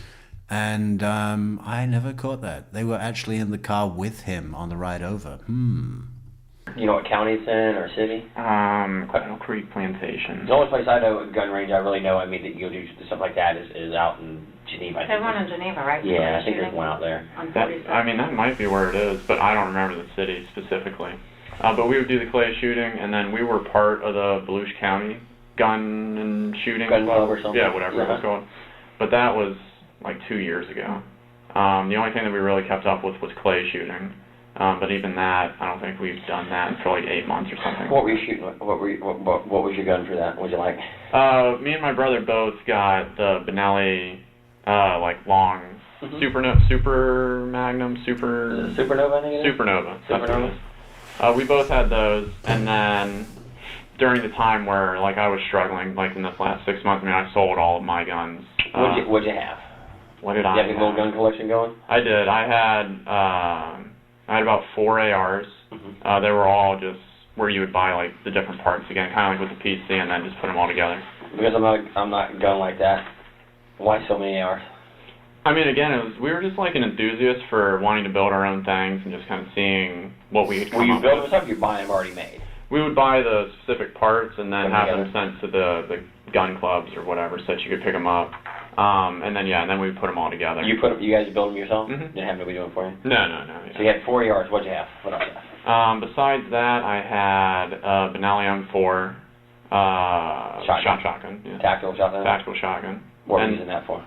And I never caught that. They were actually in the car with him on the ride over. You know what county it's in or city? Quail Creek Plantation. The only place I know, a gun range I really know, I mean, that you go do stuff like that is out in Geneva. There's one in Geneva, right? Yeah, I think there's one out there. That might be where it is, but I don't remember the city specifically. But we would do the clay shooting, and then we were part of the Volusia County gun and shooting Gun club or something? Yeah, whatever it was called. But that was like 2 years ago. The only thing that we really kept up with was clay shooting. But even that, I don't think we've done that for like 8 months or something. What were you shooting? What was your gun for that? What was you like? Me and my brother both got the Benelli, like long Super Magnum, Supernova, I think it is? Supernova. That's what it is. We both had those, and then during the time where like I was struggling, like in this last 6 months, I mean, I sold all of my guns. What'd you have? What did you I have? You have a little gun collection going? I did. I had about 4 ARs. They were all just where you would buy like the different parts again, kind of like with the PC, and then just put them all together. Because I'm not gun like that. Why so many ARs? I mean, again, we were just like an enthusiast for wanting to build our own things and just kind of seeing what we could come up with. Were you building stuff? You buy them already made? We would buy the specific parts and then have them sent to the gun clubs or whatever, so that you could pick them up. And then we would put them all together. You guys build them yourself? Mm-hmm. Didn't have nobody doing it for you? No. Yeah. So you had 4 ARs. What'd you have? What else? Besides that, I had Benelli M4 shotgun. Yeah. Tactical shotgun. Tactical shotgun. What were you using that for?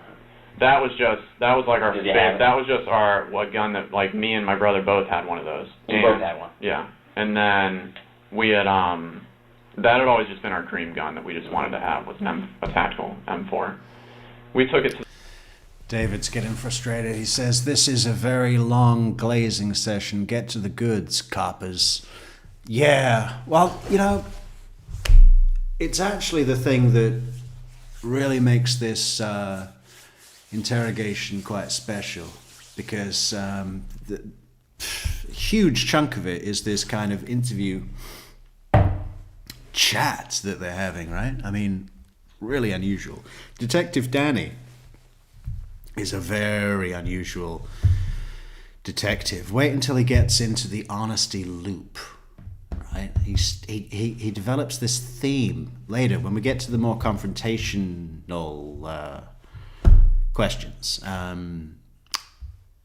That was like our Did you have it? That was just our gun that like me and my brother both had one of those. You both had one. Yeah, and then we had that had always just been our dream gun that we just wanted to have, was a tactical M4. We took it to... David's getting frustrated. He says, "This is a very long glazing session. Get to the goods, coppers." Yeah, well, you know, it's actually the thing that really makes this interrogation quite special, because the huge chunk of it is this kind of interview chat that they're having, right? I mean, really unusual. Detective Danny is a very unusual detective. Wait until he gets into the honesty loop, right? He develops this theme later when we get to the more confrontational questions.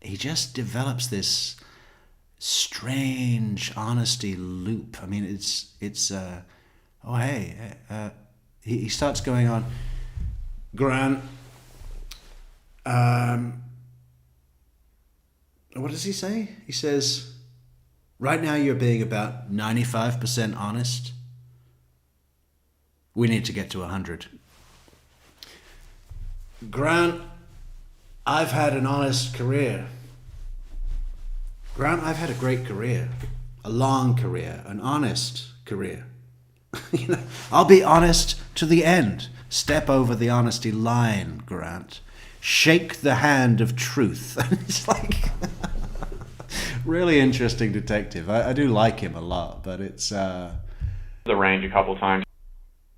He just develops this strange honesty loop. I mean, he starts going on, Grant, what does he say? He says, "Right now you're being about 95% honest. We need to get to 100. Grant, I've had an honest career. Grant, I've had a great career, a long career, an honest career. You know, I'll be honest to the end. Step over the honesty line, Grant. Shake the hand of truth." It's like really interesting detective. I do like him a lot, but it's the range a couple times.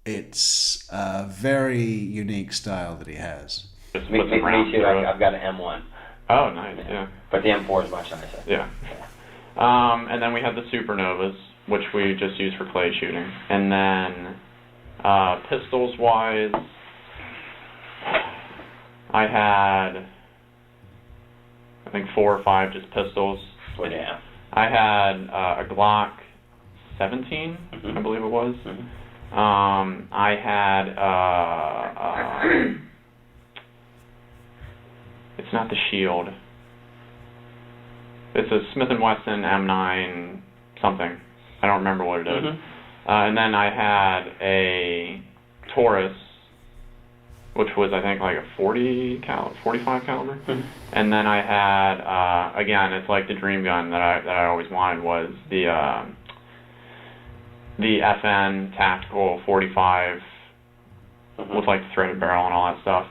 It's a very unique style that he has. Just Me with the too. round through it. I've got an M1. Oh, nice, yeah. But the M4 is much nicer. Yeah. And then we had the Supernovas, which we just used for clay shooting. And then pistols-wise, I had, I think, 4 or 5 just pistols. What do you have? I had a Glock 17, I believe it was. I had, it's not the Shield. It's a Smith & Wesson M9 something. I don't remember what it is. And then I had a Taurus, which was, I think, like a 45 caliber. And then I had, again, it's like the dream gun that I always wanted, was the FN tactical 45 with like the threaded barrel and all that stuff.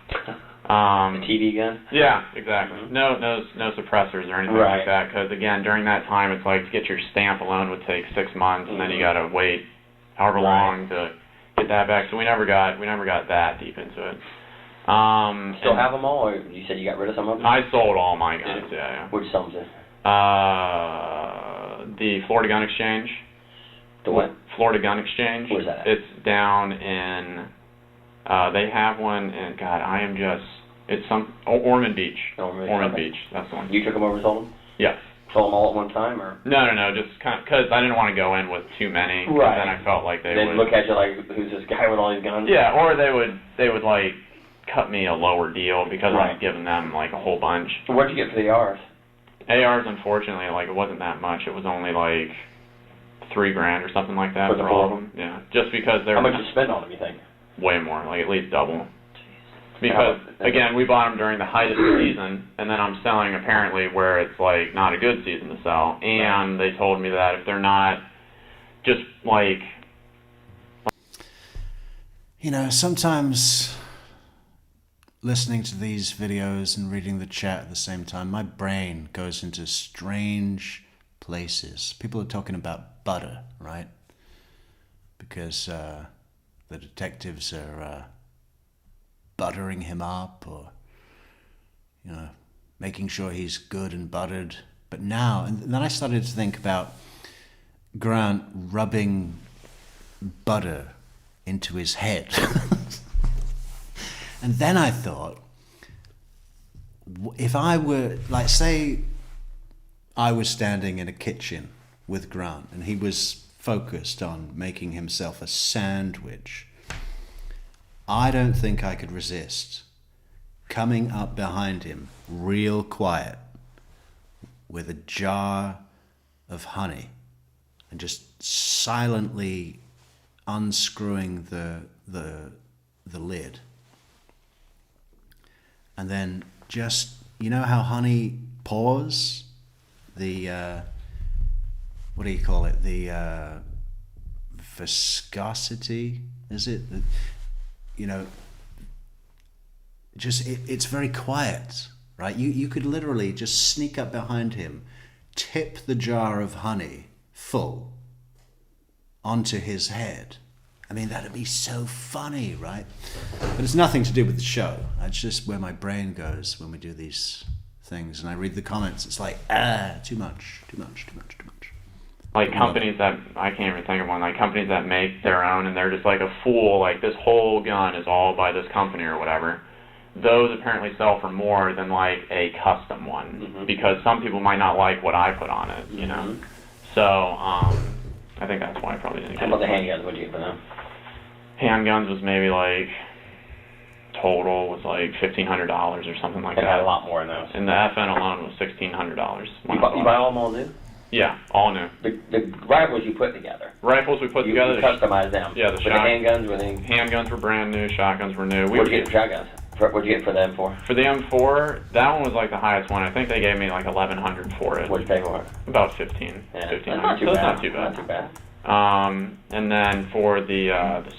The TV gun? Yeah, exactly. No suppressors or anything like that, because again, during that time, it's like to get your stamp alone would take 6 months, and then you got to wait however long to get that back. So we never got that deep into it. Still have them all, or you said you got rid of some of them? I sold all my guns. Yeah. Which some did? The Florida Gun Exchange. The what? Florida Gun Exchange. Where's that at? It's down in. They have one in. God, I am just. It's some Ormond Beach. Ormond Beach. That's the one. You took them over and sold them? Yes. Sold them all at one time, or? No, just kind of because I didn't want to go in with too many. Right. Then I felt like they They'd would look at you like, who's this guy with all these guns? Yeah, or they would like cut me a lower deal because I was giving them like a whole bunch. So what'd you get for the ARs? ARs, unfortunately, like it wasn't that much. It was only like $3,000 or something like that For all of them. Yeah, just because they're. How much you spend on them, you think? Way more, like at least double. Because again, we bought them during the height of the season, and then I'm selling apparently where it's like not a good season to sell. And they told me that if they're not just like. You know, sometimes listening to these videos and reading the chat at the same time, my brain goes into strange places. People are talking about butter, right? Because the detectives are buttering him up, or, you know, making sure he's good and buttered. But now, and then I started to think about Grant rubbing butter into his head. And then I thought, if I were, like, say I was standing in a kitchen with Grant and he was focused on making himself a sandwich, I don't think I could resist coming up behind him real quiet with a jar of honey and just silently unscrewing the lid, and then just, you know how honey pours, the what do you call it, the viscosity, is it, you know, just it's very quiet, right? You could literally just sneak up behind him, tip the jar of honey full onto his head. I mean, that'd be so funny, right? But it's nothing to do with the show. It's just where my brain goes when we do these things, and I read the comments. It's like, too much. Like companies that, I can't even think of one, like companies that make their own and they're just like a fool, like this whole gun is all by this company or whatever. Those apparently sell for more than like a custom one, because some people might not like what I put on it, you know? So, I think that's why I probably didn't get it. How about the handguns? What did you get for them? Handguns was maybe like, total was like $1,500 or something like They that. had a lot more in those. And the FN alone was $1,600. You buy all them all new? Yeah, all new. The rifles you put together. Rifles we put together. You customized them. Yeah, the handguns were they? Handguns were brand new. Shotguns were new. What'd you get for shotguns? What'd you get for them for? For the M4, that one was like the highest one. I think they gave me like $1,100 for it. What'd you pay for it? About 15. Yeah, 1500. that's not too so bad. It's not too bad. Not too bad. And then for the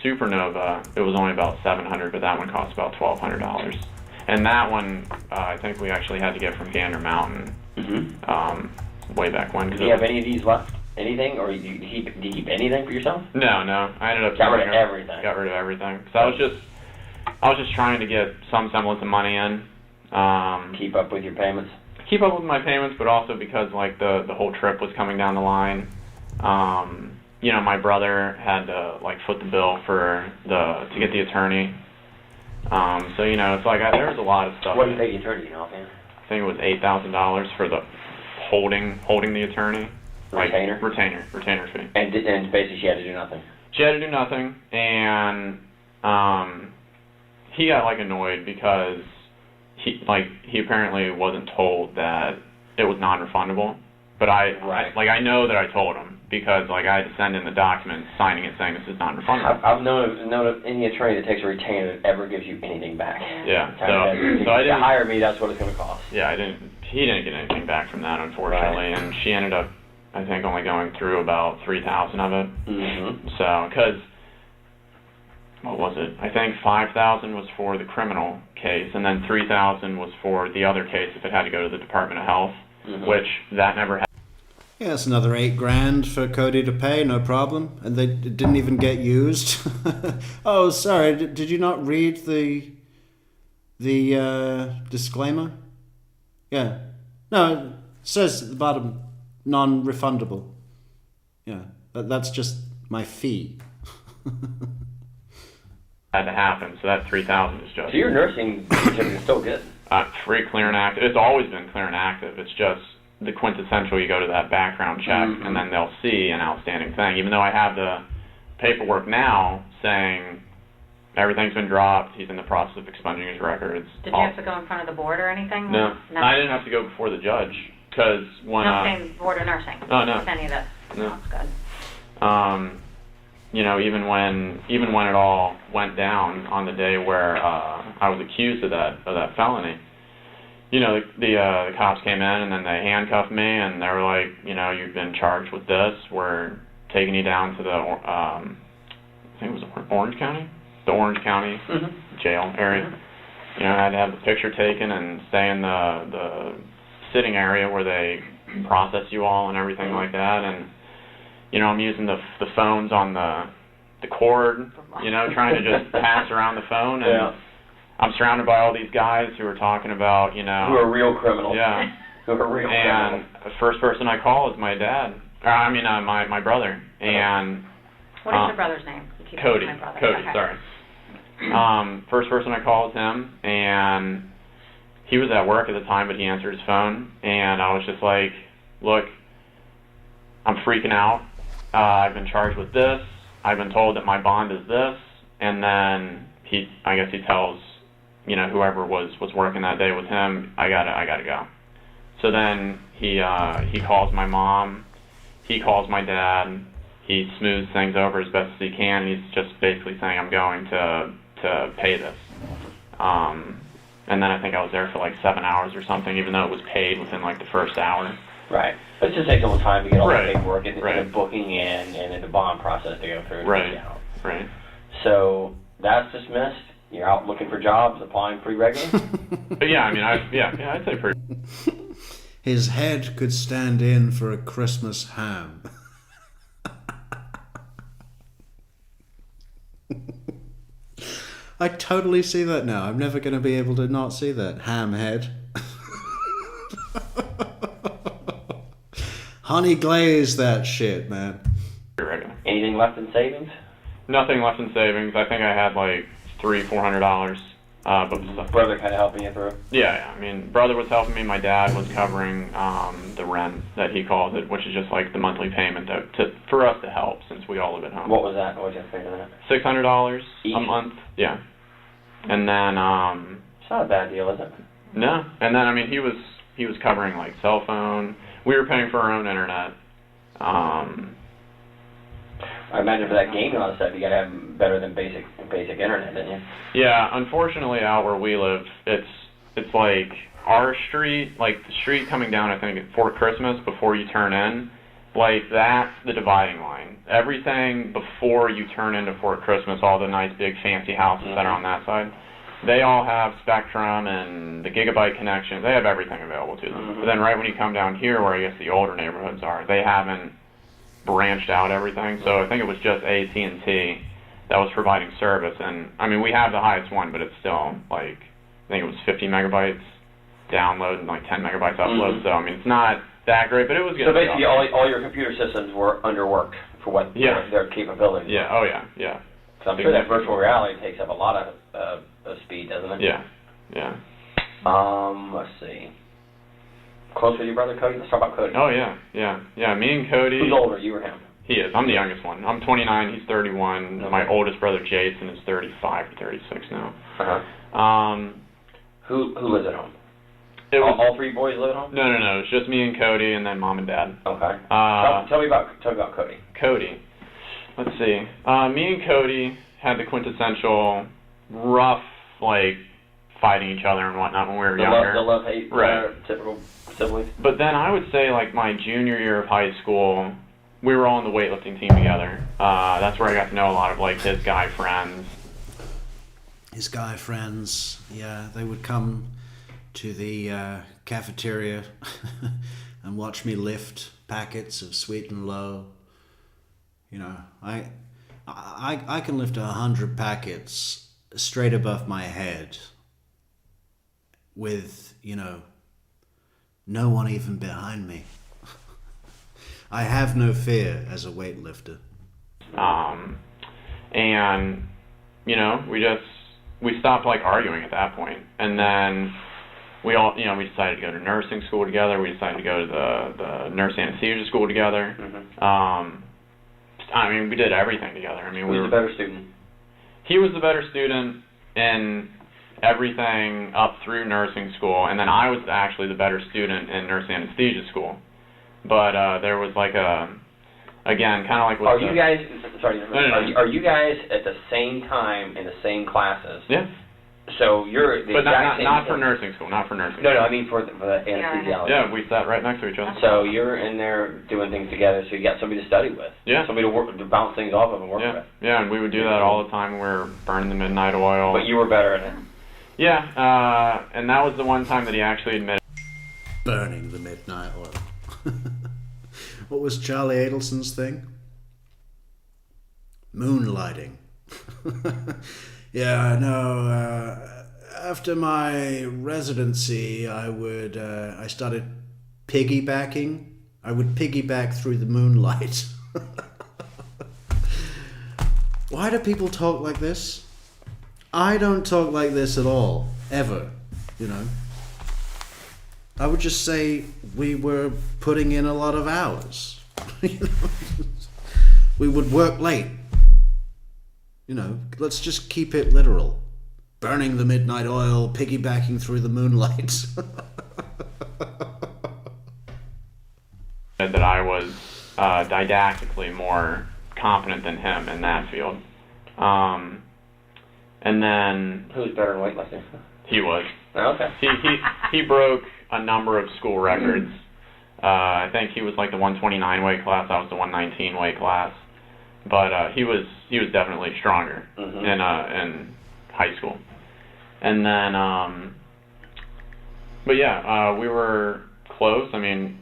Supernova, it was only about $700, but that one cost about $1,200. And that one, I think we actually had to get from Gander Mountain. Way back when. Do you have any of these left? Anything, or do you keep anything for yourself? No. I ended up got rid of everything. Got rid of everything. So I was just trying to get some semblance of money in. Keep up with your payments. Keep up with my payments, but also because like the whole trip was coming down the line. You know, my brother had to like foot the bill to get the attorney. So you know, it's like there was a lot of stuff. What did you pay the attorney? You know, man? I think it was $8,000 for the holding the attorney. Retainer? Like, retainer fee. And basically she had to do nothing. She had to do nothing, and he got like annoyed because he apparently wasn't told that it was non-refundable. But I know that I told him, because like I had to send in the documents signing it saying this is non-refundable. I've known of any attorney that takes a retainer that ever gives you anything back. Yeah. So I didn't hire me. That's what it's going to cost. Yeah, he didn't get anything back from that, unfortunately, and she ended up, I think, only going through about 3,000 of it. So, because what was it? I think 5,000 was for the criminal case, and then 3,000 was for the other case if it had to go to the Department of Health, which that never happened. Yeah, that's another $8,000 for Cody to pay, no problem. And they didn't even get used. Oh, sorry, did you not read the disclaimer? Yeah. No, it says at the bottom, non-refundable. Yeah, that's just my fee. Had to happen, so that 3,000 is just... So your nursing certificate is still good? Free, clear, and active. It's always been clear and active. It's just the quintessential, you go to that background check, and then they'll see an outstanding thing. Even though I have the paperwork now saying everything's been dropped, he's in the process of expunging his records. Did you have to go in front of the board or anything? No. I didn't have to go before the judge, because when... Not saying board of nursing. Oh, no. With any of this. No. That's good. You know, even when it all went down on the day where I was accused of that felony, you know, the cops came in and then they handcuffed me and they were like, you know, you've been charged with this. We're taking you down to the I think it was Orange County, the Orange County jail area. You know, I had to have the picture taken and stay in the sitting area where they process you all and everything like that. And you know, I'm using the phones on the cord, you know, trying to just pass around the phone, and I'm surrounded by all these guys who are talking about, you know... Who are real criminals. Yeah. Who are real criminals. And the first person I call is my dad. My brother. And... What is your brother's name? You keep Cody. saying my brother. Cody, Okay. sorry. First person I call is him, and he was at work at the time, but he answered his phone, and I was just like, look, I'm freaking out. I've been charged with this. I've been told that my bond is this. And then I guess he tells, you know, whoever was working that day with him, I gotta go. So then he calls my mom. He calls my dad. he smooths things over as best as he can. He's just basically saying, I'm going to pay this. And then I think I was there for like 7 hours or something, even though it was paid within like the first hour. Right. But it just takes a little time to get all Right. the paperwork and Right. the booking in and then the bond process to go through. Right. You know. Right. So that's dismissed. You're out looking for jobs, applying pretty regularly. But yeah, I mean, I'd say pretty. His head could stand in for a Christmas ham. I totally see that now. I'm never going to be able to not see that. Ham head. Honey glaze that shit, man. Regular. Anything left in savings? Nothing left in savings. I think I had like $300-400. But Brother kind of helping you through? yeah. I mean, brother was helping me. My dad was covering the rent that he calls it, which is just like the monthly payment for us to help since we all live at home. What was that? What did you pay for that? $600 Each? a month. Yeah. And then It's not a bad deal, is it? no. And then I mean he was covering like cell phone. We were paying for our own internet. I imagine for that game you want to set, you got to have better than basic internet, didn't you? Yeah, unfortunately, out where we live, it's like our street, like the street coming down, I think, at Fort Christmas before you turn in, like that's the dividing line. Everything before you turn into Fort Christmas, all the nice big fancy houses that are on that side, they all have Spectrum and the gigabyte connection. They have everything available to them. But then right when you come down here, where I guess the older neighborhoods are, they haven't branched out everything. So I think it was just AT&T that was providing service. And I mean, we have the highest one, but it's still like, I think it was 50 megabytes download and like 10 megabytes upload. So I mean, it's not that great, but it was good. So basically, all your computer systems were underworked for what their capabilities. Yeah. Oh yeah. Yeah. So I'm sure that virtual reality takes up a lot of speed, doesn't it? Yeah. Yeah. Let's see. Close with your brother Cody? Let's talk about Cody. Oh yeah. Yeah. Yeah. Me and Cody. Who's older, you or him? He is. I'm the youngest one. I'm 29. He's 31. Okay. My oldest brother Jason is 35 or 36 now. Uh-huh. Who lives at home? All three boys live at home? No. It's just me and Cody, and then mom and dad. Okay. Tell me about Cody. Cody. Let's see. Me and Cody had the quintessential rough, like, fighting each other and whatnot when we were younger. The love-hate, right. Typical siblings. But then I would say, like, my junior year of high school, we were all on the weightlifting team together. That's where I got to know a lot of, like, his guy friends. His guy friends, yeah, they would come to the cafeteria and watch me lift packets of Sweet and Low. You know, I can lift 100 packets straight above my head with, you know, no one even behind me. I have no fear as a weightlifter. And, you know, we stopped, like, arguing at that point. And then we all, you know, we decided to go to nursing school together. We decided to go to the nurse anesthesia school together. I mean, we did everything together. I mean, Who was the better student? He was the better student in everything up through nursing school, and then I was actually the better student in nurse anesthesia school. But there was like again, kind of like. Are you guys? Sorry. No. Are you guys at the same time in the same classes? Yeah. So you're the but exact same. not for nursing school. Not for nursing. No, school. I mean for the anesthesiology. Yeah, we sat right next to each other. So you're in there doing things together. So you got somebody to study with. Yeah. Somebody to bounce things off of and work with. Yeah, and we would do that all the time. We were burning the midnight oil. But you were better at it. Yeah, and that was the one time that he actually admitted. Burning the midnight oil. What was Charlie Adelson's thing? Moonlighting. Yeah, no. After my residency, I started piggybacking. I would piggyback through the moonlight. Why do people talk like this? I don't talk like this at all, ever, you know. I would just say we were putting in a lot of hours. We would work late. You know, let's just keep it literal. Burning the midnight oil, piggybacking through the moonlight. That I was didactically more competent than him in that field. And then Who's better in weightlifting? he was. Oh, okay. He broke a number of school records. I think he was like the 129 weight class. I was the 119 weight class. But he was definitely stronger in high school. And then, but yeah, we were close. I mean,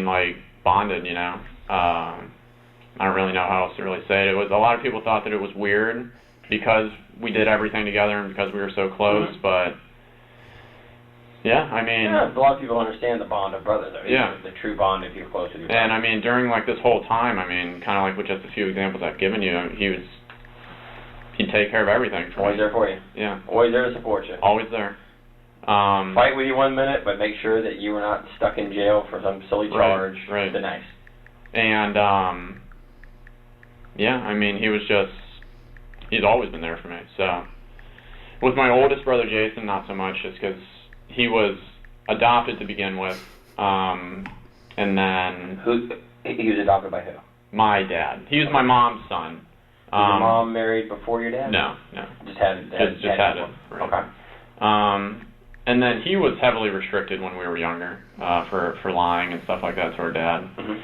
like bonded. You know. I don't really know how else to really say it. It was, a lot of people thought that it was weird because we did everything together and because we were so close. But yeah, I mean, Yeah, a lot of people understand the bond of brothers. I mean, Yeah. the true bond if you're close with your brother. and I mean, during like this whole time, I mean, kind of like with just a few examples I've given you, he'd take care of everything for Always me. there for you. Yeah, Always there to support you. always there. Fight with you 1 minute, but make sure that you were not stuck in jail for some silly Right, charge right. the next. And yeah, I mean, he's always been there for me. So with my oldest brother Jason, not so much, just because he was adopted to begin with, and then He was adopted by who? my dad. He was my mom's son. Was your mom married before your dad? No. Just had it. Just had it. Right. Okay. And then he was heavily restricted when we were younger, for lying and stuff like that to our dad. Mhm.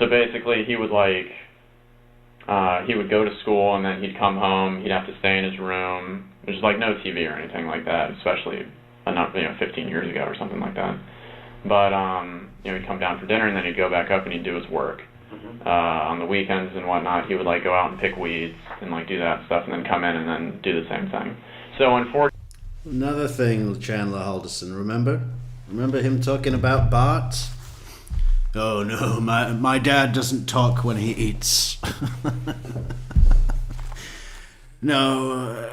So basically, he would like, he would go to school and then he'd come home. He'd have to stay in his room. There's like no TV or anything like that, especially 15 years ago or something like that. But he'd come down for dinner and then he'd go back up and he'd do his work. On the weekends and whatnot, he would like go out and pick weeds and like do that stuff, and then come in and then do the same thing. So unfortunately. Another thing with Chandler Halderson, remember him talking about Bart? Oh no, my dad doesn't talk when he eats. No,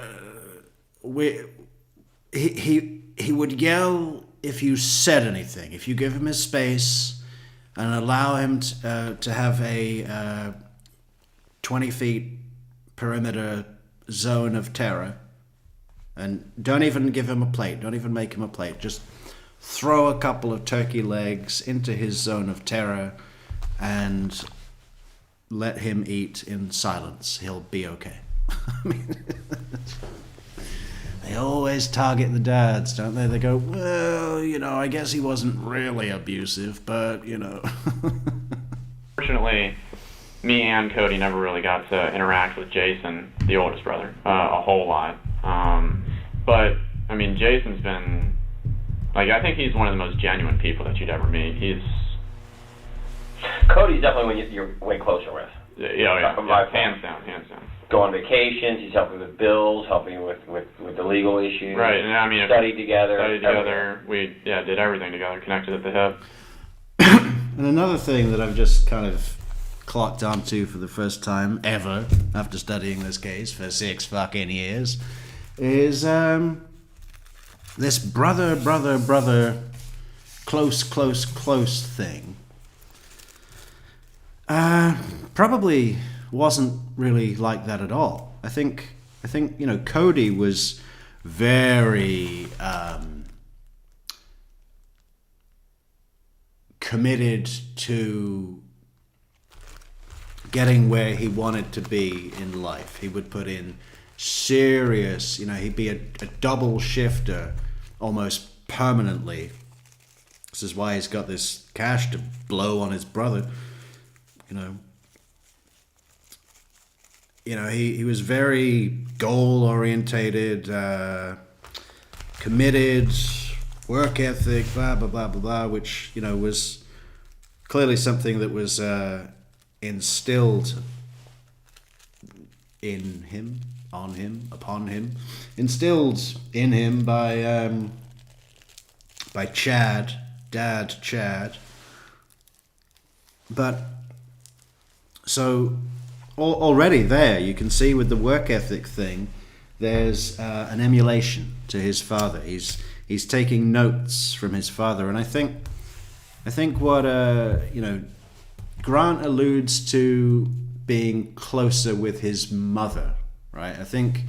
he would yell if you said anything, if you give him his space and allow him to have a 20 feet perimeter zone of terror. And don't even give him a plate. Don't even make him a plate. Just throw a couple of turkey legs into his zone of terror and let him eat in silence. He'll be okay. I mean, they always target the dads, don't they? They go, well, I guess he wasn't really abusive, but, Fortunately, me and Cody never really got to interact with Jason, the oldest brother, a whole lot. But, I mean, Jason's been, like, I think he's one of the most genuine people that you'd ever meet. Cody's definitely one you're way closer with. Yeah, hands down. Go on vacations. He's helping with bills, helping with the legal issues. Right, and I mean, studied together. Everything. We did everything together, connected at the hip. And another thing that I've just kind of clocked onto for the first time ever after studying this case for 6 fucking years is this brother close thing. Probably wasn't really like that at all. I think Cody was very committed to getting where he wanted to be in life. He would put in serious, he'd be a double shifter almost permanently. This is why he's got this cash to blow on his brother. He was very goal orientated, committed, work ethic, blah blah blah blah blah, which was clearly something that was instilled in him, upon him, instilled in him by Dad Chad. But so already there you can see with the work ethic thing, there's an emulation to his father. He's taking notes from his father, and I think what Grant alludes to being closer with his mother, right? I think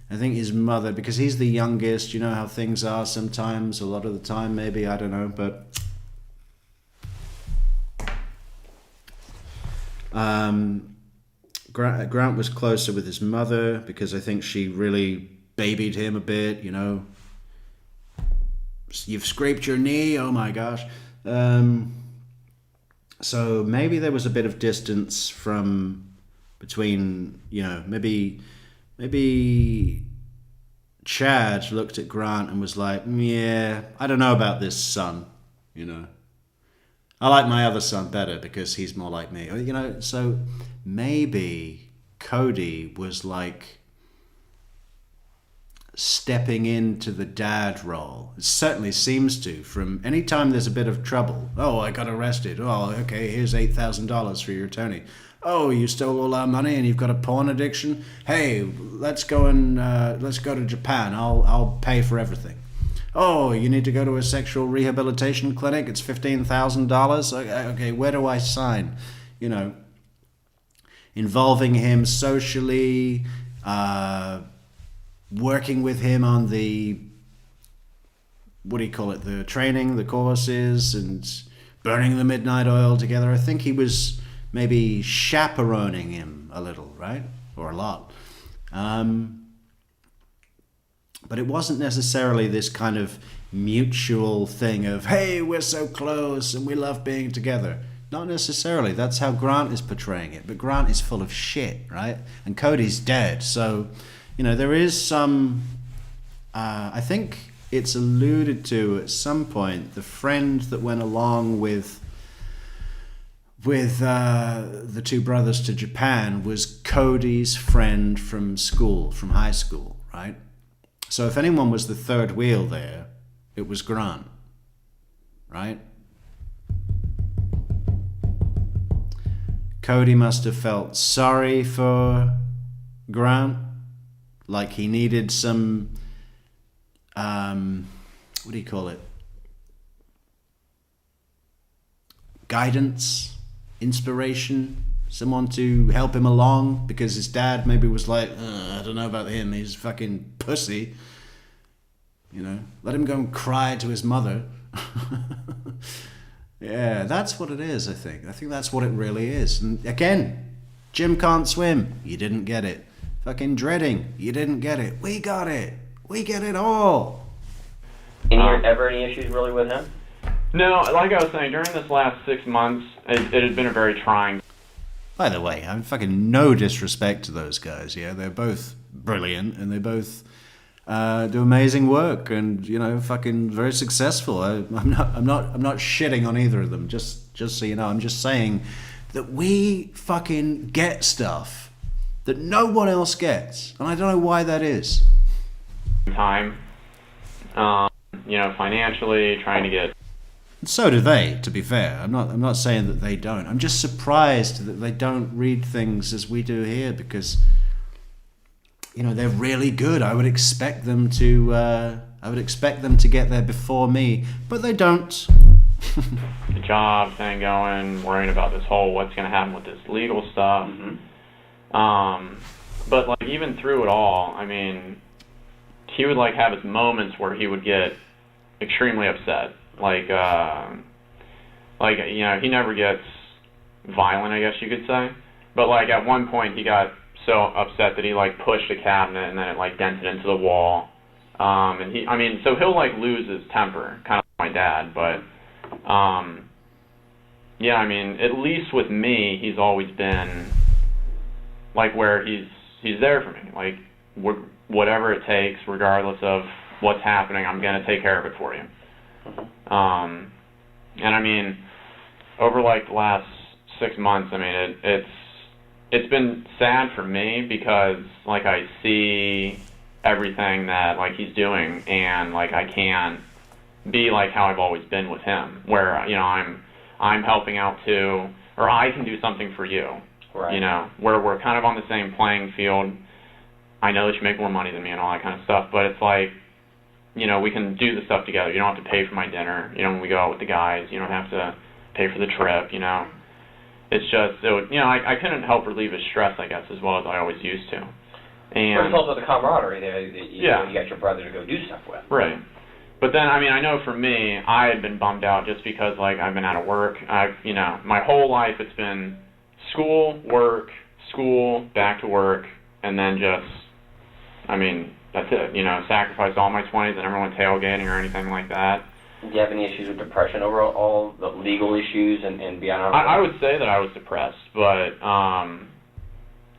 his mother, because he's the youngest, you know how things are sometimes, a lot of the time maybe, I don't know, but Grant was closer with his mother because I think she really babied him a bit, you know. You've scraped your knee, oh my gosh. So maybe there was a bit of distance between, you know, maybe Chad looked at Grant and was like, yeah, I don't know about this son, you know. I like my other son better because he's more like me. You know, so maybe Cody was like stepping into the dad role. It certainly seems to. From any time there's a bit of trouble. Oh, I got arrested. Oh, okay, here's $8,000 for your attorney. Oh, you stole all our money and you've got a porn addiction. Hey, let's go to Japan. I'll pay for everything. Oh, you need to go to a sexual rehabilitation clinic. It's $15,000. Okay, where do I sign? You know, involving him socially, working with him on the, what do you call it, the training, the courses, and burning the midnight oil together. I think he was maybe chaperoning him a little, right? Or a lot. But it wasn't necessarily this kind of mutual thing of, hey, we're so close and we love being together. Not necessarily. That's how Grant is portraying it. But Grant is full of shit, right? And Cody's dead. So, you know, there is some... I think it's alluded to at some point, the friend that went along with the two brothers to Japan was Cody's friend from school, from high school, right? So if anyone was the third wheel there, it was Grant, right? Cody must have felt sorry for Grant, like he needed some, what do you call it? Guidance, inspiration, someone to help him along, because his dad maybe was like, I don't know about him, he's a fucking pussy. You know, let him go and cry to his mother. Yeah, that's what it is, I think. I think that's what it really is. And again, Jim can't swim. You didn't get it. Fucking dreading. You didn't get it. We got it. We get it all. Ever any issues really with him? No, like I was saying, during this last 6 months, it had been a very trying. By the way, I'm fucking no disrespect to those guys. Yeah, they're both brilliant and they both do amazing work and, you know, fucking very successful. I'm not shitting on either of them. Just so you know, I'm just saying that we fucking get stuff that no one else gets, and I don't know why that is. Time, you know, financially trying to get. So do they, to be fair. I'm not saying that they don't. I'm just surprised that they don't read things as we do here, because, you know, they're really good. I would expect them to get there before me, but they don't. The job thing going, worrying about this whole what's going to happen with this legal stuff. Mm-hmm. But like even through it all, I mean, he would like have his moments where he would get extremely upset. Like you know, he never gets violent, I guess you could say. But like at one point he got so upset that he like pushed a cabinet and then it like dented into the wall. And so he'll like lose his temper, kind of like my dad. But yeah, I mean, at least with me, he's always been like where he's there for me. Like whatever it takes, regardless of what's happening, I'm gonna take care of it for you. And I mean, over like the last 6 months, I mean, it's been sad for me because like I see everything that like he's doing, and like I can't be like how I've always been with him, where, you know, I'm helping out too, or I can do something for you. Right. You know, where we're kind of on the same playing field. I know that you make more money than me and all that kind of stuff, but it's like, you know, we can do the stuff together. You don't have to pay for my dinner. You know, when we go out with the guys, you don't have to pay for the trip, you know. It's just, you know, I couldn't help relieve his stress, I guess, as well as I always used to. And it's also the camaraderie there that you got your brother to go do stuff with. Right. But then, I mean, I know for me, I had been bummed out just because, like, I've been out of work. You know, my whole life it's been school, work, school, back to work, and then just, I mean, that's it. You know, sacrificed all my 20s. I never went tailgating or anything like that. Do you have any issues with depression over all the legal issues and beyond? I would say that I was depressed, but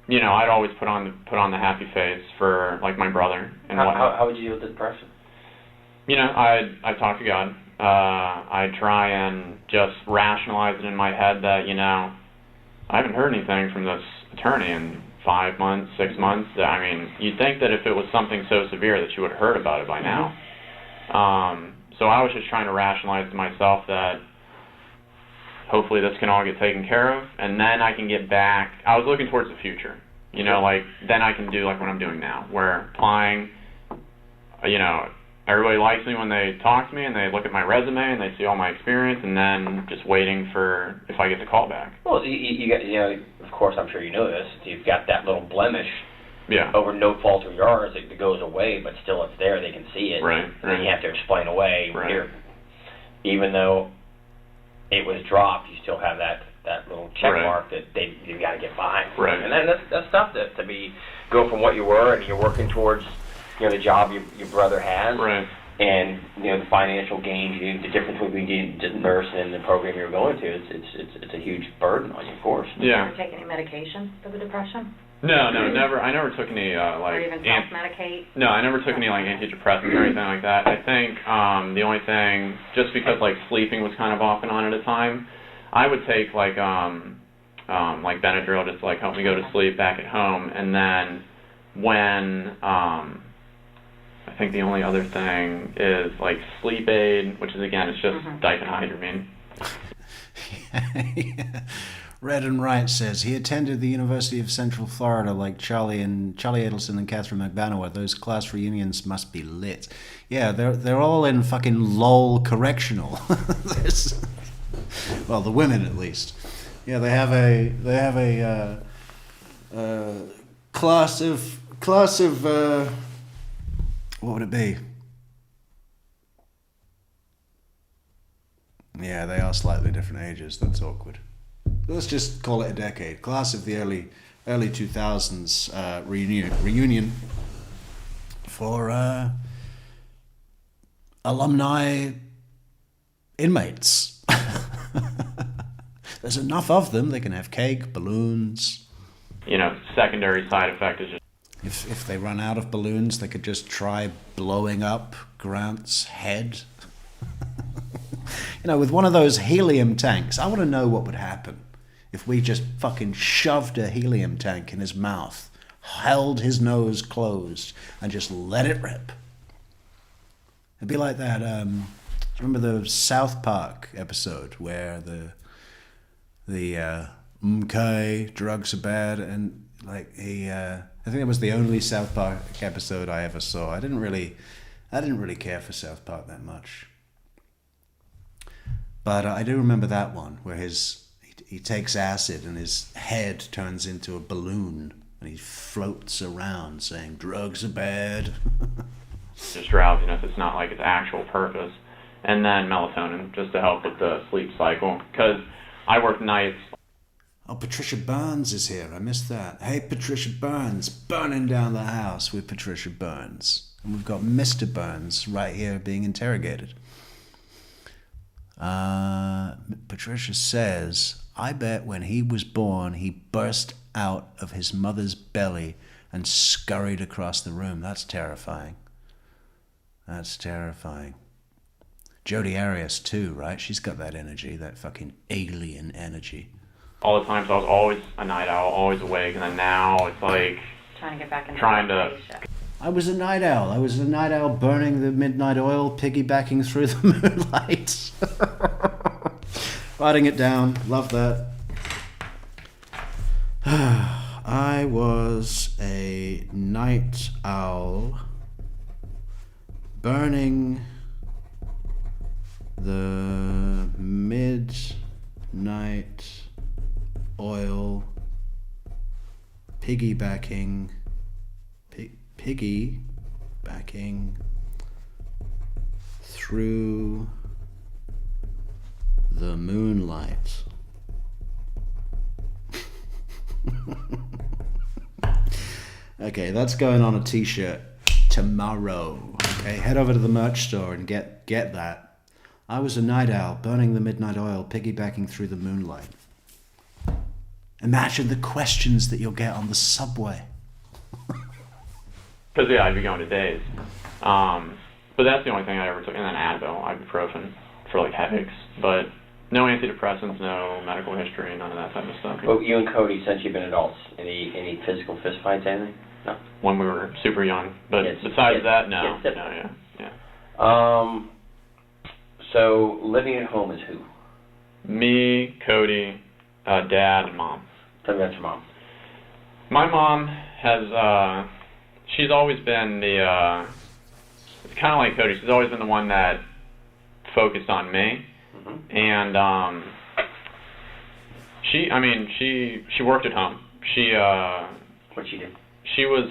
you know, I'd always put on the happy face for like my brother and whatnot. How would you deal with the depression? You know, I'd talk to God. I'd try and just rationalize it in my head that, you know, I haven't heard anything from this attorney in 5 months, 6 months. I mean, you'd think that if it was something so severe that you would have heard about it by now. So I was just trying to rationalize to myself that hopefully this can all get taken care of, and then I can get back. I was looking towards the future. You know, like, then I can do like what I'm doing now, where applying, you know, everybody likes me when they talk to me and they look at my resume and they see all my experience, and then just waiting for if I get the call back. Well, you got, you know, of course, I'm sure you know this. You've got that little blemish. Yeah. Over no fault of yours, it goes away, but still it's there. They can see it. Right. And then you have to explain away. Right. Here, even though it was dropped, you still have that little check Right. mark that you got to get behind. Right. And then that's tough to go from what you were and you're working towards, you know, the job your brother has. Right. And you know the financial gains, the difference between being a nurse and the program you're going to, it's a huge burden on you, of course. Yeah. Do you take any medication for the depression? No, never. I never took any like. Or even self-medicate? No, I never took any like antidepressants or anything like that. I think the only thing, just because like sleeping was kind of off and on at a time, I would take like Benadryl just to like help me go to sleep back at home, and then when I think the only other thing is like sleep aid, which is again it's just diphenhydramine. Yeah. Red and Wright says he attended the University of Central Florida like Charlie Adelson and Catherine McBanower. Those class reunions must be lit. Yeah, they're all in fucking LOL correctional. Well, the women at least. Yeah, they have a class of what would it be? Yeah, they are slightly different ages. That's awkward. Let's just call it a decade. Class of the early 2000s reunion for alumni inmates. There's enough of them. They can have cake, balloons. You know, secondary side effect is just. If they run out of balloons, they could just try blowing up Grant's head. You know, with one of those helium tanks. I want to know what would happen if we just fucking shoved a helium tank in his mouth, held his nose closed, and just let it rip. It'd be like that, remember the South Park episode where the okay, drugs are bad, and like I think it was the only South Park episode I ever saw. I didn't really care for South Park that much. But I do remember that one where he takes acid and his head turns into a balloon and he floats around saying drugs are bad. Just drowsiness. It's not like its actual purpose. And then melatonin, just to help with the sleep cycle. Because I work nights. Oh, Patricia Burns is here. I missed that. Hey, Patricia Burns, burning down the house with Patricia Burns. And we've got Mr. Burns right here being interrogated. Patricia says, I bet when he was born, he burst out of his mother's belly and scurried across the room. That's terrifying. That's terrifying. Jodi Arias too, right? She's got that energy, that fucking alien energy. All the time, so I was always a night owl, always awake, and then now it's like Trying to get back in trying the to. conversation. I was a night owl. I was a night owl burning the midnight oil, piggybacking through the moonlight. Writing it down. Love that. I was a night owl burning the midnight oil, piggybacking through the moonlight. Okay, that's going on a t-shirt tomorrow. Okay, head over to the merch store and get that. I was a night owl, burning the midnight oil, piggybacking through the moonlight. Imagine the questions that you'll get on the subway. Because, yeah, I'd be going to days. But that's the only thing I ever took. And then Advil, ibuprofen for, like, headaches. But no antidepressants, no medical history, none of that type of stuff. Well, you and Cody, since you've been adults, any physical fist fights, anything? No. When we were super young. But Yes, besides yes, that, no. yes, No, yeah. So living at home is who? Me, Cody, Dad, and Mom. Tell me about your mom. My mom has, she's always been the, it's kind of like Cody, she's always been the one that focused on me. Mm-hmm. And, she worked at home. What'd she do? She was,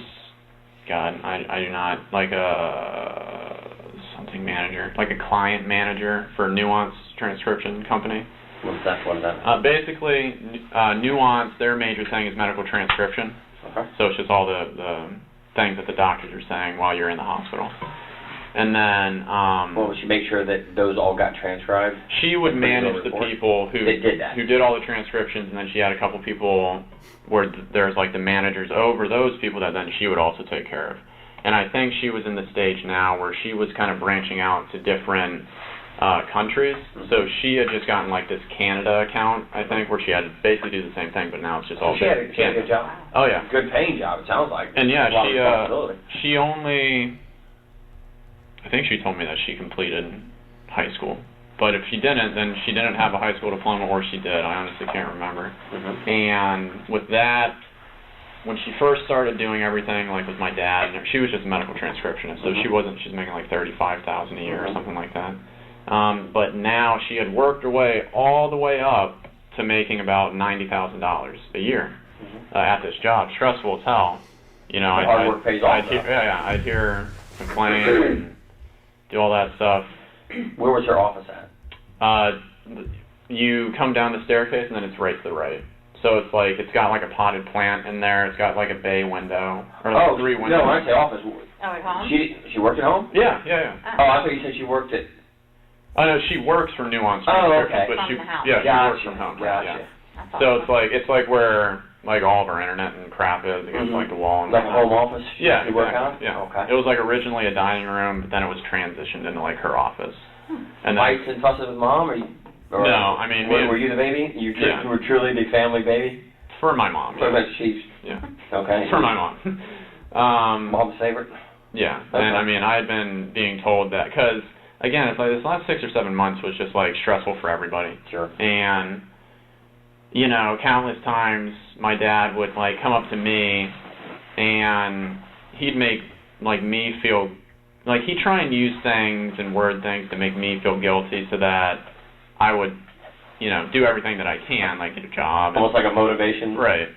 God, I do not, like something manager, like a client manager for Nuance Transcription Company. What is that? Basically, Nuance, their major thing is medical transcription. Okay. So it's just all the things that the doctors are saying while you're in the hospital. And then... well, would she make sure that those all got transcribed? She would manage the people who did all the transcriptions, and then she had a couple people where there's like the managers over those people that then she would also take care of. And I think she was in the stage now where she was kind of branching out to different countries. Mm-hmm. So she had just gotten like this Canada account, I think, where she had to basically do the same thing, but now it's just all She had a good job. Oh, yeah. Good paying job, it sounds like. And yeah, a lot of responsibility. she only... I think she told me that she completed high school. But if she didn't, then she didn't have a high school diploma, or she did. I honestly can't remember. Mm-hmm. And with that, when she first started doing everything, like with my dad, she was just a medical transcriptionist, so Mm-hmm. she's making like $35,000 a year or something like that. But now she had worked her way all the way up to making about $90,000 a year at this job. Stressful as hell. You know, hard work pays off. I'd hear her complain and do all that stuff. Where was her office at? You come down the staircase and then it's right to the right. So it's like, it's got like a potted plant in there. It's got like a bay window. Or like 3 windows. No, when I say office, Oh, at home? she worked at home? Yeah. Oh, I thought you said she worked at... Oh, no, she works for Nuance Oh, Transcription, okay. but From she, the house. yeah, she Gotcha. works from home. Gotcha. That's So awesome. it's like where like all of our internet and crap is against like the wall. And Like a home office? Yeah, You work exactly. out? Yeah. Okay. It was like originally a dining room, but then it was transitioned into like her office. And then, Fights and fusses with mom? Or no, I mean, were you the baby? You were truly the family baby? for my mom. So Yeah. she's... Yeah. Okay. For my mom. Mom's favorite? Yeah, Okay. and I mean, I had been being told that, because, again, it's like this last 6 or 7 months was just, like, stressful for everybody. Sure. And, you know, countless times my dad would, like, come up to me, and he'd make, like, me feel, like, he'd try and use things and word things to make me feel guilty so that I would, you know, do everything that I can, like, get a job. Almost like a motivation? Right.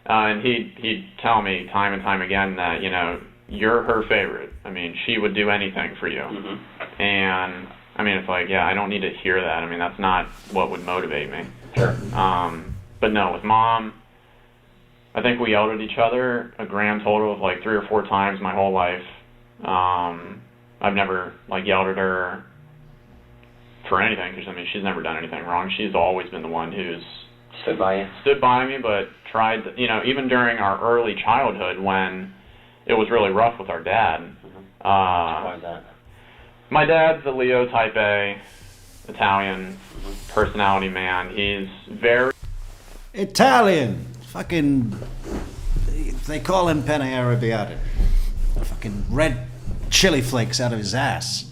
And he'd tell me time and time again that, you know, you're her favorite. I mean, she would do anything for you. Mm-hmm. And, I mean, it's like, yeah, I don't need to hear that. I mean, that's not what would motivate me. Sure. But no, with Mom, I think we yelled at each other a grand total of like 3 or 4 times my whole life. I've never, like, yelled at her for anything, because, I mean, she's never done anything wrong. She's always been the one who's Stood by you? stood by me, but tried to, you know, even during our early childhood when it was really rough with our dad. Why is that? My dad's a Leo type A, Italian personality man. He's very... Italian. Fucking... They call him penne arrabbiata. Fucking red chili flakes out of his ass.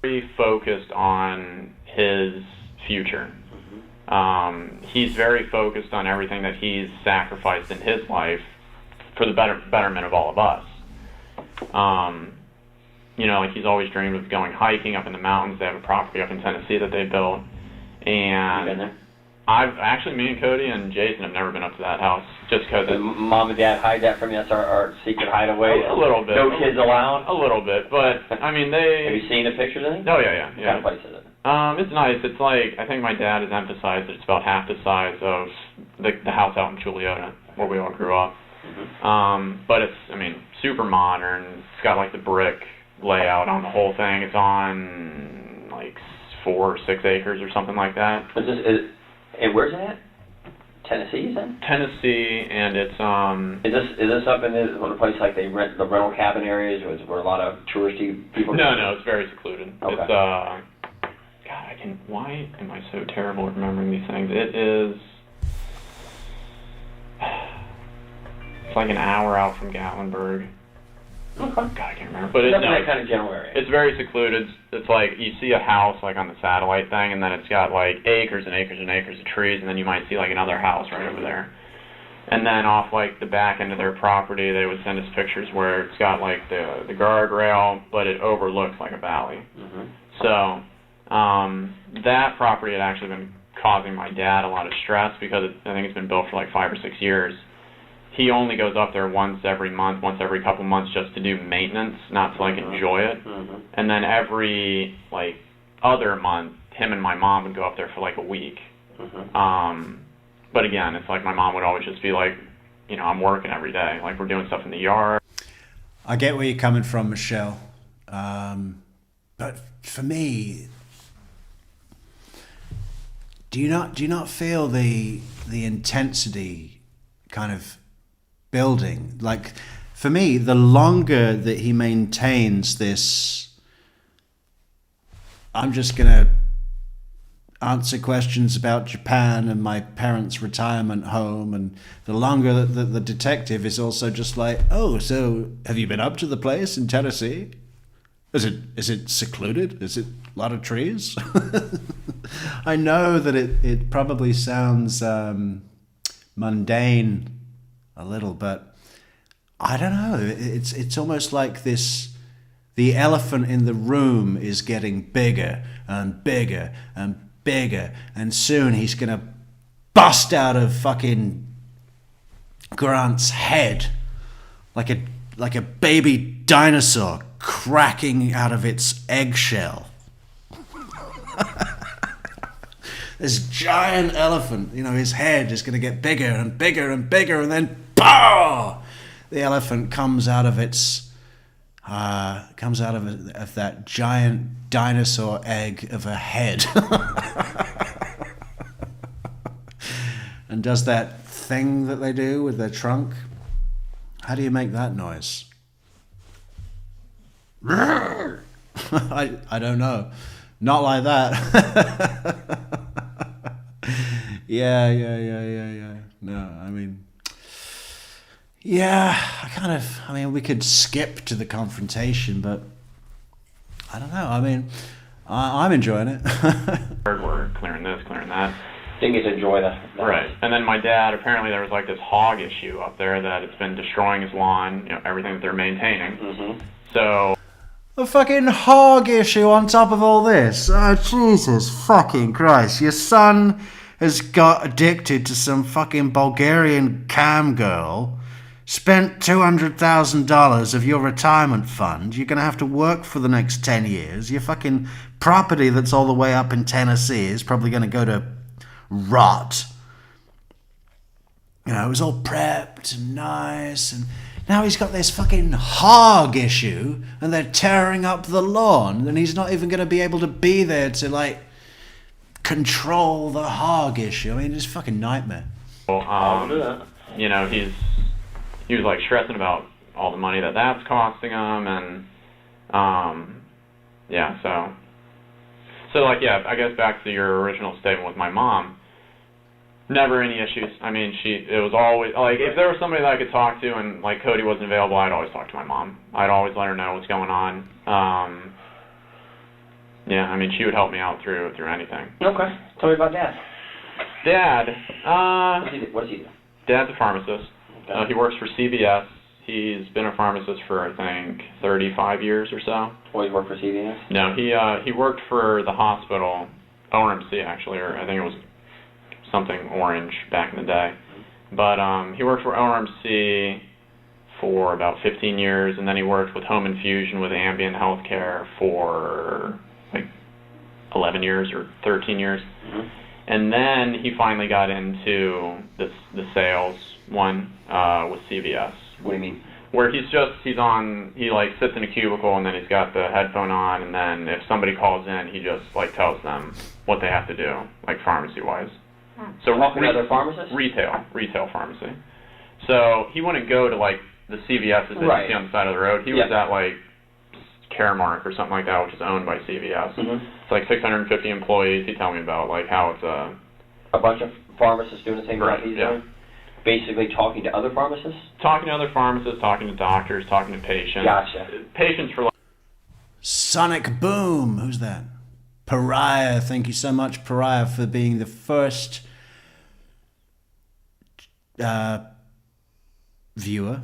very focused on his future. He's very focused on everything that he's sacrificed in his life for the betterment of all of us. You know, like, he's always dreamed of going hiking up in the mountains. They have a property up in Tennessee that they built. And You been there? I've actually, me and Cody and Jason have never been up to that house, just because Did Mom and Dad hide that from you? That's our secret hideaway? a little bit. No kids allowed? A little bit, but I mean, they... Have you seen the pictures of it? Oh, yeah. What kind of place is it? It's nice. It's like, I think my dad has emphasized that it's about half the size of the house out in Juliota, where we all grew up. But it's, I mean, super modern. It's got like the brick layout on the whole thing. It's on like 4 or 6 acres or something like that. And where's it at? Tennessee, you said? Tennessee, and it's Is this up in a place like they rent the rental cabin areas, or is it where a lot of touristy people? No, it's very secluded. Okay. It's God, why am I so terrible at remembering these things? It is. It's like an hour out from Gatlinburg. Okay. God, I can't remember. But that kind of general area. It's very secluded. It's like you see a house like on the satellite thing, and then it's got like acres and acres and acres of trees, and then you might see like another house right over there. And then off like the back end of their property, they would send us pictures where it's got like the guardrail, but it overlooks like a valley. So that property had actually been causing my dad a lot of stress because I think it's been built for like 5 or 6 years. He only goes up there once every month, once every couple months, just to do maintenance, not to like enjoy it. And then every like other month, him and my mom would go up there for like a week. But again, it's like my mom would always just be like, you know, I'm working every day, like we're doing stuff in the yard. I get where you're coming from, Michelle. But for me, do you not feel the intensity kind of building? Like, for me, the longer that he maintains this, I'm just gonna answer questions about Japan and my parents' retirement home, and the longer that the detective is also just like, oh, so have you been up to the place in Tennessee? Is it secluded? Is it a lot of trees? I know that it probably sounds mundane a little, but I don't know. It's almost like the elephant in the room is getting bigger and bigger and bigger, and soon he's gonna bust out of fucking Grant's head like a baby dinosaur cracking out of its eggshell. This giant elephant, you know, his head is going to get bigger and bigger and bigger, and then pow! The elephant comes out of that giant dinosaur egg of a head, and does that thing that they do with their trunk. How do you make that noise? I don't know. Not like that. Yeah. No, I mean, yeah, I mean, we could skip to the confrontation, but I don't know. I mean, I'm enjoying it. We're clearing this, clearing that. Didn't get to enjoy that. Right. And then my dad, apparently there was like this hog issue up there that it's been destroying his lawn, you know, everything that they're maintaining. So a fucking hog issue on top of all this. Oh, Jesus fucking Christ. Your son has got addicted to some fucking Bulgarian cam girl, spent $200,000 of your retirement fund. You're going to have to work for the next 10 years. Your fucking property that's all the way up in Tennessee is probably going to go to rot. You know, it was all prepped and nice, and now he's got this fucking hog issue, and they're tearing up the lawn, and he's not even going to be able to be there to, like, control the hog issue. I mean, it's a fucking nightmare. You know, he was, like, stressing about all the money that's costing him, and, yeah, so, like, yeah, I guess back to your original statement with my mom, never any issues. I mean, it was always, like, if there was somebody that I could talk to and, like, Cody wasn't available, I'd always talk to my mom. I'd always let her know what's going on. Yeah, I mean, she would help me out through anything. Okay. Tell me about Dad. Dad, What does he do? Dad's a pharmacist. Okay. He works for CVS. He's been a pharmacist for, I think, 35 years or so. Always worked for CVS? No, he worked for the hospital, ORMC actually, or I think it was something orange back in the day. But he worked for ORMC for about 15 years, and then he worked with Home Infusion with Ambient Healthcare for like 11 years or 13 years. And then he finally got into the sales one with CVS. What do you mean? Where he like sits in a cubicle and then he's got the headphone on, and then if somebody calls in, he just like tells them what they have to do, like pharmacy-wise. So Talking to other pharmacists? Retail pharmacy. So he wouldn't go to like the CVS's that you see on the side of the road. He was at like Caremark or something like that, which is owned by CVS. It's like 650 employees. He told me about like how it's a bunch of pharmacists doing the same thing he's doing? Basically talking to other pharmacists? Talking to other pharmacists, talking to doctors, talking to patients. Gotcha. Patients for like... Sonic Boom! Who's that? Pariah. Thank you so much, Pariah, for being the first viewer,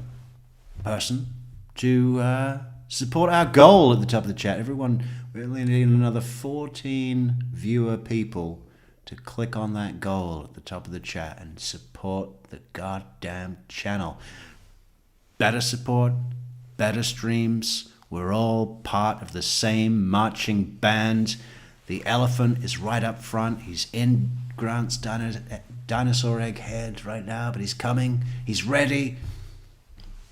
person, to support our goal at the top of the chat. Everyone, we only need another 14 viewer people to click on that goal at the top of the chat and support the goddamn channel. Better support, better streams. We're all part of the same marching band. The elephant is right up front. He's in Grant's dinosaur egg head right now, but he's coming. He's ready.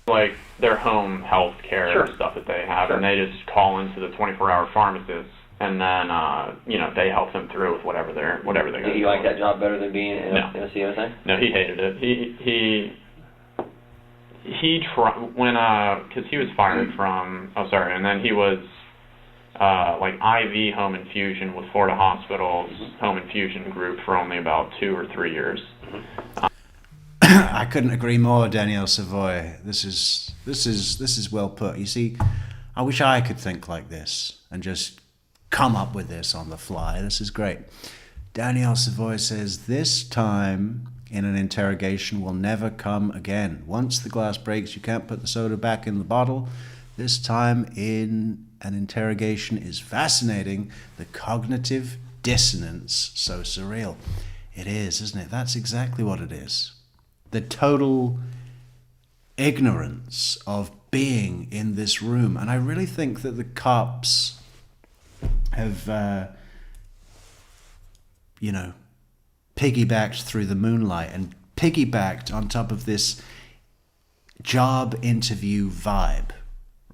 Like their home health care stuff that they have, and they just call into the 24-hour pharmacist, and then they help them through with whatever they're going. Did he like that job better than being in a CSA? No, he hated it. He tried because he was fired from and then he was like IV home infusion with Florida Hospital's home infusion group for only about 2 or 3 years. I couldn't agree more, Danielle Savoy. This is well put. You see, I wish I could think like this and just come up with this on the fly. This is great. Danielle Savoy says, this time in an interrogation will never come again. Once the glass breaks, you can't put the soda back in the bottle. This time in an interrogation is fascinating. The cognitive dissonance, so surreal. It is, isn't it? That's exactly what it is. The total ignorance of being in this room. And I really think that the cops have, piggybacked through the moonlight and piggybacked on top of this job interview vibe,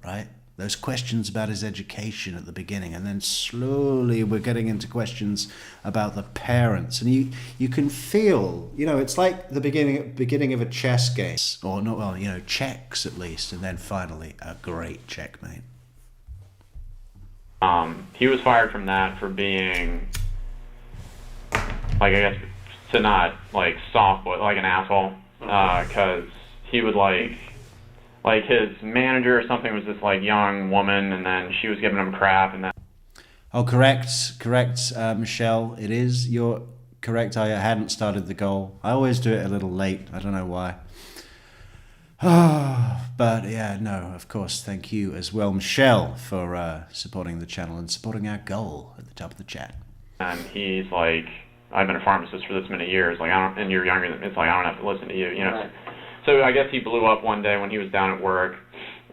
right? Those questions about his education at the beginning, and then slowly we're getting into questions about the parents, and you can feel, it's like the beginning of a chess game, or not, well, checks at least, and then finally a great checkmate. He was fired from that for being, like, I guess, to not like soft, like an asshole, because he would like his manager or something was this like young woman, and then she was giving him crap, and then. Oh, correct, Michelle. It is, you're correct. I hadn't started the goal. I always do it a little late. I don't know why. But yeah, no, of course, thank you as well, Michelle, for supporting the channel and supporting our goal at the top of the chat. And he's like, I've been a pharmacist for this many years. Like, and you're younger than me. It's like, I don't have to listen to you, Right. So I guess he blew up one day when he was down at work,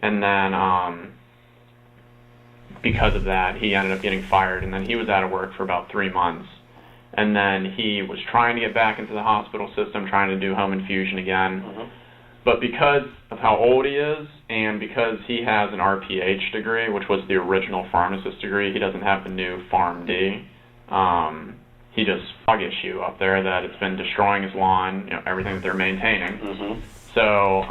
and then because of that, he ended up getting fired, and then he was out of work for about 3 months. And then he was trying to get back into the hospital system, trying to do home infusion again. But because of how old he is, and because he has an RPH degree, which was the original pharmacist degree, he doesn't have the new PharmD. He just fog issue up there that it's been destroying his lawn, everything that they're maintaining. So,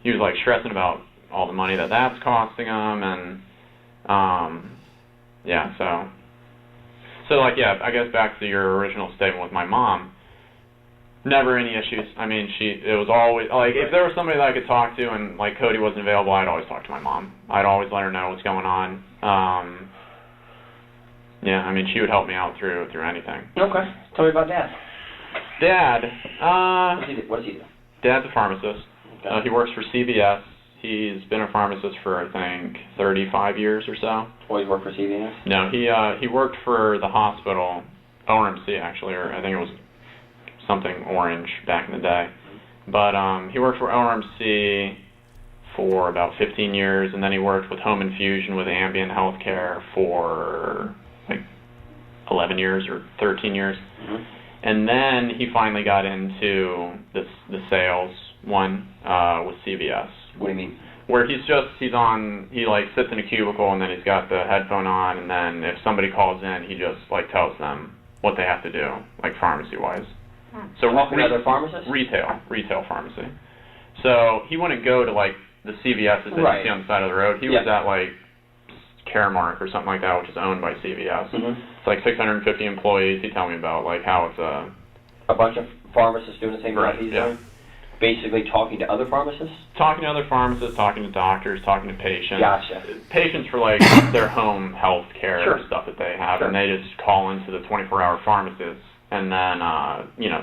he was like stressing about all the money that's costing him, and I guess back to your original statement with my mom. Never any issues. I mean, it was always like if there was somebody that I could talk to, and like Cody wasn't available, I'd always talk to my mom. I'd always let her know what's going on. I mean, she would help me out through anything. Okay. Tell me about Dad. Dad, what does he do? Dad's a pharmacist. Okay. He works for CVS. He's been a pharmacist for, I think, 35 years or so. Always worked for CVS? No, he worked for the hospital, ORMC actually, or I think it was something orange back in the day. But he worked for ORMC for about 15 years, and then he worked with home infusion with Ambient Healthcare for like 11 years or 13 years. And then he finally got into the sales one with CVS. What do you mean? Where he like sits in a cubicle and then he's got the headphone on, and then if somebody calls in, he just like tells them what they have to do, like pharmacy-wise. So Talking to other pharmacists? Retail pharmacy. So he wouldn't go to like the CVS's that you see on the side of the road. He was at like Caremark or something like that, which is owned by CVS. It's like 650 employees. He told me about like how it's a bunch of pharmacists doing the same thing he's doing. Basically talking to other pharmacists? Talking to other pharmacists, talking to doctors, talking to patients. Gotcha. Patients for like their home health care stuff that they have, and they just call into the 24-hour pharmacist, and then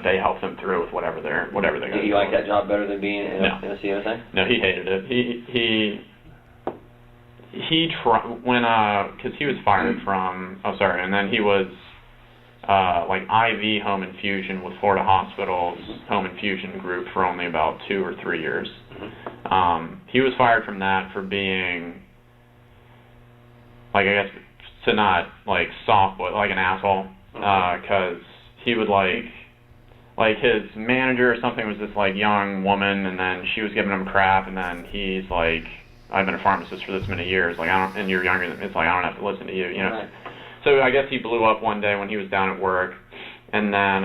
they help them through with whatever they're going to do. Do you like that job better than being in a COSA? No, he hated it. He tried because he was fired from and then he was like IV home infusion with Florida Hospital's home infusion group for only about 2 or 3 years. He was fired from that for being, like, I guess, to not, like, soft, but like an asshole, because he would, like his manager or something was this, like, young woman, and then she was giving him crap, and then he's like, I've been a pharmacist for this many years, like, and you're younger than me, it's like, I don't have to listen to you, you know. Right. So I guess he blew up one day when he was down at work, and then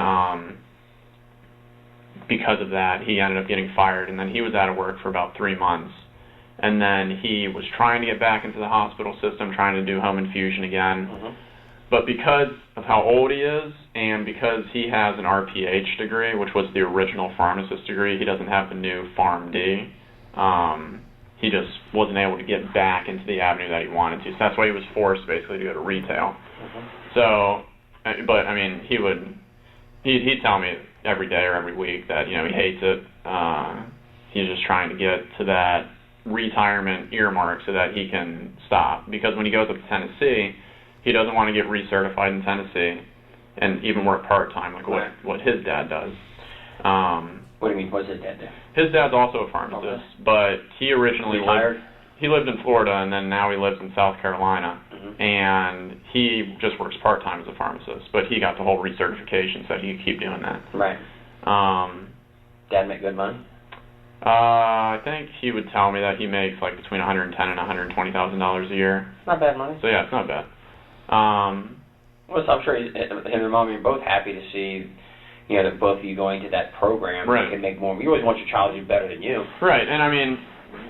because of that, he ended up getting fired, and then he was out of work for about 3 months. And then he was trying to get back into the hospital system, trying to do home infusion again. But because of how old he is, and because he has an RPH degree, which was the original pharmacist degree, he doesn't have the new PharmD. He just wasn't able to get back into the avenue that he wanted to. So that's why he was forced basically to go to retail. So, but I mean, he'd tell me every day or every week that, he hates it. He's just trying to get to that retirement earmark so that he can stop. Because when he goes up to Tennessee, he doesn't want to get recertified in Tennessee and even work part-time like what his dad does. What do you mean? What's his dad do? His dad's also a pharmacist, but he originally he lived in Florida, and then now he lives in South Carolina, and he just works part-time as a pharmacist, but he got the whole recertification so he could keep doing that. Right. Dad make good money? I think he would tell me that he makes like between $110,000 and $120,000 a year. Not bad money. So yeah, it's not bad. Well, so I'm sure him and Mom are both happy to see, that both of you going to that program, you can make more. You always want your child to do better than you. Right, and I mean,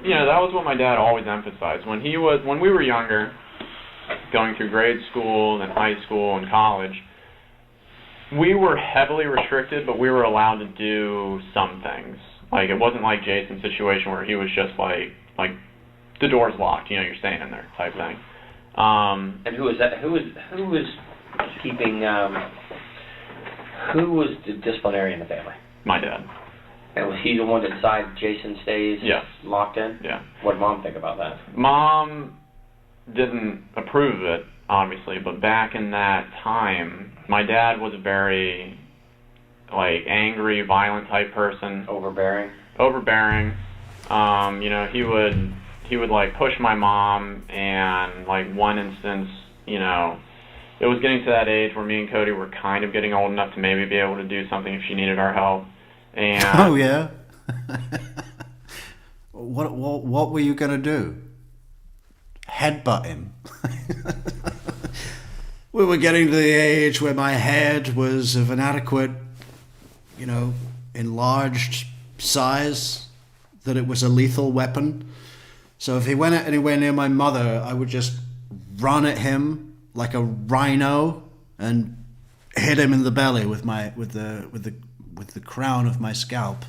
that was what my dad always emphasized. When we were younger, going through grade school and high school and college, we were heavily restricted, but we were allowed to do some things. Like, it wasn't like Jason's situation where he was just like the door's locked, you're staying in there type thing. And who was that? Who was keeping? Who was the disciplinarian in the family? My dad. And was he the one that decided Jason stays locked in? Yeah. What did Mom think about that? Mom didn't approve of it, obviously, but back in that time, my dad was a very, angry, violent type person. Overbearing. He would push my mom, and one instance, it was getting to that age where me and Cody were kind of getting old enough to maybe be able to do something if she needed our help. And oh yeah. What were you gonna do? Headbutt him? We were getting to the age where my head was of an adequate, enlarged size that it was a lethal weapon. So if he went anywhere near my mother, I would just run at him like a rhino and hit him in the belly with the crown of my scalp.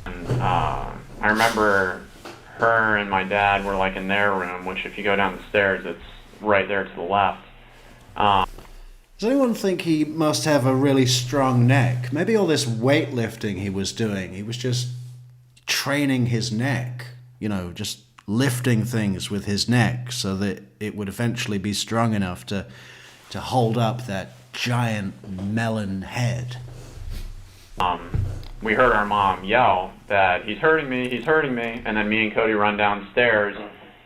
And, I remember her and my dad were in their room, which if you go down the stairs, it's right there to the left. Does anyone think he must have a really strong neck? Maybe all this weightlifting he was doing, he was just training his neck, just lifting things with his neck so that it would eventually be strong enough to hold up that giant melon head. We heard our mom yell that he's hurting me, and then me and Cody run downstairs,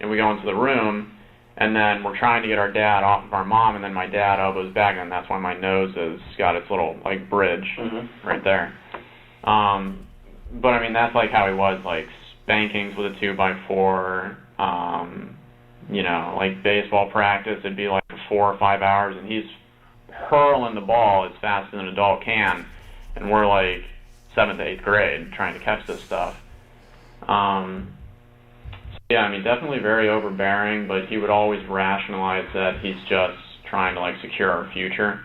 and we go into the room, And then we're trying to get our dad off of our mom, and then my dad elbows back, and that's why my nose has got its little, like, bridge right there. But, I mean, that's, like, how he was, like, spankings with a 2x4, you know, like, baseball practice, it'd be, like, 4 or 5 hours, and he's hurling the ball as fast as an adult can, and we're, like, 7th to 8th grade trying to catch this stuff. Yeah, I mean, definitely very overbearing, but he would always rationalize that he's just trying to, like, secure our future.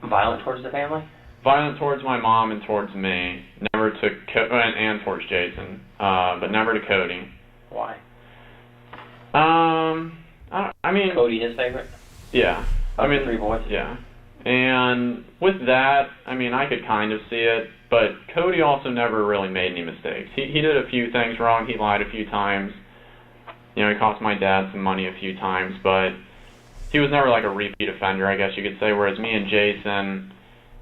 Violent towards the family? Violent towards my mom and towards me. Never to and towards Jason, but never to Cody. Why? I mean... Cody his favorite? Yeah. I mean, 3 boys? Yeah. And with that, I mean, I could kind of see it, but Cody also never really made any mistakes. He did a few things wrong. He lied a few times. You know, he cost my dad some money a few times, but he was never like a repeat offender, I guess you could say, whereas me and Jason,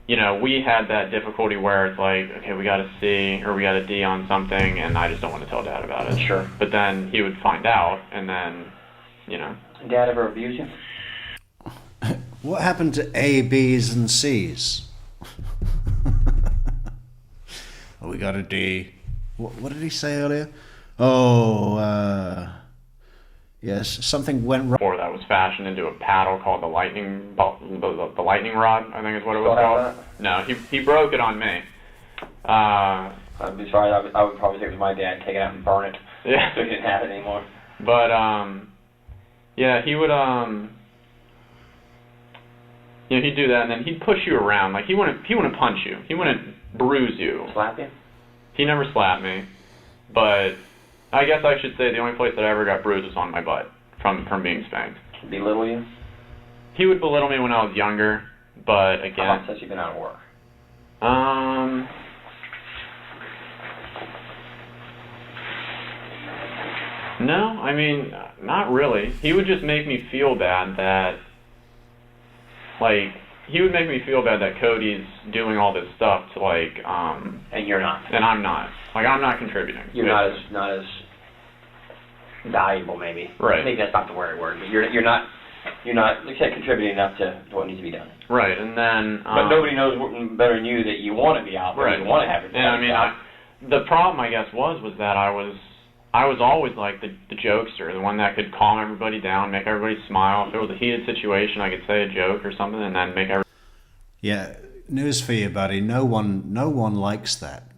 you know, we had that difficulty where it's like, okay, we got a C or we got a D on something, and I just don't want to tell Dad about it. Sure. But then he would find out, and then, you know. Dad ever abuse you? What happened to A, B's, and C's? Oh, we got a D. What did he say earlier? Oh, yes, something went wrong. Before that was fashioned into a paddle called the lightning rod, I think is what it was called. No, he broke it on me. I'd be sorry. I would probably say it was my dad. Take it out and burn it. Yeah. So he didn't have it anymore. But yeah, he would you know, he'd do that, and then he'd push you around. Like he wouldn't punch you. He wouldn't bruise you. Slap you? He never slapped me, but I guess I should say the only place that I ever got bruised was on my butt from being spanked. Belittle you? He would belittle me when I was younger, but again. How long since you've been out of work? No, I mean, not really. He would just make me feel bad that, like, he would make me feel bad that Cody's doing all this stuff to, like, And you're not. and I'm not. Like, I'm not contributing. You're not as valuable, maybe. Right. Maybe that's not the right word, but you're not contributing enough to what needs to be done. Right, and then... but nobody knows better than you that you want to be out there. Right. You want to have it. And I mean, the problem, I guess, was that I was always like the jokester, the one that could calm everybody down, make everybody smile. If there was a heated situation, I could say a joke or something, and then make everybody... Yeah, news for you, buddy. No one likes that.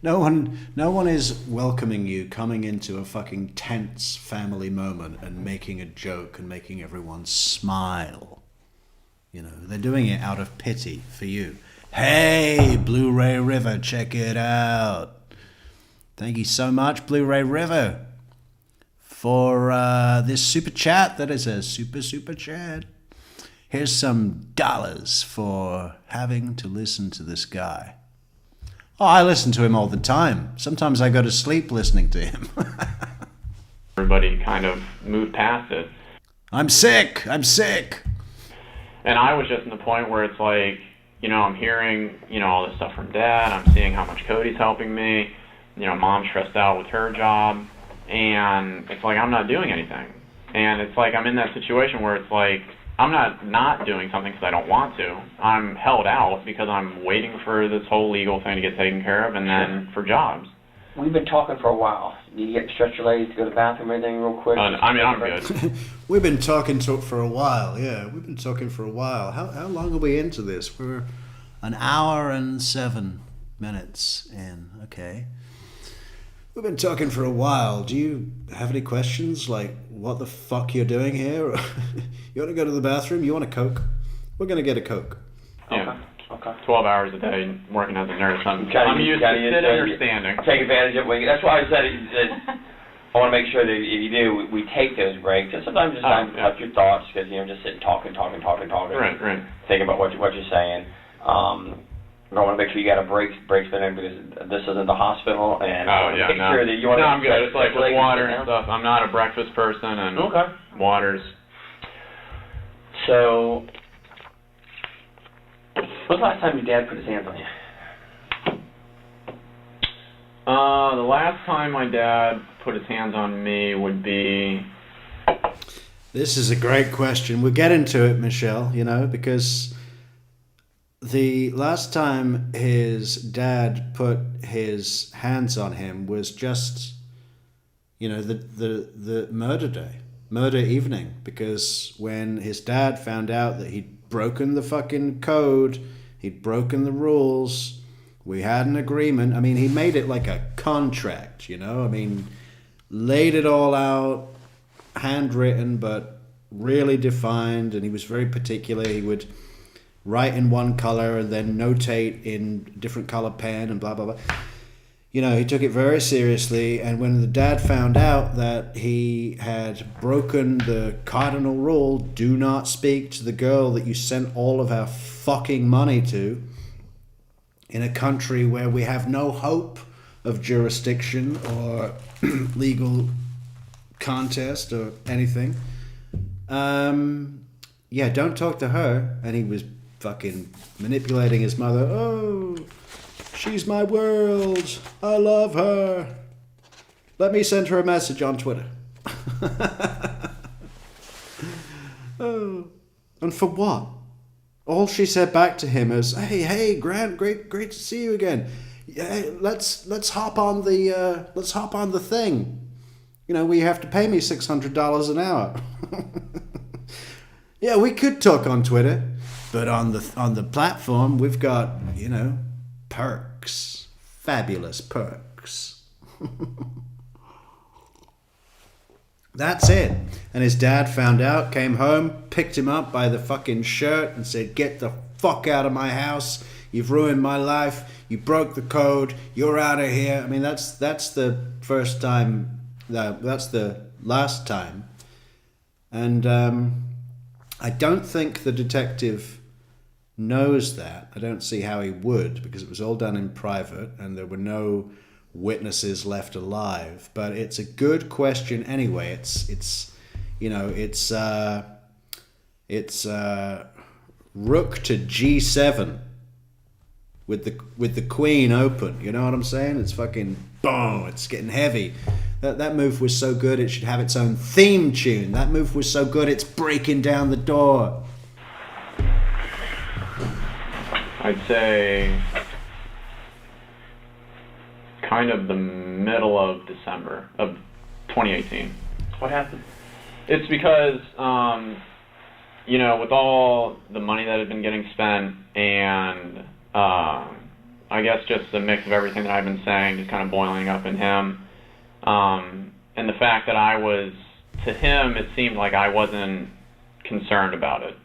No one is welcoming you coming into a fucking tense family moment and making a joke and making everyone smile. You know, they're doing it out of pity for you. Hey, Blu-ray River, check it out. Thank you so much, Blu-ray River, for this super chat. That is a super chat. Here's some dollars for having to listen to this guy. Oh, I listen to him all the time. Sometimes I go to sleep listening to him. Everybody kind of moved past it. I'm sick. And I was just in the point where it's like, you know, I'm hearing, you know, all this stuff from Dad. I'm seeing how much Cody's helping me. You know, Mom's stressed out with her job. And it's like I'm not doing anything. And it's like I'm in that situation where it's like I'm not doing something because I don't want to. I'm held out because I'm waiting for this whole legal thing to get taken care of and then for jobs. We've been talking for a while. Need to get stretch your legs to go to the bathroom or anything real quick? I mean, I'm good. We've been talking for a while, yeah. We've been talking for a while. How long are we into this? We're an hour and 7 minutes in, okay. We've been talking for a while. Do you have any questions? Like, what the fuck you're doing here? You want to go to the bathroom? You want a Coke? We're going to get a Coke. Yeah. Okay. 12 hours a day working as a nurse. I'm used to sitting or standing. Take advantage of it. That's why I said I want to make sure that if you do, we take those breaks. And sometimes it's time to collect your thoughts because, you know, just sitting talking. Right. Thinking about what you're saying. I want to make sure you got a break spin in because this isn't the hospital, and make sure that you want to. No, I'm good. It's like with water and stuff. I'm not a breakfast person, and waters. So, when's the last time your dad put his hands on you? The last time my dad put his hands on me would be This is a great question. We'll get into it, Michelle, you know, because the last time his dad put his hands on him was just, you know, the murder day, murder evening, because when his dad found out that he'd broken the fucking code, he'd broken the rules, we had an agreement. I mean, he made it like a contract, you know, I mean, laid it all out, handwritten, but really defined, and he was very particular. He would write in one color and then notate in different color pen and blah blah blah. You know, he took it very seriously, and when the dad found out that he had broken the cardinal rule, do not speak to the girl that you sent all of our fucking money to, in a country where we have no hope of jurisdiction or legal contest or anything. Yeah, don't talk to her. And he was fucking manipulating his mother. Oh, she's my world. I love her. Let me send her a message on Twitter. Oh, and for what? All she said back to him is, "Hey, Grant, great to see you again. Yeah, let's hop on the thing. You know, we have to pay me $600 an hour." Yeah, we could talk on Twitter, but on the platform we've got, you know, perks, fabulous perks. That's it. And his dad found out, came home, picked him up by the fucking shirt and said, "Get the fuck out of my house. You've ruined my life. You broke the code. You're out of here." I mean, that's the first time. That's the last time. And I don't think the detective knows that. I don't see how he would, because it was all done in private and there were no witnesses left alive. But it's a good question anyway. It's you know, it's rook to G7 with the queen open. You know what I'm saying? It's fucking boom. It's getting heavy. That move was so good it should have its own theme tune. That move was so good it's breaking down the door. I'd say kind of the middle of December of 2018. What happened? It's because, you know, with all the money that had been getting spent and I guess just the mix of everything that I've been saying just kind of boiling up in him, and the fact that I was, to him, it seemed like I wasn't concerned about it.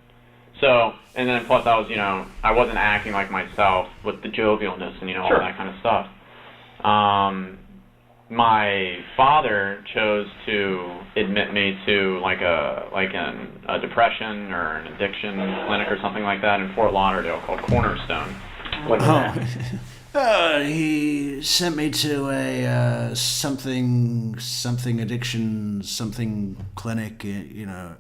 So, and then plus I was, you know, I wasn't acting like myself with the jovialness and, you know, Sure. all that kind of stuff. My father chose to admit me to like a depression or an addiction clinic or something like that in Fort Lauderdale called Cornerstone. What was that? He sent me to a something addiction something clinic, you know,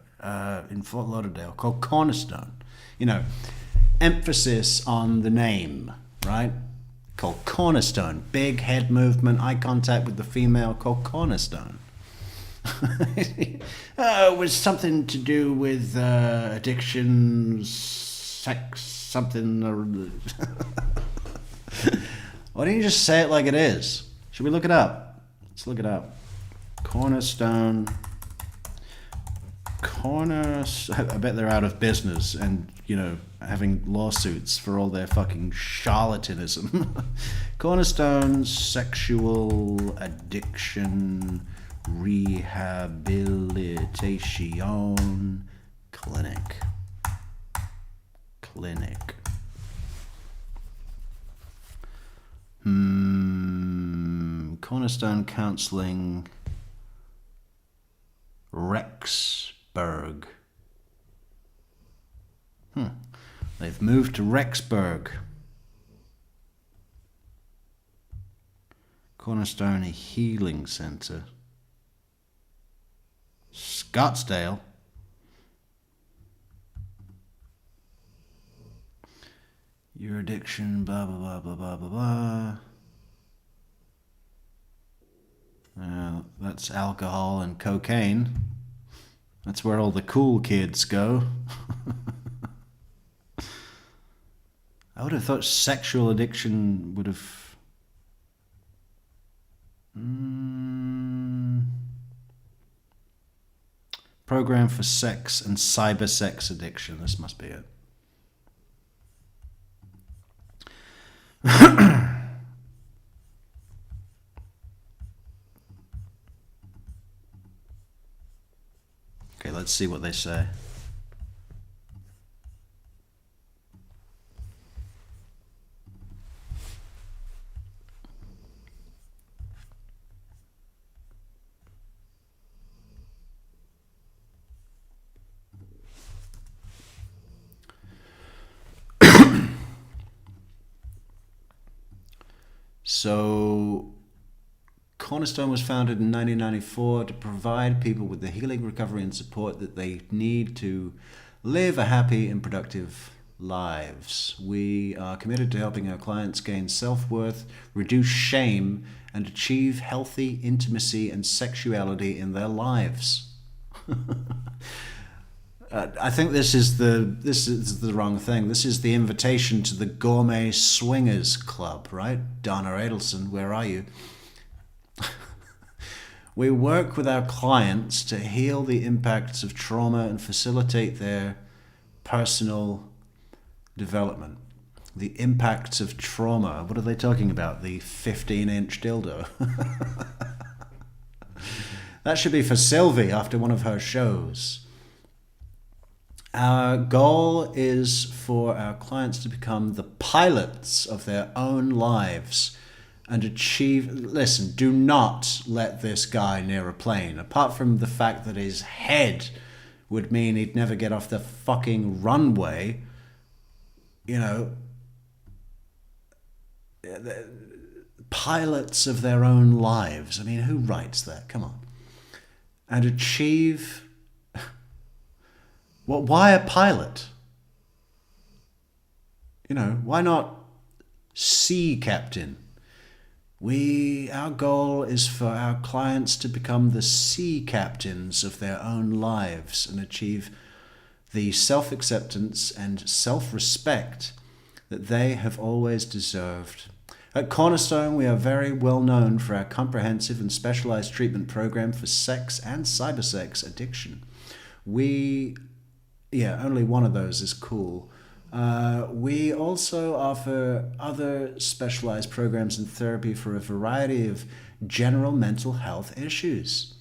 in Fort Lauderdale called Cornerstone. You know, emphasis on the name, right? Called Cornerstone. Big head movement, eye contact with the female, called Cornerstone. It was something to do with addiction, sex, something. Why don't you just say it like it is? Should we look it up? Let's look it up. Cornerstone. I bet they're out of business and, you know, having lawsuits for all their fucking charlatanism. Cornerstone Sexual Addiction Rehabilitation Clinic. Cornerstone Counseling, Rexburg. They've moved to Rexburg. Cornerstone Healing Center. Scottsdale. Your addiction, blah, blah, blah, blah, blah, blah, blah. That's alcohol and cocaine. That's where all the cool kids go. I would have thought sexual addiction would have... Program for sex and cyber sex addiction. This must be it. Okay, let's see what they say. So, Cornerstone was founded in 1994 to provide people with the healing, recovery, and support that they need to live a happy and productive lives. We are committed to helping our clients gain self-worth, reduce shame, and achieve healthy intimacy and sexuality in their lives. I think this is the wrong thing. This is the invitation to the Gourmet Swingers Club, right? Donna Adelson, where are you? We work with our clients to heal the impacts of trauma and facilitate their personal development. The impacts of trauma. What are they talking about? The 15-inch dildo. That should be for Sylvie after one of her shows. Our goal is for our clients to become the pilots of their own lives and achieve... Listen, do not let this guy near a plane. Apart from the fact that his head would mean he'd never get off the fucking runway, you know, pilots of their own lives. I mean, who writes that? Come on. And achieve... Well, why a pilot? You know, why not sea captain? Our goal is for our clients to become the sea captains of their own lives and achieve the self-acceptance and self-respect that they have always deserved. At Cornerstone, we are very well known for our comprehensive and specialized treatment program for sex and cybersex addiction. Only one of those is cool. We also offer other specialized programs in therapy for a variety of general mental health issues.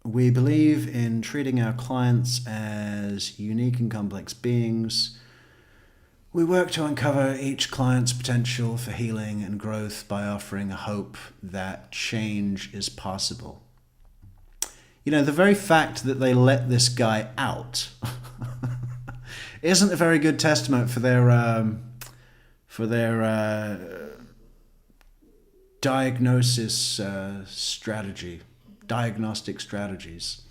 We believe in treating our clients as unique and complex beings. We work to uncover each client's potential for healing and growth by offering a hope that change is possible. You know, the very fact that they let this guy out isn't a very good testament for their diagnostic strategies.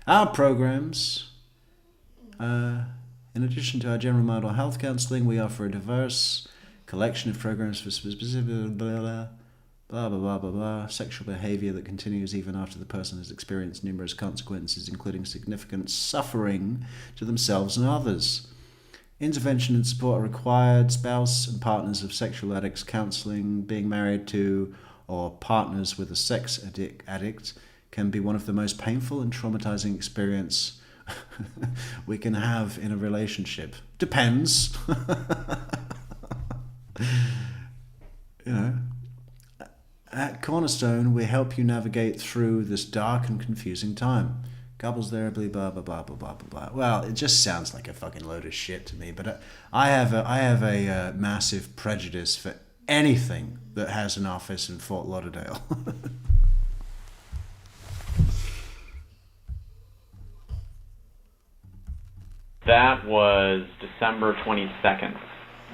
Our programs, in addition to our general mental health counseling, we offer a diverse collection of programs for specific blah, blah, blah, blah, blah, sexual behavior that continues even after the person has experienced numerous consequences, including significant suffering to themselves and others. Intervention and support are required. Spouse and partners of sexual addicts counseling, being married to or partners with a sex addict can be one of the most painful and traumatizing experience we can have in a relationship. Depends. You know. At Cornerstone, we help you navigate through this dark and confusing time. Couples therapy, blah, blah, blah, blah, blah, blah, blah. Well, it just sounds like a fucking load of shit to me, but I have a massive prejudice for anything that has an office in Fort Lauderdale. That was December 22nd.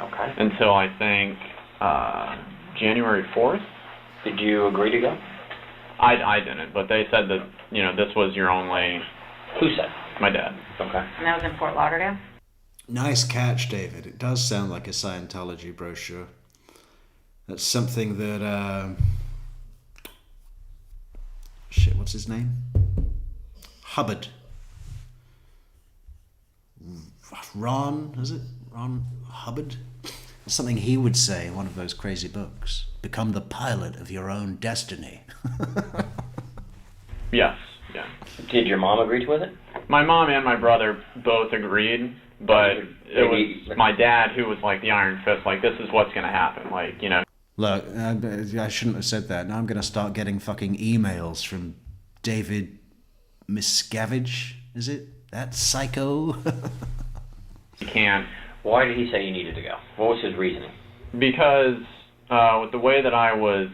Okay. Until I think January 4th. Did you agree to go? I didn't, but they said that, this was your only... Who said? My dad. Okay. And that was in Fort Lauderdale? Nice catch, David. It does sound like a Scientology brochure. That's something that... what's his name? Hubbard. Ron, is it? Ron Hubbard? Something he would say in one of those crazy books. Become the pilot of your own destiny. Yes, yeah. Did your mom agree with it? My mom and my brother both agreed, but it was my dad who was like the iron fist, like, this is what's going to happen, like, you know. Look, I shouldn't have said that. Now I'm going to start getting fucking emails from David Miscavige, is it? That psycho? You can't. Why did he say you needed to go? What was his reasoning? Because with the way that I was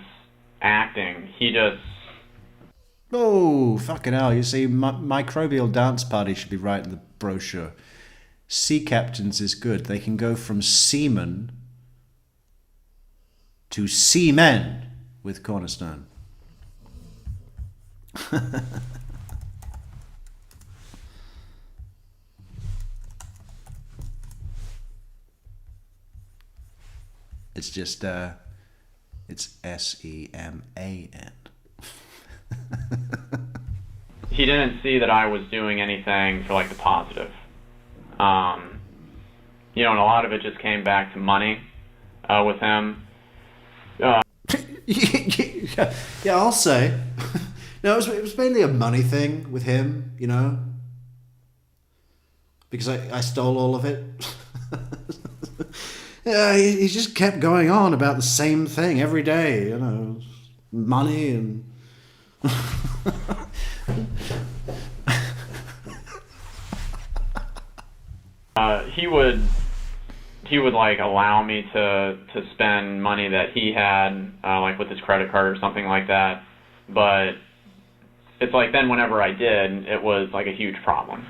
acting, he just... Oh, fucking hell. You see, microbial dance party should be right in the brochure. Sea captains is good. They can go from seaman to seamen with Cornerstone. It's just, it's S-E-M-A-N. He didn't see that I was doing anything for, like, the positive. You know, and a lot of it just came back to money with him. Yeah, I'll say. No, it was mainly a money thing with him, you know? Because I stole all of it. Yeah, he just kept going on about the same thing every day, you know, money and... He would like allow me to spend money that he had, like with his credit card or something like that, but it's like then whenever I did, it was like a huge problem.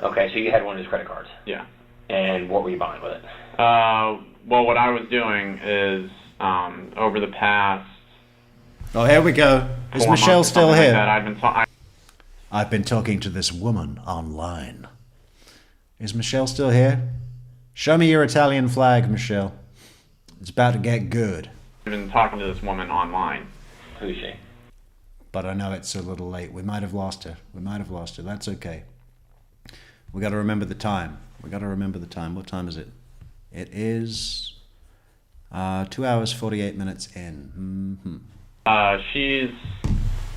Okay, so you had one of his credit cards. Yeah. And what were you buying with it? Well, what I was doing is, over the past... Oh, here we go. Is 4 Michelle months or still something here? like that, I've been talking to this woman online. Is Michelle still here? Show me your Italian flag, Michelle. It's about to get good. I've been talking to this woman online. Who's she? But I know it's a little late. We might have lost her. That's okay. We got to remember the time. What time is it? It is 2 hours 48 minutes in. She's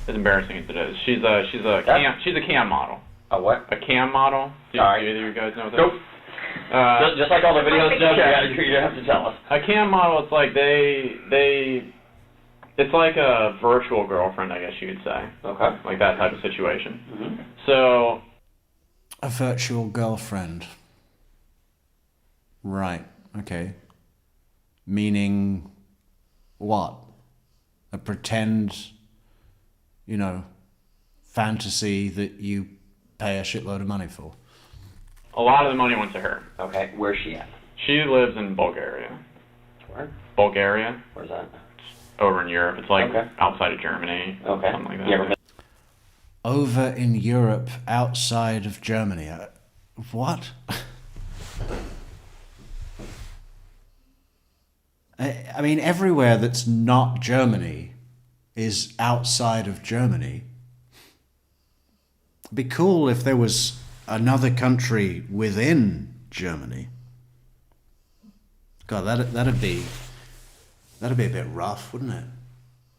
as embarrassing as it is. She's a cam model. A what? A cam model. Do Sorry. either of you guys know what that Nope. is? Just like all the videos, you have to tell us. A cam model, it's like it's like a virtual girlfriend, I guess you could say. Okay. Like that type of situation. Mm-hmm. So... A virtual girlfriend. Right, okay. Meaning what? A pretend, you know, fantasy that you pay a shitload of money for. A lot of the money went to her. Okay, where's she at? She lives in Bulgaria. Where? Bulgaria. Where's that? Over in Europe. It's like Okay. outside of Germany. Okay. Something like that. You ever been? Over in Europe, outside of Germany. What? I mean, everywhere that's not Germany is outside of Germany. It'd be cool if there was another country within Germany. God, that'd be a bit rough, wouldn't it?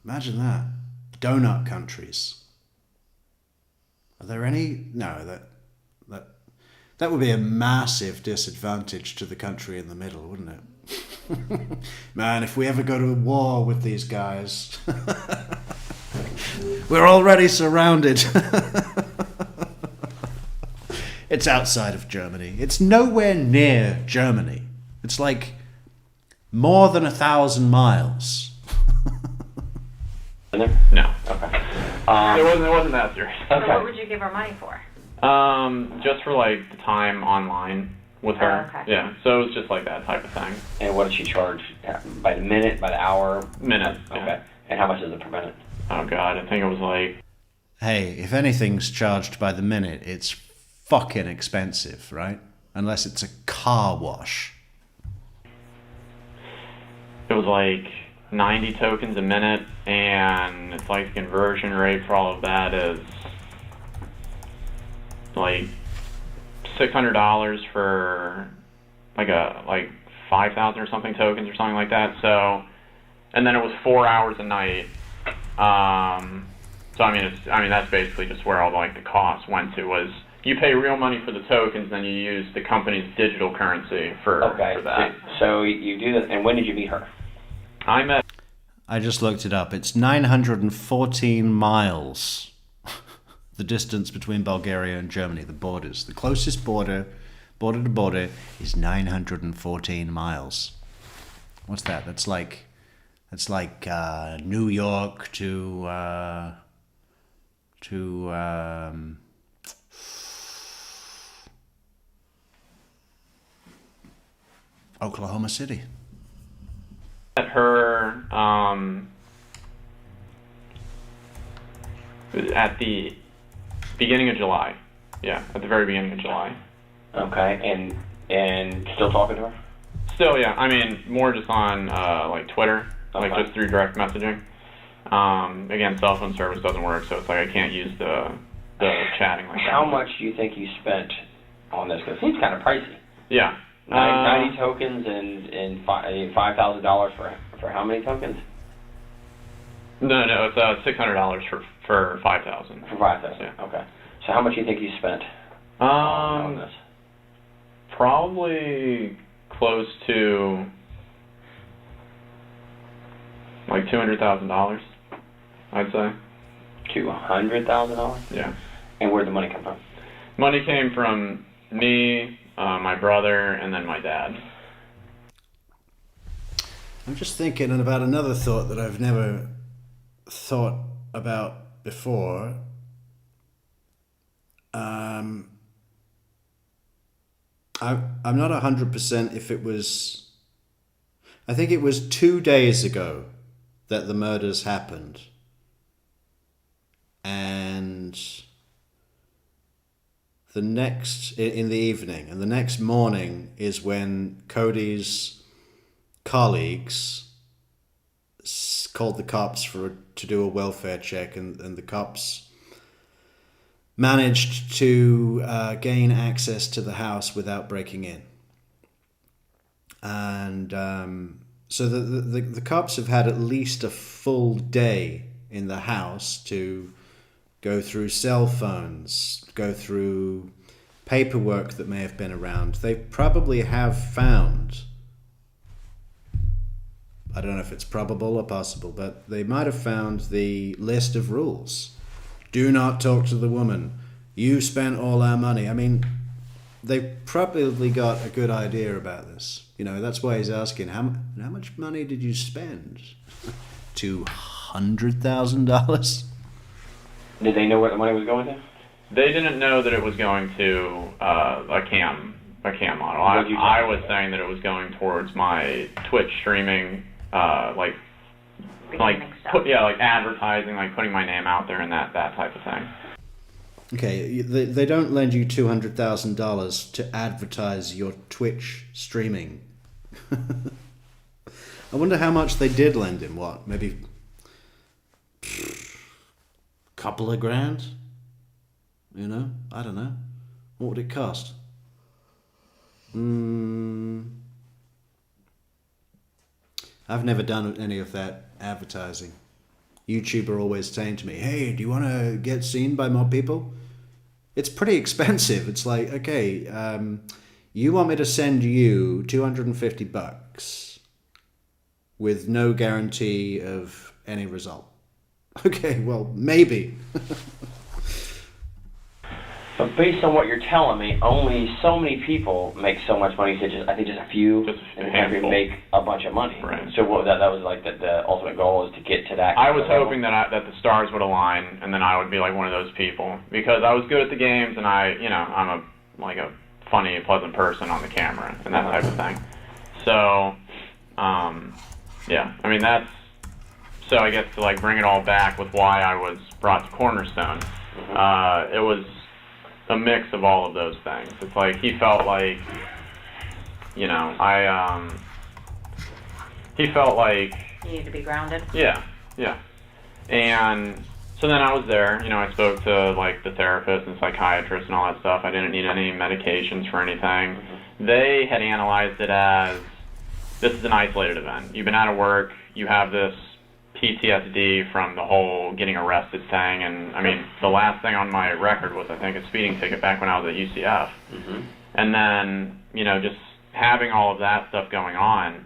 Imagine that. Donut countries. Are there any? No, that would be a massive disadvantage to the country in the middle, wouldn't it? Man, if we ever go to war with these guys, we're already surrounded. It's outside of Germany. It's nowhere near Germany. It's like more than 1,000 miles. No. Okay. It wasn't that serious. So what Okay. would you give her money for? Just for like the time online with her. Oh, okay. Yeah. So it was just like that type of thing. And what did she charge? By the minute? By the hour? Minute. Okay. Yeah. And how much is it per minute? Oh God, I think it was like... Hey, if anything's charged by the minute, it's fucking expensive, right? Unless it's a car wash. It was like 90 tokens a minute, and it's like the conversion rate for all of that is like $600 for like 5,000 or something tokens or something like that. So, and then it was 4 hours a night. So I mean, that's basically just where all like the costs went to, was you pay real money for the tokens, then you use the company's digital currency for that. So you do that, and when did you meet her? I just looked it up. It's 914 miles. The distance between Bulgaria and Germany, the borders. The closest border to border, is 914 miles. What's that? That's like New York to Oklahoma City. Met her at the beginning of July. Yeah, at the very beginning of July. Okay, and still talking to her? Still, yeah. I mean, more just on like Twitter, like just through direct messaging. Again, cell phone service doesn't work, so it's like I can't use the chatting like that. How much do you think you spent on this? Because it seems kind of pricey. Yeah. 90 tokens and $5,000 for how many tokens? No, it's $600 for 5,000. For 5,000. Yeah. Okay. So how much do you think you spent on this? Probably close to like $200,000, I'd say. $200,000? Yeah. And where'd the money come from? Money came from me, my brother, and then my dad. I'm just thinking about another thought that I've never thought about before. I'm not 100% if it was... I think it was 2 days ago that the murders happened. And the next... in the evening. And the next morning is when Cody's colleagues called the cops to do a welfare check, and the cops managed to gain access to the house without breaking in. And so the cops have had at least a full day in the house to go through cell phones, go through paperwork that may have been around. They probably have found, I don't know if it's probable or possible, but they might have found the list of rules. Do not talk to the woman. You spent all our money. I mean, they've probably got a good idea about this. You know, that's why he's asking, how much money did you spend? $200,000? Did they know where the money was going to? They didn't know that it was going to a cam model. I was saying that it was going towards my Twitch streaming, like advertising, like putting my name out there and that type of thing. Okay, they don't lend you $200,000 to advertise your Twitch streaming. I wonder how much they did lend him. What, maybe couple of grand? You know, I don't know. What would it cost? I've never done any of that advertising. YouTube are always saying to me, hey, do you want to get seen by more people? It's pretty expensive. It's like, okay, you want me to send you $250 with no guarantee of any result. Okay, well, maybe. But based on what you're telling me, only so many people make so much money. I think just a few, and have make a bunch of money. Right. So that was like the ultimate goal is to get to that. I was hoping that the stars would align, and then I would be like one of those people, because I was good at the games, and I'm a funny, pleasant person on the camera and that type of thing. So, yeah, I mean that's. So I guess to like bring it all back with why I was brought to Cornerstone, it was a mix of all of those things. It's like he felt like, he felt like You need to be grounded. yeah, and So then I was there, you know, I spoke to like the therapist and psychiatrist and all that stuff. I didn't need any medications for anything. They had analyzed it as, this is an isolated event. You've been out of work, you have this PTSD from the whole getting arrested thing, and I mean, the last thing on my record was, I think, a speeding ticket back when I was at UCF. And then, you know, just having all of that stuff going on,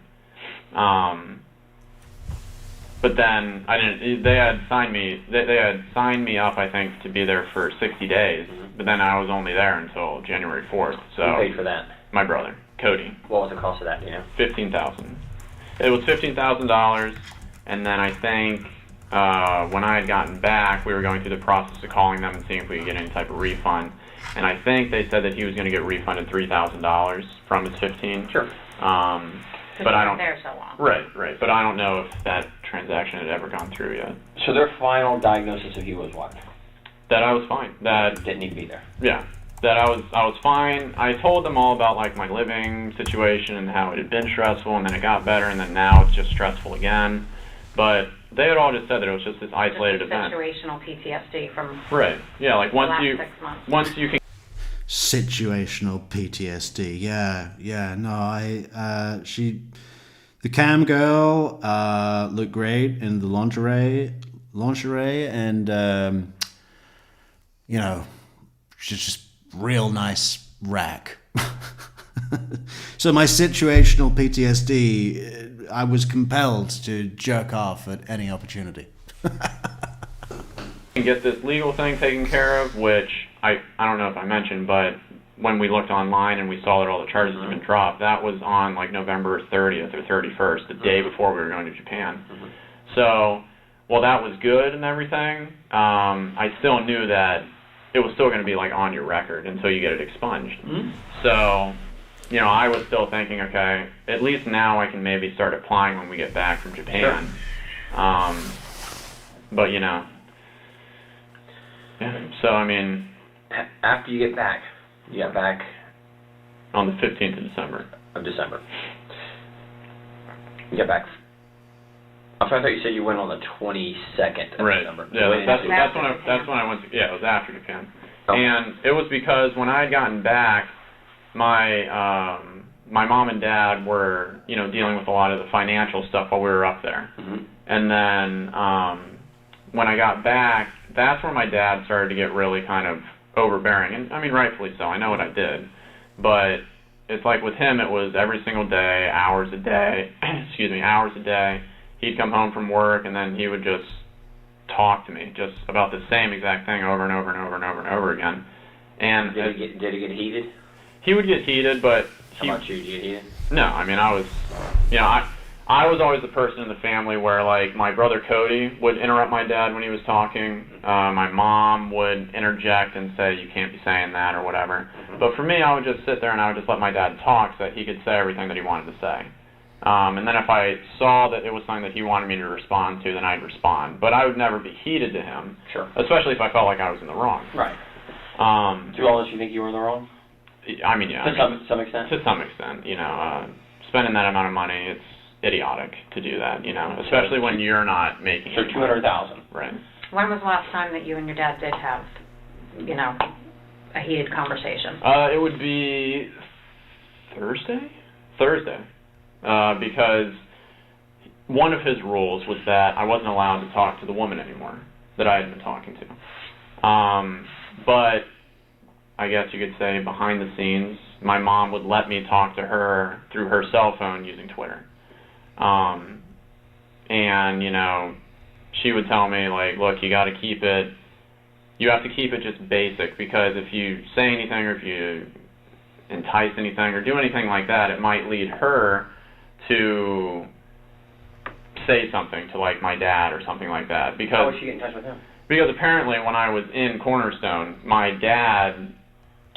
but then I didn't. They had signed me. They had signed me up, I think, to be there for 60 days. But then I was only there until January 4th. So Who paid for that? my brother, Cody. What was the cost of that? Do you know? $15,000. It was $15,000, and then I think when I had gotten back, we were going through the process of calling them and seeing if we could get any type of refund. And I think they said that he was going to get refunded $3,000 from his $15,000. Sure. But I don't. There so long. Right. But I don't know if that transaction had ever gone through yet. So their final diagnosis of you was what? That I was fine. That Didn't need to be there. yeah. That I was fine. I told them all about like my living situation and how it had been stressful, and then it got better, and then now it's just stressful again. But they had all just said that it was just this isolated Just event. situational PTSD from Right. Yeah. Like the last 6 months. once you can. Situational PTSD. Yeah. No, the cam girl looked great in the lingerie, and you know, she's just real nice rack. So my situational PTSD, I was compelled to jerk off at any opportunity. And get this legal thing taken care of, which I don't know if I mentioned, but when we looked online and we saw that all the charges had been dropped, that was on like November 30th or 31st, the day before we were going to Japan. So, while that was good and everything, I still knew that it was still going to be like on your record until you get it expunged. So, you know, I was still thinking, okay, at least now I can maybe start applying when we get back from Japan. But you know. Yeah, so I mean, After you get back, you got back on the 15th of December. of December. You got back. I thought you said you went on the 22nd of Right. December. Yeah, that's After when I went to. Yeah, it was after Japan, Okay. and it was because when I had gotten back, my mom and dad were, you know, dealing with a lot of the financial stuff while we were up there, and then when I got back, that's where my dad started to get really kind of overbearing, and I mean rightfully so. I know what I did, but it's like with him, it was every single day, hours a day. Hours a day. He'd come home from work, and then he would just talk to me just about the same exact thing over and over and over and over and over again. And Did it get heated? he would get heated, but How about you? Did you get heated? no, I mean, I was, you know, I was always the person in the family where, like, my brother Cody would interrupt my dad when he was talking. My mom would interject and say, you can't be saying that or whatever. But for me, I would just sit there and I would just let my dad talk so that he could say everything that he wanted to say. And then if I saw that it was something that he wanted me to respond to, then I'd respond. But I would never be heated to him, Sure. especially if I felt like I was in the wrong. Right. To all this, you think you were in the wrong? I mean, yeah. To some extent? To some extent, you know, spending that amount of money, it's idiotic to do that, you know, especially when you're not making So any money. $200,000. Right. When was the last time that you and your dad did have, you know, a heated conversation? It would be Thursday, because one of his rules was that I wasn't allowed to talk to the woman anymore that I had been talking to. But I guess you could say behind the scenes, my mom would let me talk to her through her cell phone using Twitter. And, you know, she would tell me, like, look, you have to keep it just basic, because if you say anything or if you entice anything or do anything like that, it might lead her to say something to, like, my dad or something like that. Because How would she get in touch with him? Because apparently when I was in Cornerstone, my dad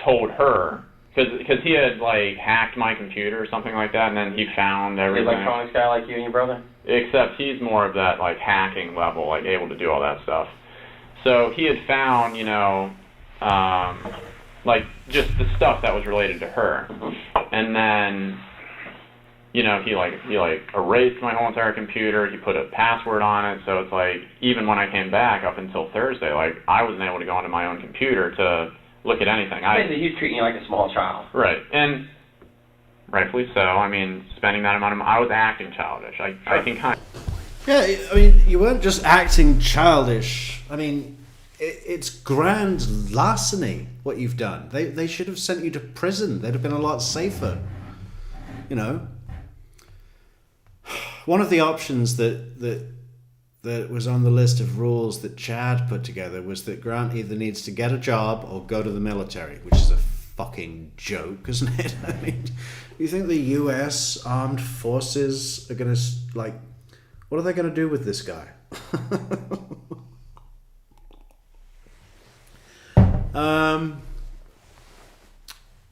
told her, because he had, like, hacked my computer or something like that, and then he found Is he an everything. electronics guy like you and your brother? Except he's more of that, like, hacking level, like, able to do all that stuff. So he had found, you know, like, just the stuff that was related to her. And then he erased my whole entire computer. He put a password on it, so it's like even when I came back up until Thursday, like I wasn't able to go onto my own computer to look at anything. He's treating you like a small child. Right, and rightfully so. I mean, spending that amount of money, I was acting childish. I can kind of... Yeah, I mean, you weren't just acting childish. I mean, it's grand larceny, what you've done. They should have sent you to prison. They'd have been a lot safer. You know? One of the options that was on the list of rules that Chad put together was that Grant either needs to get a job or go to the military, which is a fucking joke, isn't it? I mean, do you think the US armed forces are going to, like, what are they going to do with this guy?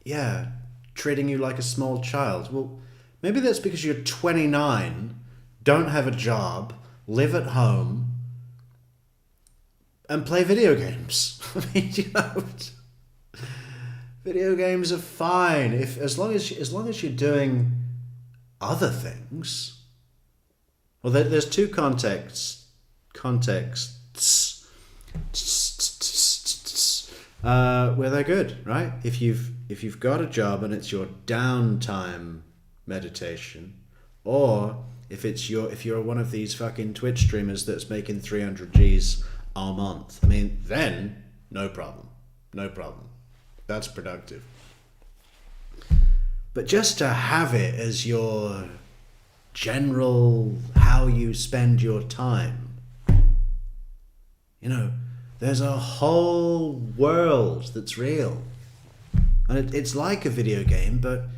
Yeah, treating you like a small child. Well, maybe that's because you're 29, don't have a job, live at home, and play video games. I mean, you know, video games are fine as long as you're doing other things. Well, there's two contexts where they're good, right? If you've got a job and it's your downtime meditation, or if you're one of these fucking Twitch streamers that's making 300 G's a month, I mean, then no problem. That's productive. But just to have it as your general how you spend your time, you know, there's a whole world that's real, and it's like a video game, but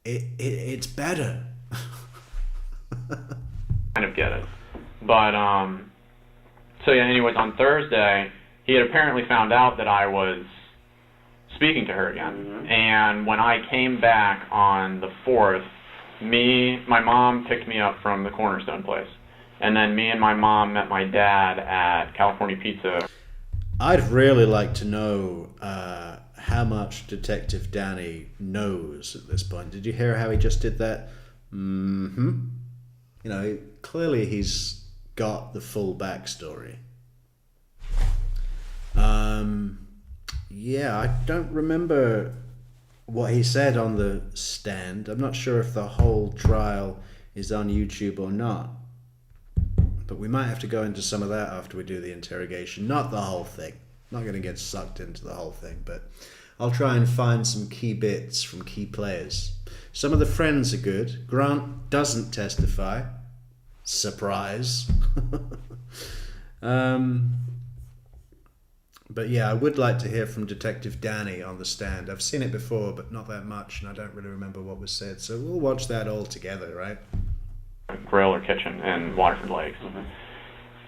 it's better. kind of get it. But, so yeah, anyways, on Thursday, he had apparently found out that I was speaking to her again. Mm-hmm. And when I came back on the 4th, my mom picked me up from the Cornerstone place. And then me and my mom met my dad at California Pizza. I'd really like to know how much Detective Danny knows at this point. Did you hear how he just did that? Mm-hmm. You know, clearly he's got the full backstory. Yeah, I don't remember what he said on the stand. I'm not sure if the whole trial is on YouTube or not. But we might have to go into some of that after we do the interrogation. Not the whole thing. Not going to get sucked into the whole thing, but I'll try and find some key bits from key players. Some of the friends are good. Grant doesn't testify. Surprise. But yeah, I would like to hear from Detective Danny on the stand. I've seen it before, but not that much, and I don't really remember what was said. So we'll watch that all together, right? Grill or kitchen in Waterford Lakes. Mm-hmm.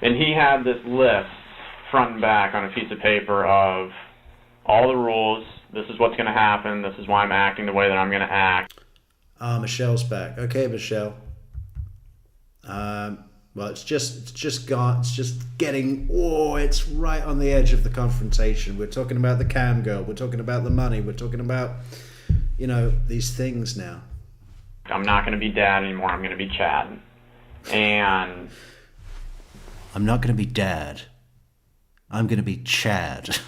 And he had this list front and back on a piece of paper of all the rules. This is what's going to happen. This is why I'm acting the way that I'm going to act. Michelle's back. Okay, Michelle. Well, it's just gone. It's just getting. Oh, it's right on the edge of the confrontation. We're talking about the cam girl. We're talking about the money. We're talking about, you know, these things now. I'm not going to be Dad anymore. I'm going to be Chad. And I'm not going to be Dad. I'm going to be Chad.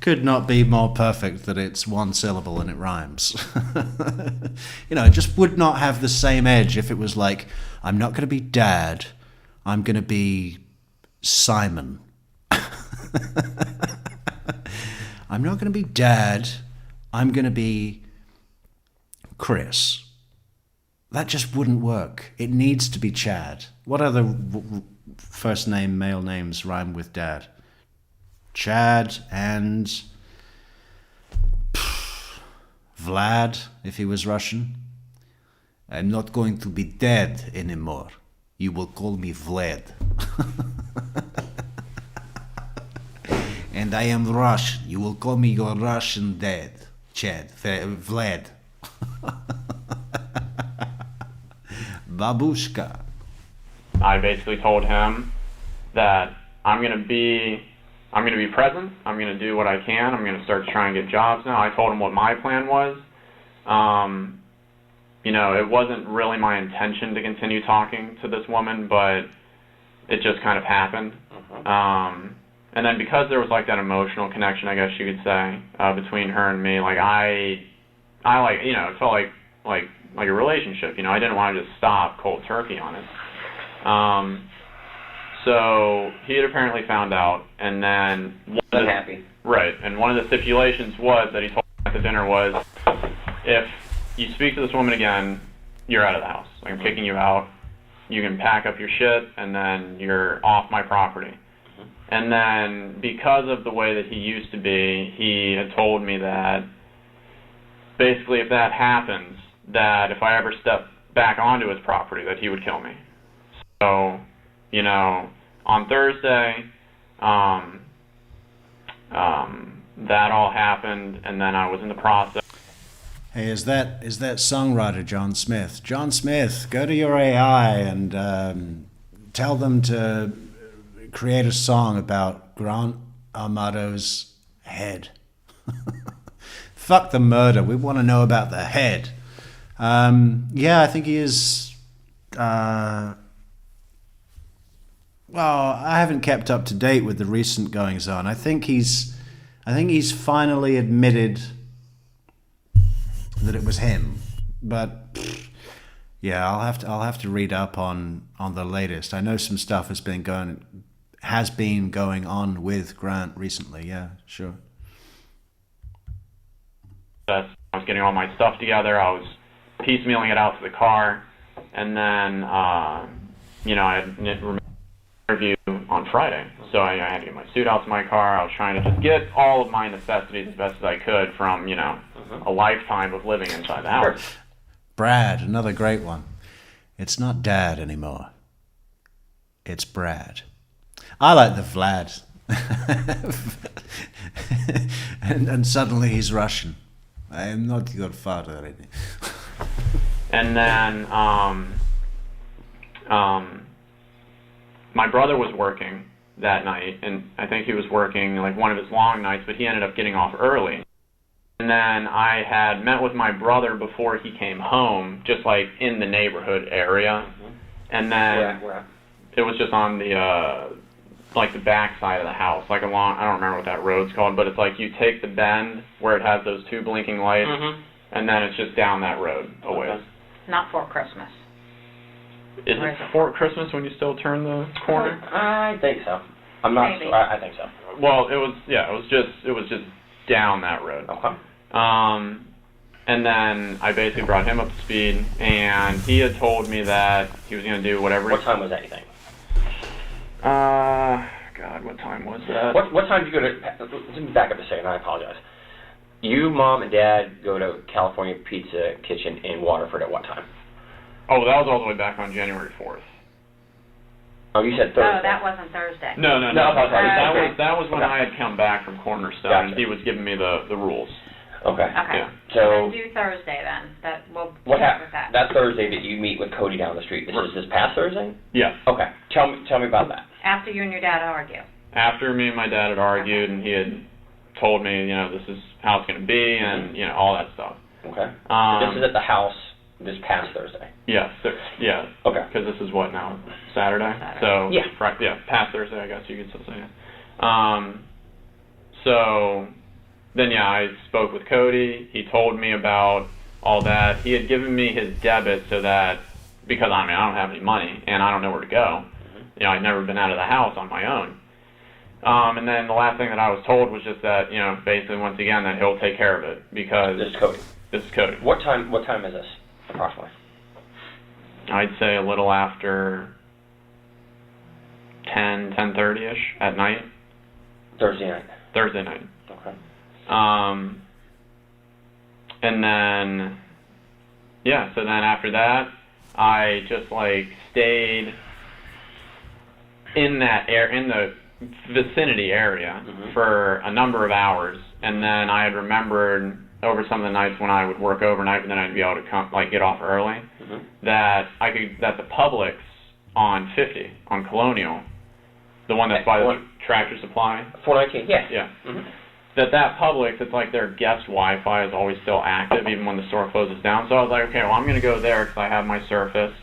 Could not be more perfect that it's one syllable and it rhymes. You know, it just would not have the same edge if it was like, I'm not going to be Dad. I'm going to be Simon. I'm not going to be Dad. I'm going to be Chris. That just wouldn't work. It needs to be Chad. What other first name, male names rhyme with Dad? Chad and Vlad, if he was Russian. I'm not going to be dead anymore. You will call me Vlad. And I am Russian. You will call me your Russian dad, Chad, Vlad. Babushka. I basically told him that I'm going to be I'm going to be present. I'm going to do what I can. I'm going to start trying to get jobs now. I told him what my plan was. You know, it wasn't really my intention to continue talking to this woman, but it just kind of happened. And then because there was like that emotional connection, I guess you could say, between her and me, like I like, you know, it felt like a relationship. You know, I didn't want to just stop cold turkey on it. So he had apparently found out, and then Unhappy. Right, and one of the stipulations was that he told me at the dinner was, if you speak to this woman again, you're out of the house. Like, I'm kicking you out. You can pack up your shit, and then you're off my property. And then, because of the way that he used to be, he had told me that basically if that happens, that if I ever step back onto his property, that he would kill me. So, you know, on Thursday, that all happened, and then I was in the process. Hey, is that songwriter John Smith? John Smith, go to your AI and tell them to create a song about Grant Amato's head. Fuck the murder. We want to know about the head. Yeah, I think he is. Well, I haven't kept up to date with the recent goings on. I think he's finally admitted that it was him. But yeah, I'll have to read up on the latest. I know some stuff has been going on with Grant recently. Yeah, sure. I was getting all my stuff together. I was piecemealing it out to the car, and then you know, I had an interview on Friday, so I had to get my suit out to my car. I was trying to just get all of my necessities as best as I could from, you know, a lifetime of living inside the house. Brad, another great one. It's not Dad anymore. It's Brad. I like the Vlad. and suddenly he's Russian. I am not your father. And then my brother was working that night, and I think he was working like one of his long nights, but he ended up getting off early. And then I had met with my brother before he came home, just like in the neighborhood area. And then it was just on the like the back side of the house, like along, I don't remember what that road's called, but it's like you take the bend where it has those two blinking lights, and then it's just down that road a ways. Not for Christmas. Is it before Christmas when you still turn the corner? I think so. I'm not sure. I think so. Well, it was just down that road. Okay. And then I basically brought him up to speed, and he had told me that he was going to do whatever. What time was that, you think? God, what time was that? What time did you go to? Let me back up a second. I apologize. You, Mom, and Dad go to California Pizza Kitchen in Waterford at what time? Oh, that was all the way back on January 4th. Oh, you said Thursday. Oh, that wasn't Thursday. No. That was when Okay. I had come back from Cornerstone, Gotcha. and he was giving me the rules. Okay. Okay. Yeah. So then do Thursday then. We'll what check happened? with that. That Thursday that you meet with Cody down the street. This is this past Thursday? Yeah. Okay. Tell me about that. After you and your dad argue. After me and my dad had argued, and he had told me, you know, this is how it's going to be, and you know, all that stuff. Okay. This is at the house this past Thursday. Yeah. Yeah. Okay. Because this is what now? Saturday. So Yeah. Past Thursday, I guess you could still say it. So then I spoke with Cody. He told me about all that. He had given me his debit so that, because I don't have any money and I don't know where to go. You know, I'd never been out of the house on my own. And then the last thing that I was told was just that, you know, basically once again that he'll take care of it because This is Cody. This is Cody. What time is this approximately? I'd say a little after 10:30ish at night. Thursday night. Thursday night. Okay. And then, yeah, so then after that, I just like stayed in the vicinity area for a number of hours, and then I had remembered over some of the nights when I would work overnight, but then I'd be able to get off early, that the Publix on 50 on Colonial The one that's by the Tractor Supply? 419, yeah. Yeah. Mm-hmm. That Publix, it's like their guest Wi-Fi is always still active even when the store closes down. So I was like, okay, well, I'm going to go there because I have my Surface.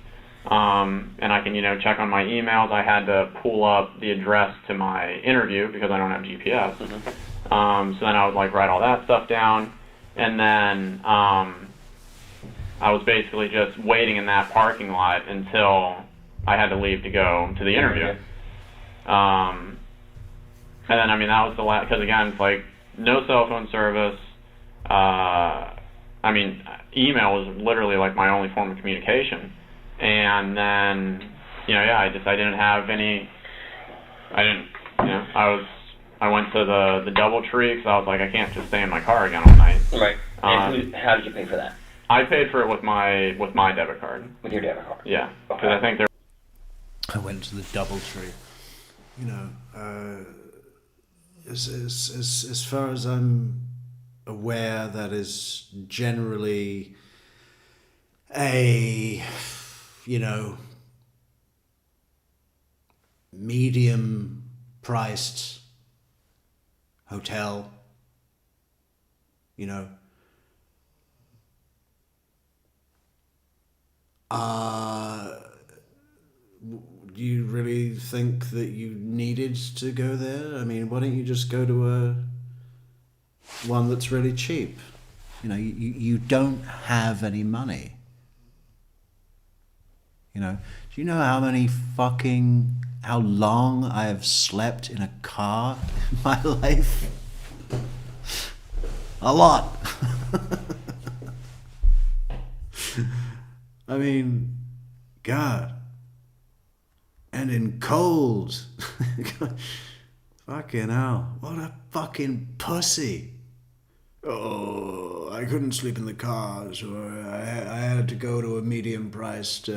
And I can, check on my emails. I had to pull up the address to my interview because I don't have GPS. Mm-hmm. So then I would write all that stuff down. And then I was basically just waiting in that parking lot until I had to leave to go to the interview. And then, that was the last, because again, it's no cell phone service. Email was literally my only form of communication. And then, I didn't have any, I went to the DoubleTree because I was like, I can't just stay in my car again all night. Right. And how did you pay for that? I paid for it with my debit card. With your debit card? Yeah. Because I think I went to the DoubleTree. As far as I'm aware, that is generally a, medium-priced hotel, do you really think that you needed to go there? Why don't you just go to one that's really cheap? You don't have any money. Do you know how long I have slept in a car in my life? A lot. God. And in cold. Fucking hell. What a fucking pussy. Oh, I couldn't sleep in the car, so I had to go to a medium-priced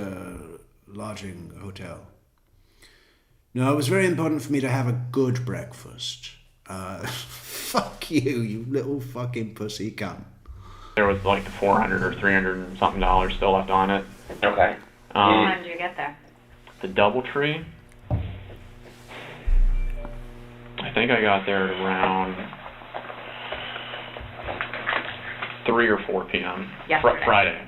lodging hotel. No, it was very important for me to have a good breakfast. Fuck you little fucking pussy cunt. there was the $400 or $300 and something still left on it. Okay. What time did you get there? The DoubleTree, I think I got there at around 3 or 4 p.m. Yesterday. Friday.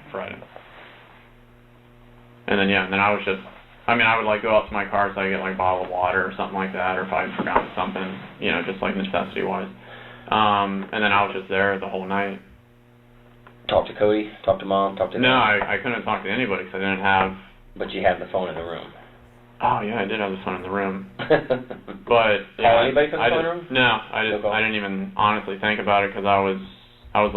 And then I was just, I would go out to my car so I get a bottle of water or something like that, or if I forgot something, just necessity wise. And then I was just there the whole night. Talk to Cody, talk to Mom, talk to... No, I couldn't talk to anybody because I didn't have... But you had the phone in the room. Oh yeah, I did have the phone in the room. But call anybody from the phone room? No, I didn't even honestly think about it because I was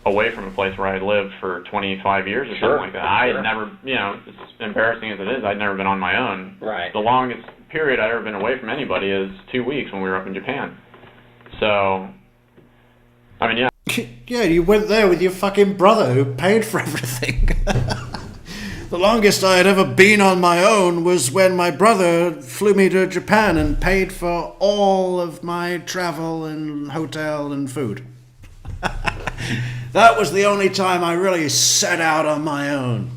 away from a place where I lived for 25 years or something like that. I had never, as embarrassing as it is, I'd never been on my own. Right. The longest period I'd ever been away from anybody is 2 weeks when we were up in Japan. So, yeah. Yeah, you went there with your fucking brother who paid for everything. The longest I had ever been on my own was when my brother flew me to Japan and paid for all of my travel and hotel and food. That was the only time I really set out on my own.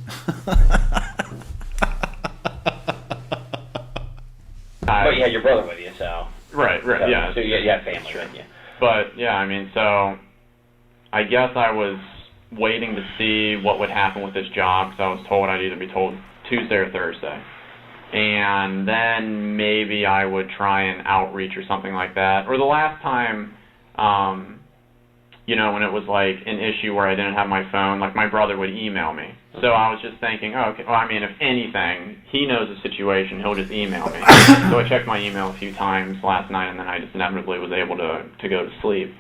But you had your brother with you, so... Right, yeah. So you had family with you. But, yeah, so I guess I was waiting to see what would happen with this job, because I was told I'd either be told Tuesday or Thursday. And then maybe I would try an outreach or something like that. Or the last time, when it was an issue where I didn't have my phone, my brother would email me. So I was just thinking, okay, well, if anything, he knows the situation, he'll just email me. So I checked my email a few times last night, and then I just inevitably was able to go to sleep.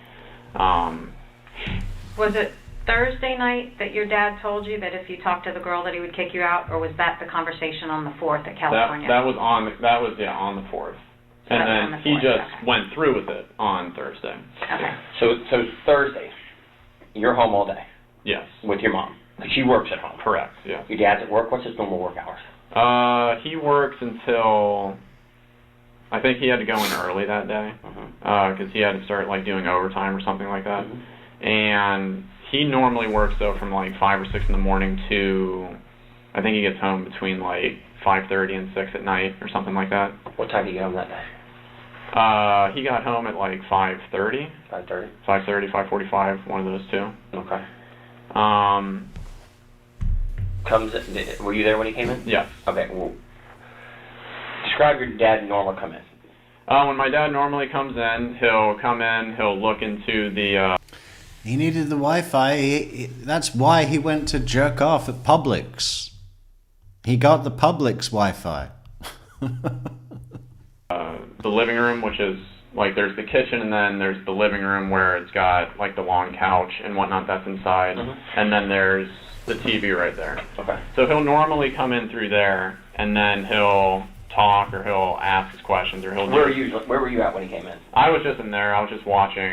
Was it Thursday night that your dad told you that if you talked to the girl that he would kick you out, or was that the conversation on the 4th at California? That was on the 4th. And then he just went through with it on Thursday. Okay. So Thursday, you're home all day? Yes. With your mom? She works at home? Correct, yes. Your dad's at work? What's his normal work hours? He works until... I think he had to go in early that day, because he had to start doing overtime or something like that. And he normally works though from 5 or 6 in the morning to, I think he gets home between 5:30 and 6 at night or something like that. What time did you get home that day? He got home at like 5:30. 5:30? 5:30, 5:45, one of those two. Okay. Were you there when he came in? Yeah. Okay, well, describe your dad normal come in. When my dad normally comes in, he'll come in, he'll look into the... He needed the Wi-Fi. That's why he went to jerk off at Publix. He got the Publix Wi-Fi. the living room, which is, like, there's the kitchen, and then there's the living room where it's got, like, the long couch and whatnot that's inside. And then there's the TV right there. Okay. So he'll normally come in through there, and then he'll talk, or he'll ask us questions, or he'll Where were you at when he came in? I was just in there. I was just watching...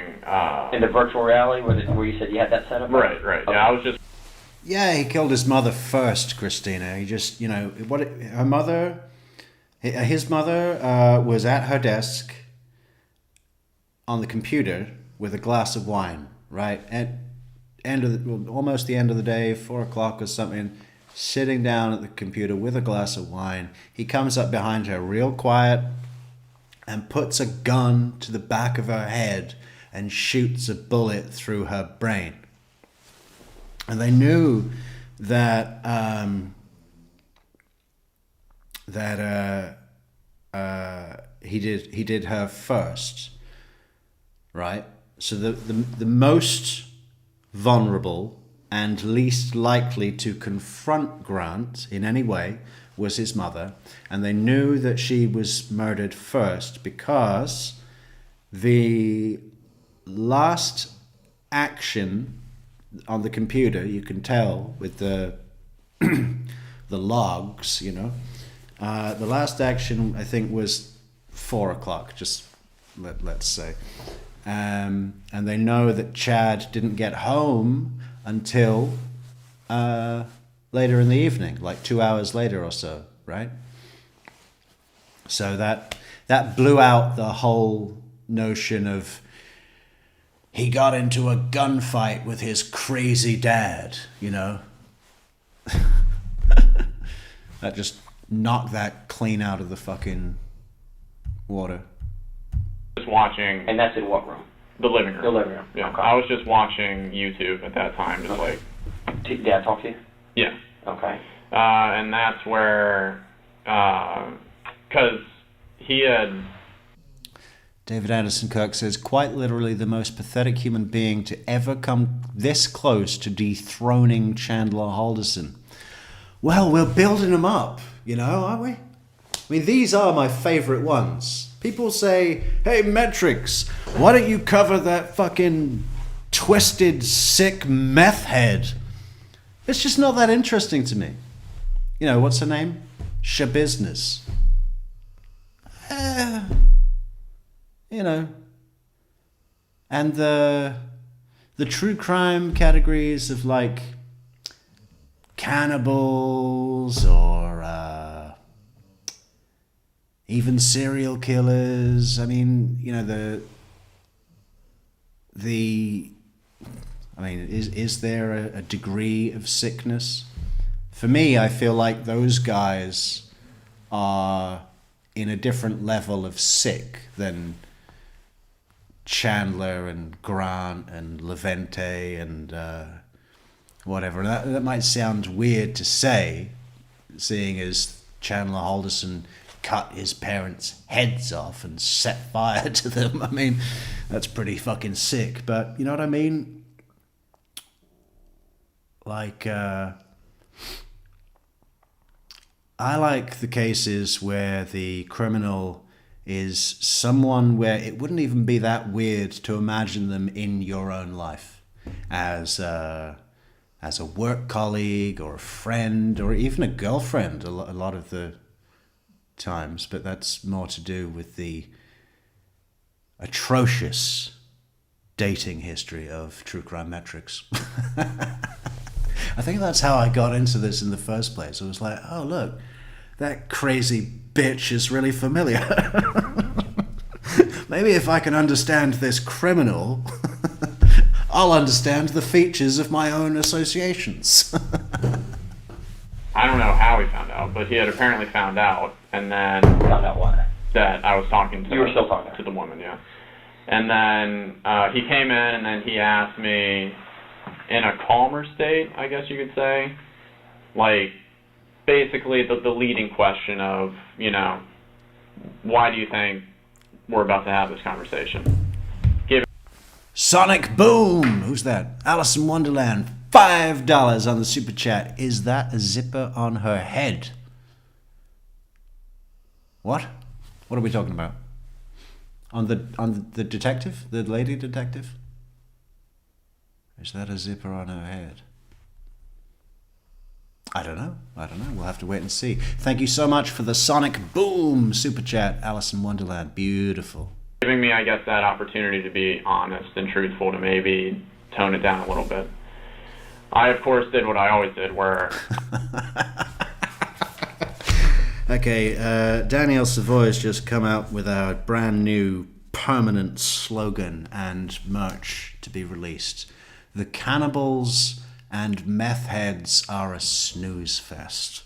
in the virtual reality, where you said you had that set up? Right. Okay. Yeah, I was just... Yeah, he killed his mother first, Christina. He just, his mother was at her desk on the computer with a glass of wine, right? At almost the end of the day, 4 o'clock or something, sitting down at the computer with a glass of wine. He comes up behind her real quiet and puts a gun to the back of her head and shoots a bullet through her brain. And they knew that he did her first, right? So the most vulnerable and least likely to confront Grant in any way was his mother, and they knew that she was murdered first because the last action on the computer, you can tell with the the logs, the last action I think was 4 o'clock, just let's say, and they know that Chad didn't get home until later in the evening, like 2 hours later or so, right? So that blew out the whole notion of he got into a gunfight with his crazy dad, That just knocked that clean out of the fucking water. Just watching... And that's in what room? The living room. The living room. Yeah. Okay. I was just watching YouTube at that time, just like... Did Dad talk to you? Yeah. Okay. And that's where... Because he had... David Anderson Kirk says, quite literally the most pathetic human being to ever come this close to dethroning Chandler Halderson. Well, we're building them up, aren't we? I mean, these are my favorite ones. People say, hey, Metrix, why don't you cover that fucking twisted, sick meth head? It's just not that interesting to me. What's her name? Shabusiness. And the true crime categories of like cannibals or even serial killers. I mean, is there a degree of sickness? For me, I feel like those guys are in a different level of sick than Chandler and Grant and Levente and whatever. That might sound weird to say, seeing as Chandler Halderson cut his parents' heads off and set fire to them. I mean, that's pretty fucking sick, but you know what I mean? Like, I like the cases where the criminal is someone where it wouldn't even be that weird to imagine them in your own life as a work colleague or a friend or even a girlfriend a lot of the times, but that's more to do with the atrocious dating history of True Crime Metrix. I think that's how I got into this in the first place. I was like, oh, look, that crazy bitch is really familiar. Maybe if I can understand this criminal, I'll understand the features of my own associations. I don't know how how he found out, but he had apparently found out, and then Found out what? that I was talking to. You were still talking to the woman, yeah. And then he came in, and then he asked me, in a calmer state, I guess you could say, like basically the leading question of, you know, why do you think we're about to have this conversation? Sonic Boom! Who's that? Alice in Wonderland. $5 on the super chat. Is that a zipper on her head? What? What are we talking about? On the detective? The lady detective? Is that a zipper on her head? I don't know. We'll have to wait and see. Thank you so much for the Sonic Boom super chat, Alice in Wonderland. Beautiful. Giving me, I guess, that opportunity to be honest and truthful, to maybe tone it down a little bit. I, of course, did what I always did, where... Okay, Daniel Savoy has just come out with our brand new permanent slogan and merch to be released. The cannibals and meth heads are a snooze fest.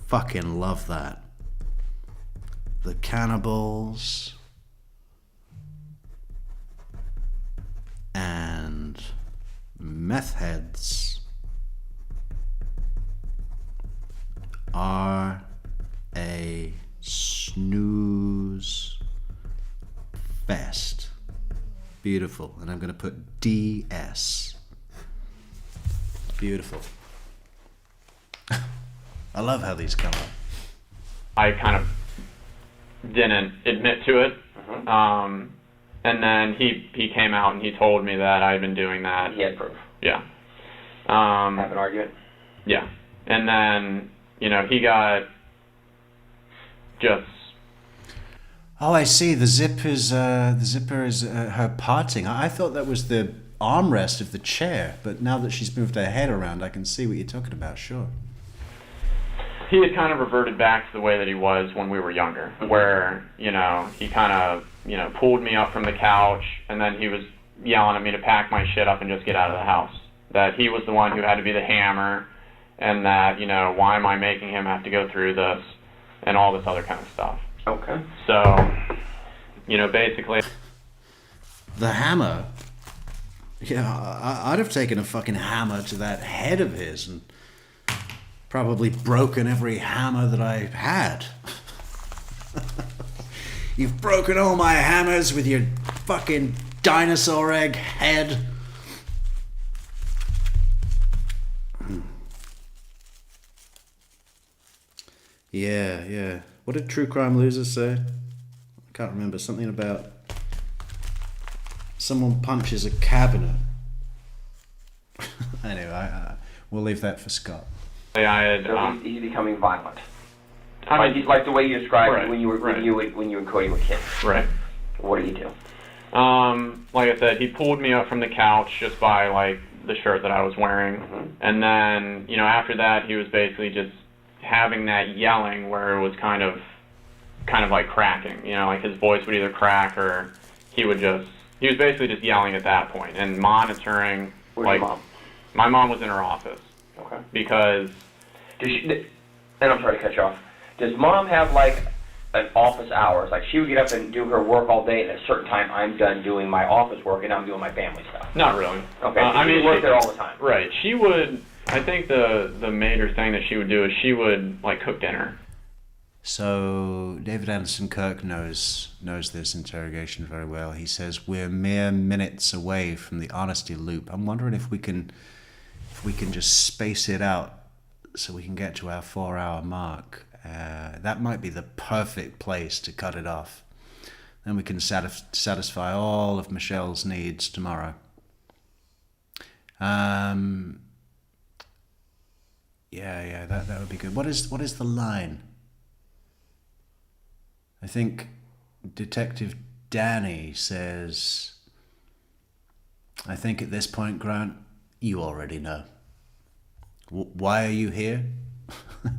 Fucking love that. The cannibals and meth heads are a snooze fest. Beautiful. And I'm going to put DS. Beautiful. I love how these come up. I kind of didn't admit to it. And then he came out and he told me that I'd been doing that. He had proof. Yeah. Have an argument? Yeah. And then, you know, he got just... Oh, I see. The zipper is her parting. I thought that was the armrest of the chair, but now that she's moved her head around, I can see what you're talking about. Sure. He had kind of reverted back to the way that he was when we were younger, where, you know, he kind of, you know, pulled me up from the couch, and then he was yelling at me to pack my shit up and just get out of the house. That he was the one who had to be the hammer, and that, you know, why am I making him have to go through this, and all this other kind of stuff. Okay. So, you know, basically... The hammer? Yeah, I'd have taken a fucking hammer to that head of his and probably broken every hammer that I had. You've broken all my hammers with your fucking dinosaur egg head. Yeah. What did True Crime Losers say? I can't remember. Something about someone punches a cabinet. Anyway, we'll leave that for Scott. I had... So he's becoming violent. I mean, like the way you described right, it when you and Cody were kids. Right. What do you do? Like I said, he pulled me up from the couch just by, like, the shirt that I was wearing. And then, you know, after that, he was basically just having that yelling where it was kind of like cracking. You know, like his voice would either crack or he was basically just yelling at that point and monitoring. Where's like, your mom? My mom was in her office. Okay. Because... and I'm sorry to cut you off. Does mom have, like, an office hours? Like, she would get up and do her work all day, and at a certain time, I'm done doing my office work, and I'm doing my family stuff. Not really. Okay, I mean, she worked there all the time. Right. She would... I think the major thing that she would do is she would, like, cook dinner. So David Anderson Kirk knows this interrogation very well. He says we're mere minutes away from the honesty loop. I'm wondering if we can just space it out so we can get to our 4-hour mark. That might be the perfect place to cut it off. Then we can satisfy all of Michelle's needs tomorrow. Yeah, that would be good. What is the line? I think Detective Danny says, I think at this point, Grant, you already know. Why are you here?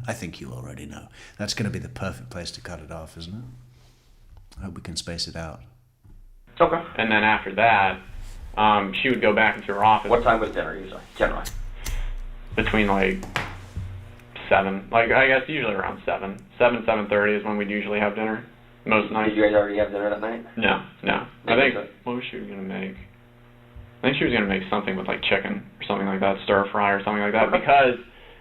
I think you already know. That's going to be the perfect place to cut it off, isn't it? I hope we can space it out. Okay. And then after that, she would go back into her office. What time was dinner usually, generally? Between like 7. Like, I guess usually around 7. 7:30 is when we'd usually have dinner. Most nights. Did you guys already have dinner that night? No. I think, what was she going to make? I think she was going to make something with, like, chicken or something like that, stir fry or something like that, because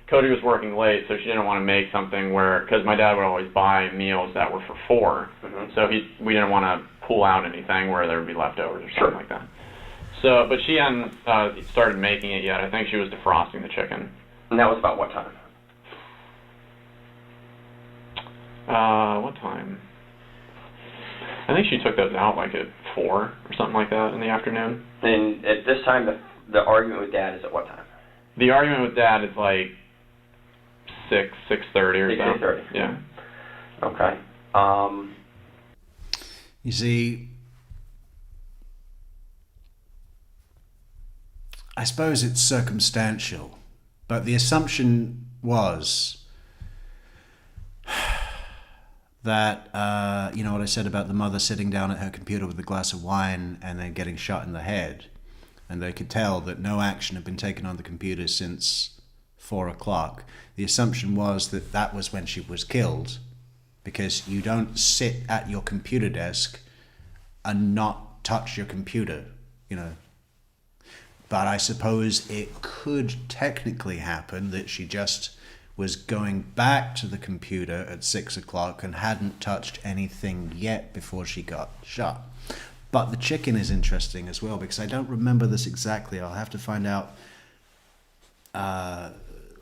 Cody was working late, so she didn't want to make something where, because my dad would always buy meals that were for 4, so we didn't want to pull out anything where there would be leftovers or something like that. So, but she hadn't started making it yet. I think she was defrosting the chicken. And that was about what time? What time? I think she took those out like at 4 or something like that in the afternoon. And at this time, the argument with Dad is at what time? The argument with Dad is like 6:30 or so. 6:30. Yeah. Okay. You see, I suppose it's circumstantial, but the assumption was that, you know what I said about the mother sitting down at her computer with a glass of wine and then getting shot in the head, and they could tell that no action had been taken on the computer since 4 o'clock. The assumption was that that was when she was killed, because you don't sit at your computer desk and not touch your computer, you know. But I suppose it could technically happen that she just was going back to the computer at 6 o'clock and hadn't touched anything yet before she got shot. But the chicken is interesting as well, because I don't remember this exactly. I'll have to find out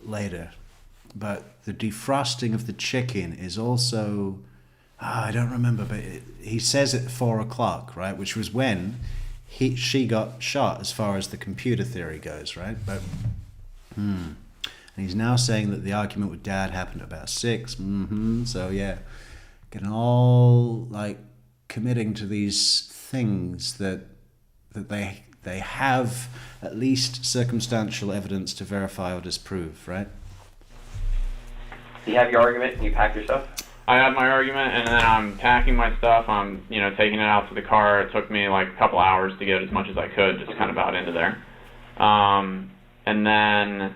later. But the defrosting of the chicken is also, I don't remember, but he says at 4 o'clock, right, which was when she got shot as far as the computer theory goes, right? But and he's now saying that the argument with Dad happened at about 6. So yeah, getting all like committing to these things that they have at least circumstantial evidence to verify or disprove, right? You have your argument and you pack your stuff? I have my argument, and then I'm packing my stuff. I'm, taking it out to the car. It took me like a couple hours to get as much as I could, just kind of out into there. And then,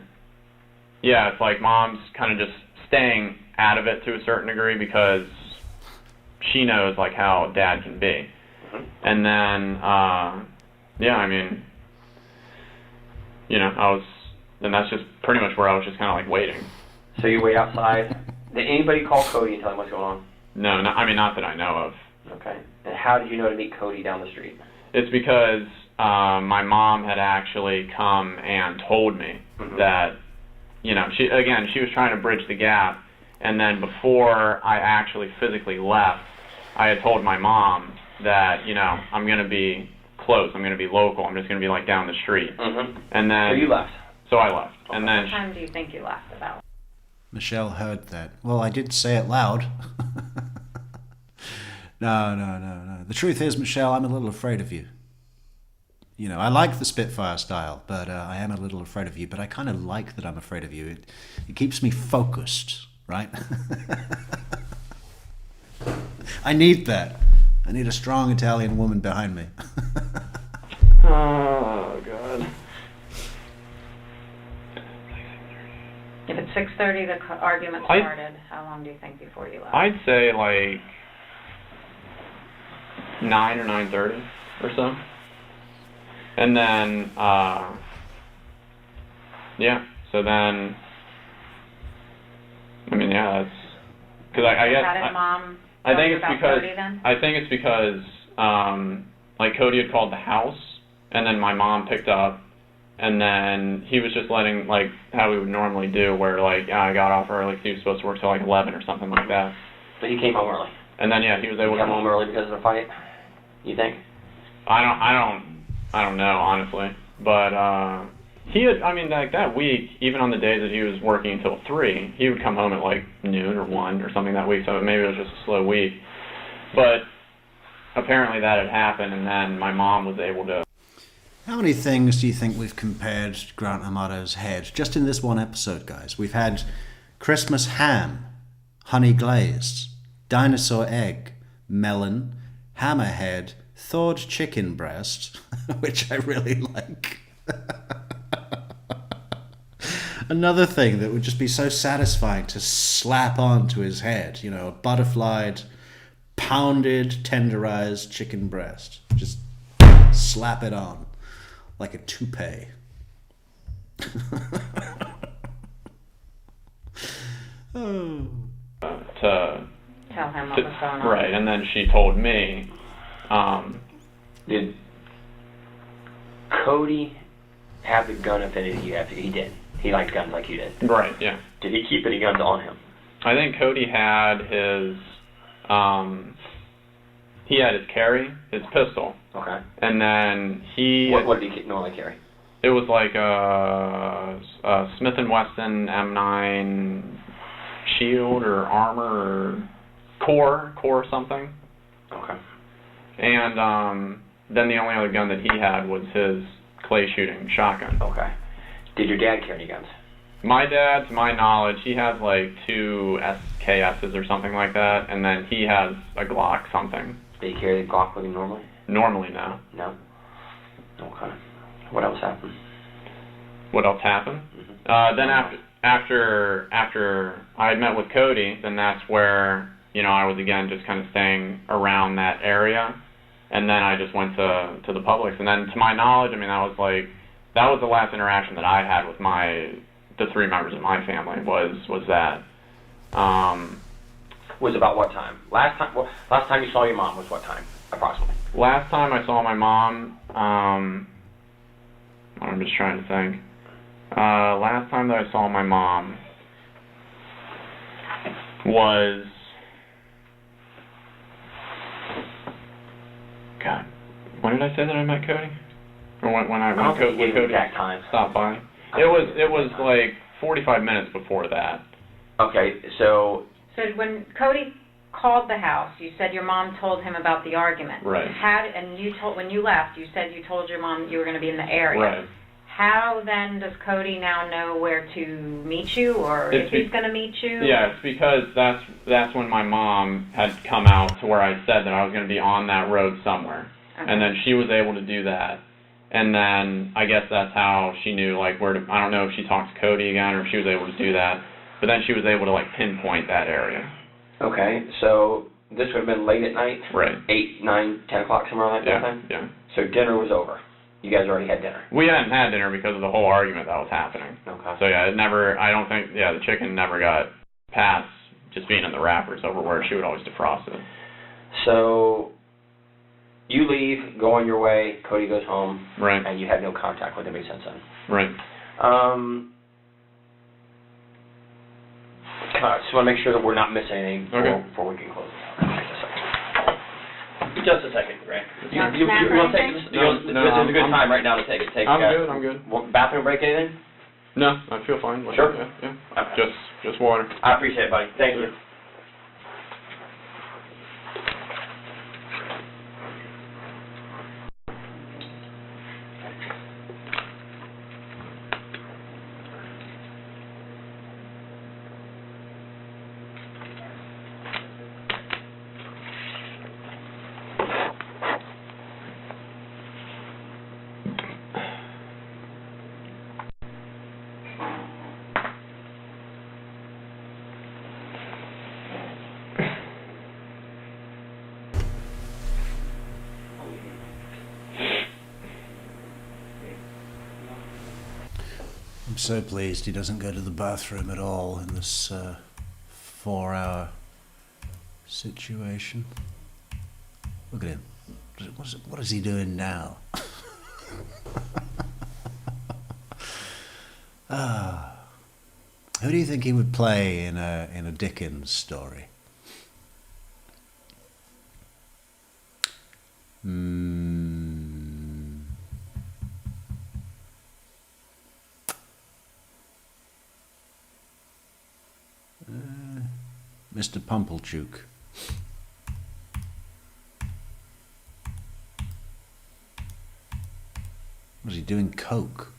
yeah, it's like Mom's kind of just staying out of it to a certain degree because she knows like how Dad can be. And then, and that's just pretty much where I was just kind of like waiting. So you wait outside. Did anybody call Cody and tell him what's going on? No, not that I know of. Okay. And how did you know to meet Cody down the street? It's because my mom had actually come and told me that, she was trying to bridge the gap, and then before I actually physically left, I had told my mom that, I'm going to be close, I'm going to be local, I'm just going to be like down the street. And then... So you left? So I left. Okay. And then... What time do you think you left about? Michelle heard that. Well, I did say it loud. No. The truth is, Michelle, I'm a little afraid of you. I like the Spitfire style, but I am a little afraid of you. But I kind of like that I'm afraid of you. It keeps me focused, right? I need that. I need a strong Italian woman behind me. Oh, God. If it's 6:30, the argument started. How long do you think before you left? I'd say like 9 or 9:30 or so. And then, so then, that's because I guess. How did Mom? I think it's about because Cody, then? I think it's because like Cody had called the house, and then my mom picked up. And then he was just letting, like, how we would normally do, where, like, I got off early, he was supposed to work till, like, 11 or something like that. So he came home early? And then, he was able to come home early because of the fight, you think? I don't know, honestly. But, he had, like, that week, even on the days that he was working until 3, he would come home at, like, noon or 1 or something that week, so maybe it was just a slow week. But apparently that had happened, and then my mom was able to... How many things do you think we've compared Grant Amato's head just in this one episode, guys? We've had Christmas ham, honey glazed, dinosaur egg, melon, hammerhead, thawed chicken breast, which I really like. Another thing that would just be so satisfying to slap onto his head, you know, a butterflied, pounded, tenderized chicken breast. Just slap it on like a toupee. Oh. To Tell him what was going on. right, and then she told me. Did Cody have the gun affinity you have? He did. He liked guns like you did. Right, yeah. Did he keep any guns on him? I think Cody had his carry, his pistol, Okay. and then he. What did he normally carry? It was like a Smith and Wesson M9 shield or armor or core something. Okay. And then the only other gun that he had was his clay shooting shotgun. Okay. Did your dad carry any guns? My dad, to my knowledge, he has like 2 SKSs or something like that, and then he has a Glock something. Did he carry the Glock with him normally? Normally, no. No. Okay. What else happened? What else happened? Mm-hmm. Then after I had met with Cody, then that's where, you know, I was again just kind of staying around that area, and then I just went to the Publix, and then to my knowledge, I mean, that was the last interaction that I had with the 3 members of my family was that. Was about what time? Last time you saw your mom was what time, approximately? Last time I saw my mom, I'm just trying to think. Last time that I saw my mom was, God, when did I say that I met Cody? Or when Cody exact time stopped by? It was like 45 minutes before that. Okay, so So when Cody called the house, you said your mom told him about the argument. Right. When you left, you said you told your mom you were going to be in the area. Right. How then does Cody now know where to meet you, or if he's going to meet you? Yeah, it's because that's when my mom had come out to where I said that I was going to be on that road somewhere. Okay. And then she was able to do that. And then I guess that's how she knew, like, where to, I don't know if she talked to Cody again or if she was able to do that. But then she was able to, like, pinpoint that area. okay, so this would have been late at night? Right. 8, 9, 10 o'clock, somewhere around that Yeah, time? yeah. So dinner was over. You guys already had dinner. We hadn't had dinner because of the whole argument that was happening. Okay. So, yeah, the chicken never got past just being in the wrappers over where she would always defrost it. So you leave, go on your way, Cody goes home, Right. and you have no contact with anybody since then. Right. I just want to make sure that we're not missing anything Okay. before we can close it out. Just a second, Grant. You Want want to take anything? this? No, This is a good I'm- time right now to take it. I'm good. Bathroom break, anything? No, I feel fine. Sure. Yeah. Okay. Just water. I appreciate it, buddy. Thank you. I'm so pleased he doesn't go to the bathroom at all in this 4-hour situation. Look at him. What is he doing now? Who do you think he would play in a Dickens story? Mr. Pumplechook. Was he doing coke?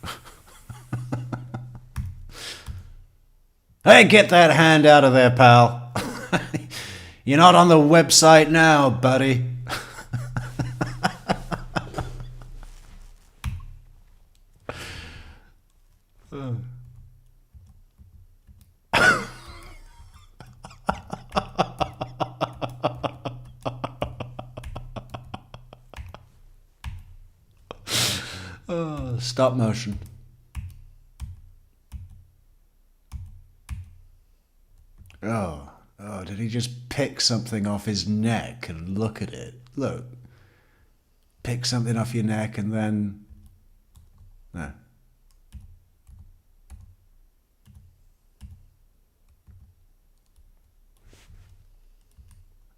Hey, get that hand out of there, pal. You're not on the website now, buddy. stop motion. Oh, did he just pick something off his neck and look at it? Look. Pick something off your neck and then... No.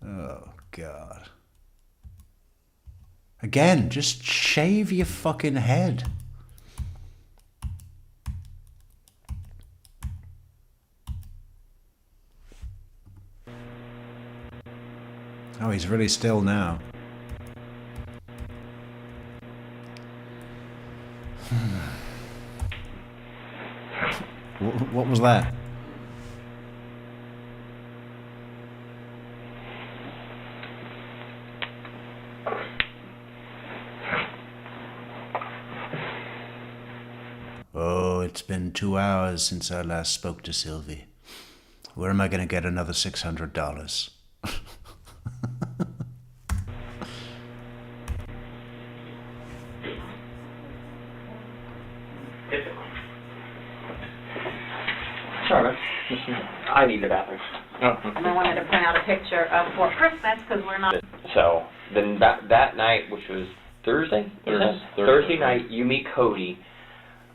Oh, God. Again, just shave your fucking head. Oh, he's really still now. What was that? Oh, it's been 2 hours since I last spoke to Sylvie. Where am I going to get another $600? Sorry, I need the bathroom. Oh, okay. And I wanted to print out a picture of for Christmas because we're not. So then that night, which was Thursday, Thursday night, you meet Cody.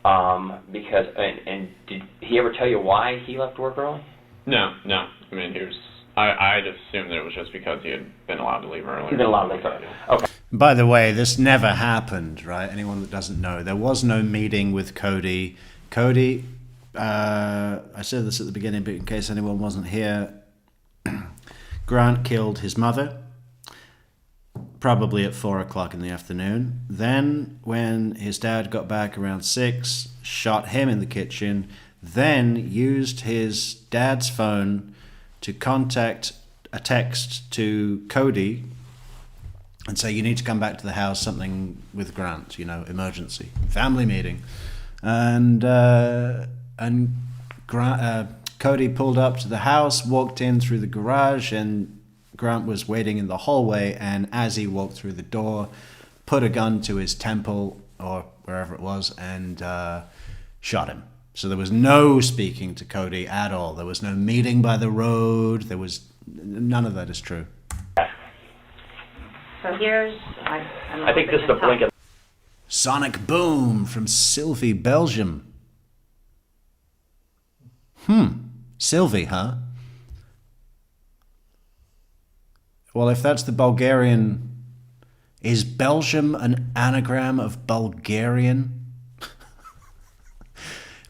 Because and did he ever tell you why he left work early? No. I mean, he was. I'd assumed that it was just because he had been allowed to leave early. He'd been allowed to leave early. Okay. By the way, this never happened, right? Anyone that doesn't know, there was no meeting with Cody. Cody, I said this at the beginning, but in case anyone wasn't here, Grant killed his mother, probably at 4 o'clock in the afternoon. Then, when his dad got back around 6, shot him in the kitchen, then used his dad's phone to contact a text to Cody and say, you need to come back to the house, something with Grant, emergency, family meeting. And Cody pulled up to the house, walked in through the garage, and Grant was waiting in the hallway, and as he walked through the door, put a gun to his temple, or wherever it was, and shot him. So there was no speaking to Cody at all. There was no meeting by the road. There was... None of that is true. So here's... I think this is the blink of... Sonic Boom from Sylvie, Belgium. Sylvie, huh? Well, if that's the Bulgarian... Is Belgium an anagram of Bulgarian?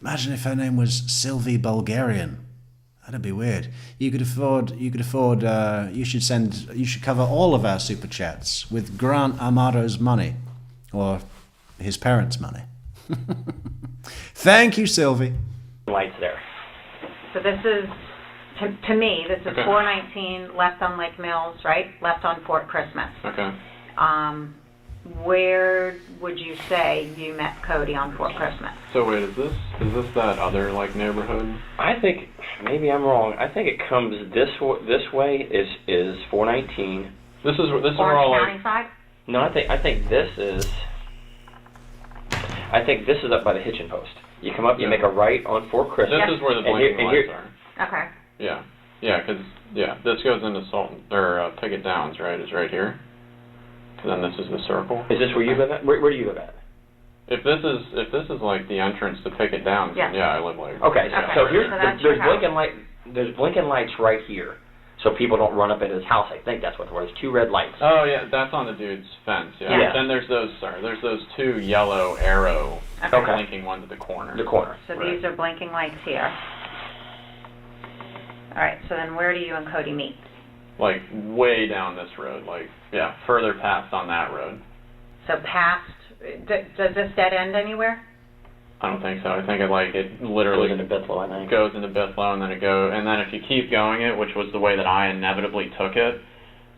Imagine if her name was Sylvie Bulgarian. That'd be weird. You should cover all of our super chats with Grant Amato's money. Or his parents' money. Thank you, Sylvie. Lights there. So this is, to me, this is Okay. 419 left on Lake Mills, right? Left on Fort Christmas. Okay. Where would you say you met Cody on Fort Christmas? So wait, is this that other neighborhood? I think maybe I'm wrong. I think it comes this way is 419. This is where all Orange County side? No, I think this is up by the hitching post. You come up, you make a right on Fort Christmas. This is where the blinking lights are. Okay. Yeah, because this goes into Picket Downs, right? It's right here. And then this is the circle. Is this where you live at? Where do you live at? If this is like the entrance to Picket Downs, then I live like. Okay, so here's so that's there's your blinking light. There's blinking lights right here, so people don't run up at his house. I think that's what there's 2 red lights. Oh yeah, that's on the dude's fence. Yeah. Yeah. Then there's those 2 yellow arrow blinking ones at the corner. The corner. So these are blinking lights here. All right, so then where do you and Cody meet? Like way down this road, further past on that road. So past, does this dead end anywhere? I don't think so. I think it literally Goes into Bithlow, I think. goes into Bithlow, and then if you keep going it, which was the way that I inevitably took it,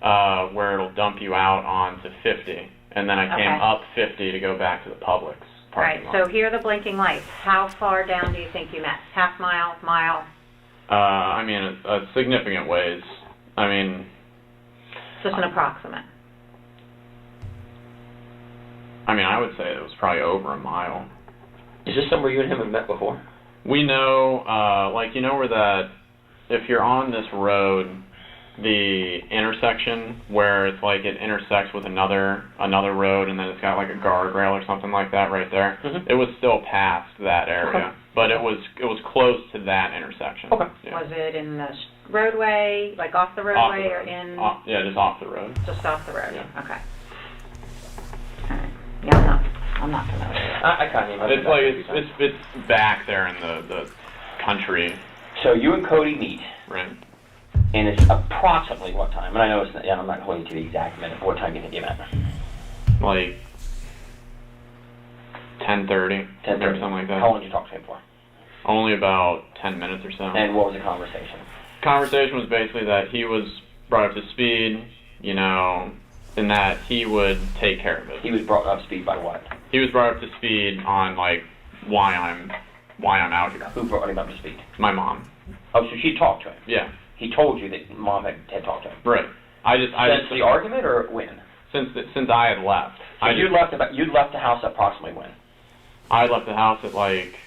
where it'll dump you out onto 50, and then I came up 50 to go back to the Publix Right, parking lot. so here are the blinking lights. How far down do you think you met? Half mile, mile? I mean, a significant ways. I mean, Just an approximate. I would say it was probably over a mile. Is this somewhere you and him have met before? We know, like, you know where that, if you're on this road, the intersection where it's like it intersects with another road, and then it's got like a guardrail or something like that right there. Mm-hmm. It was still past that area, Okay. but it was close to that intersection. Okay. Yeah. Was it in the roadway, like off the roadway, or in? Yeah, just off the road. Just off the road. Yeah. Okay. All right. Yeah, I'm not familiar. I can't even. It's like it's back there in the country. So you and Cody meet, Right. and it's approximately what time? And I know it's not, I'm not holding you to the exact minute. But what time do you think you met? Like 10:30 or something like that. How long did you talk to him for? Only about 10 minutes or so. And what was the conversation? Conversation was basically that he was brought up to speed, you know, and that he would take care of it. He was brought up to speed by what? He was brought up to speed on like why I'm out here. Who brought him up to speed? My mom. Oh, so she talked to him. Yeah. He told you that mom had talked to him. Right. I Since the argument or when? Since I had left. So you'd left the house approximately when? I left the house at like.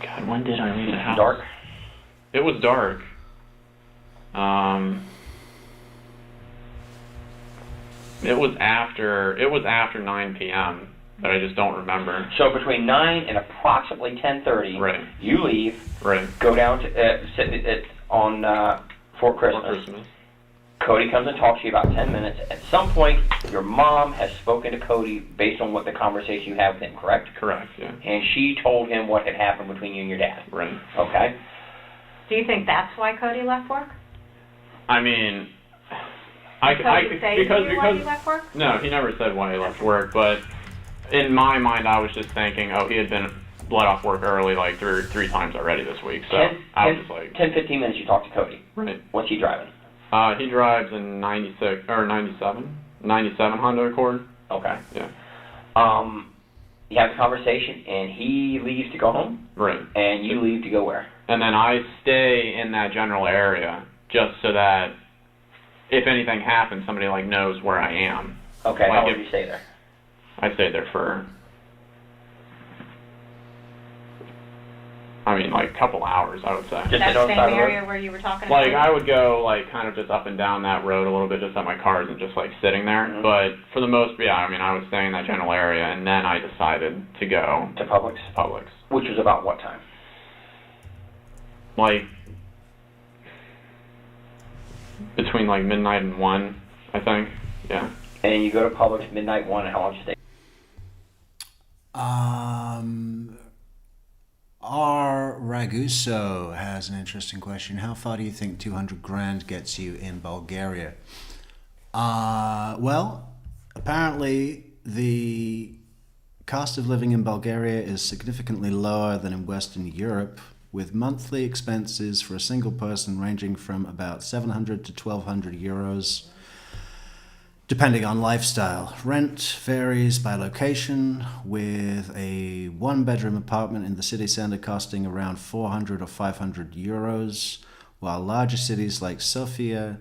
God, when did I leave the house? Dark? It was dark. It was after 9 p.m., but I just don't remember. So between 9 and approximately 10:30, Right. you leave, Right. go down to sit on Fort Christmas. For Christmas. Cody comes and talks to you about 10 minutes. At some point, your mom has spoken to Cody based on what the conversation you had with him, correct? Correct, yeah. And she told him what had happened between you and your dad. Right. Okay? Do you think that's why Cody left work? I mean, Did Cody say to you why he left work? No, he never said why he left work, but in my mind, I was just thinking, oh, he had been let off work early like three times already this week, so I was just like... 10, 15 minutes you talk to Cody. Right. What's he driving? He drives a 97 Honda Accord. Okay. Yeah. You have the conversation, and he leaves to go home? Right. And you leave to go where? And then I stay in that general area just so that if anything happens, somebody like knows where I am. Okay, Like how long if- do you stay there? I stayed there for, I mean, like a couple hours, I would say. Just That the north same side of the road? area where you were talking Like, about? I would go, like, kind of just up and down that road a little bit, just at my cars and just, like, sitting there. Mhm. But for the most, yeah, I mean, I was staying in that general area, and then I decided to go To Publix? to Publix. Which was about what time? Like, between, like, midnight and 1, I think. Yeah. And you go to Publix midnight 1, and how long did you stay? R. Raguso has an interesting question. How far do you think 200 grand gets you in Bulgaria? Well, apparently the cost of living in Bulgaria is significantly lower than in Western Europe, with monthly expenses for a single person ranging from about 700 to 1,200 euros, depending on lifestyle. Rent varies by location, with a one-bedroom apartment in the city centre costing around 400 or 500 euros, while larger cities like Sofia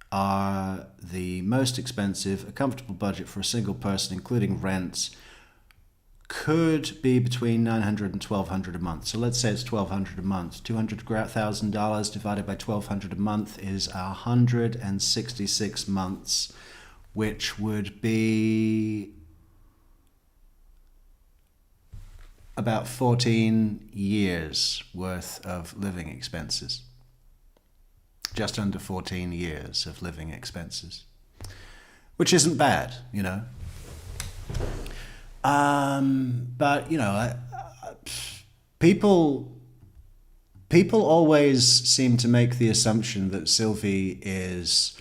are the most expensive. A comfortable budget for a single person, including rent, could be between 900 and 1,200 a month. So let's say it's 1,200 a month. $200,000 divided by 1,200 a month is 166 months, which would be about 14 years worth of living expenses. Just under 14 years of living expenses, which isn't bad, you know. But, you know, people always seem to make the assumption that Sylvie is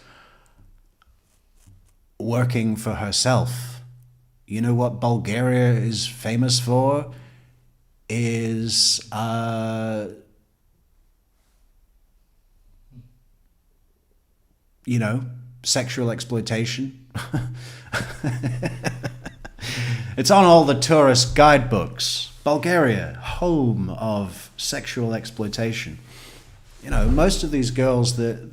working for herself. You know what Bulgaria is famous for? Is you know, sexual exploitation. It's on all the tourist guidebooks. Bulgaria, home of sexual exploitation. You know, most of these girls that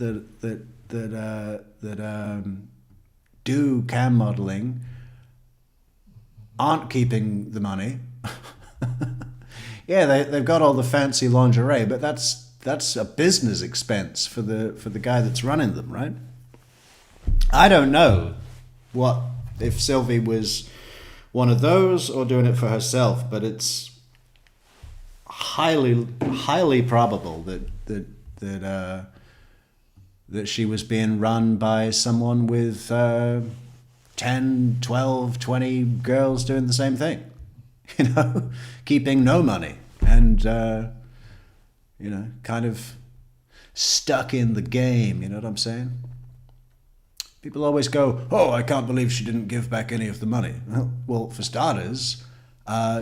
do cam modeling aren't keeping the money. Yeah, they've got all the fancy lingerie, but that's a business expense for the guy that's running them, right? I don't know if Sylvie was one of those or doing it for herself, but it's highly probable that she was being run by someone with 10, 12, 20 girls doing the same thing, keeping no money and, kind of stuck in the game, you know what I'm saying? People always go, oh, I can't believe she didn't give back any of the money. Well, for starters,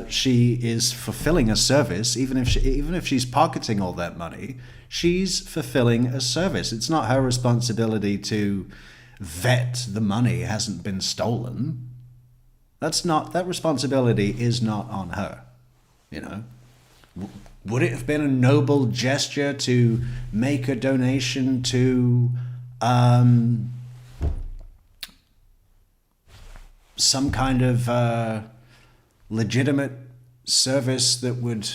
she is fulfilling a service. Even if she's pocketing all that money, she's fulfilling a service. It's not her responsibility to vet the money hasn't been stolen. That responsibility is not on her. Would it have been a noble gesture to make a donation to some kind of legitimate service that would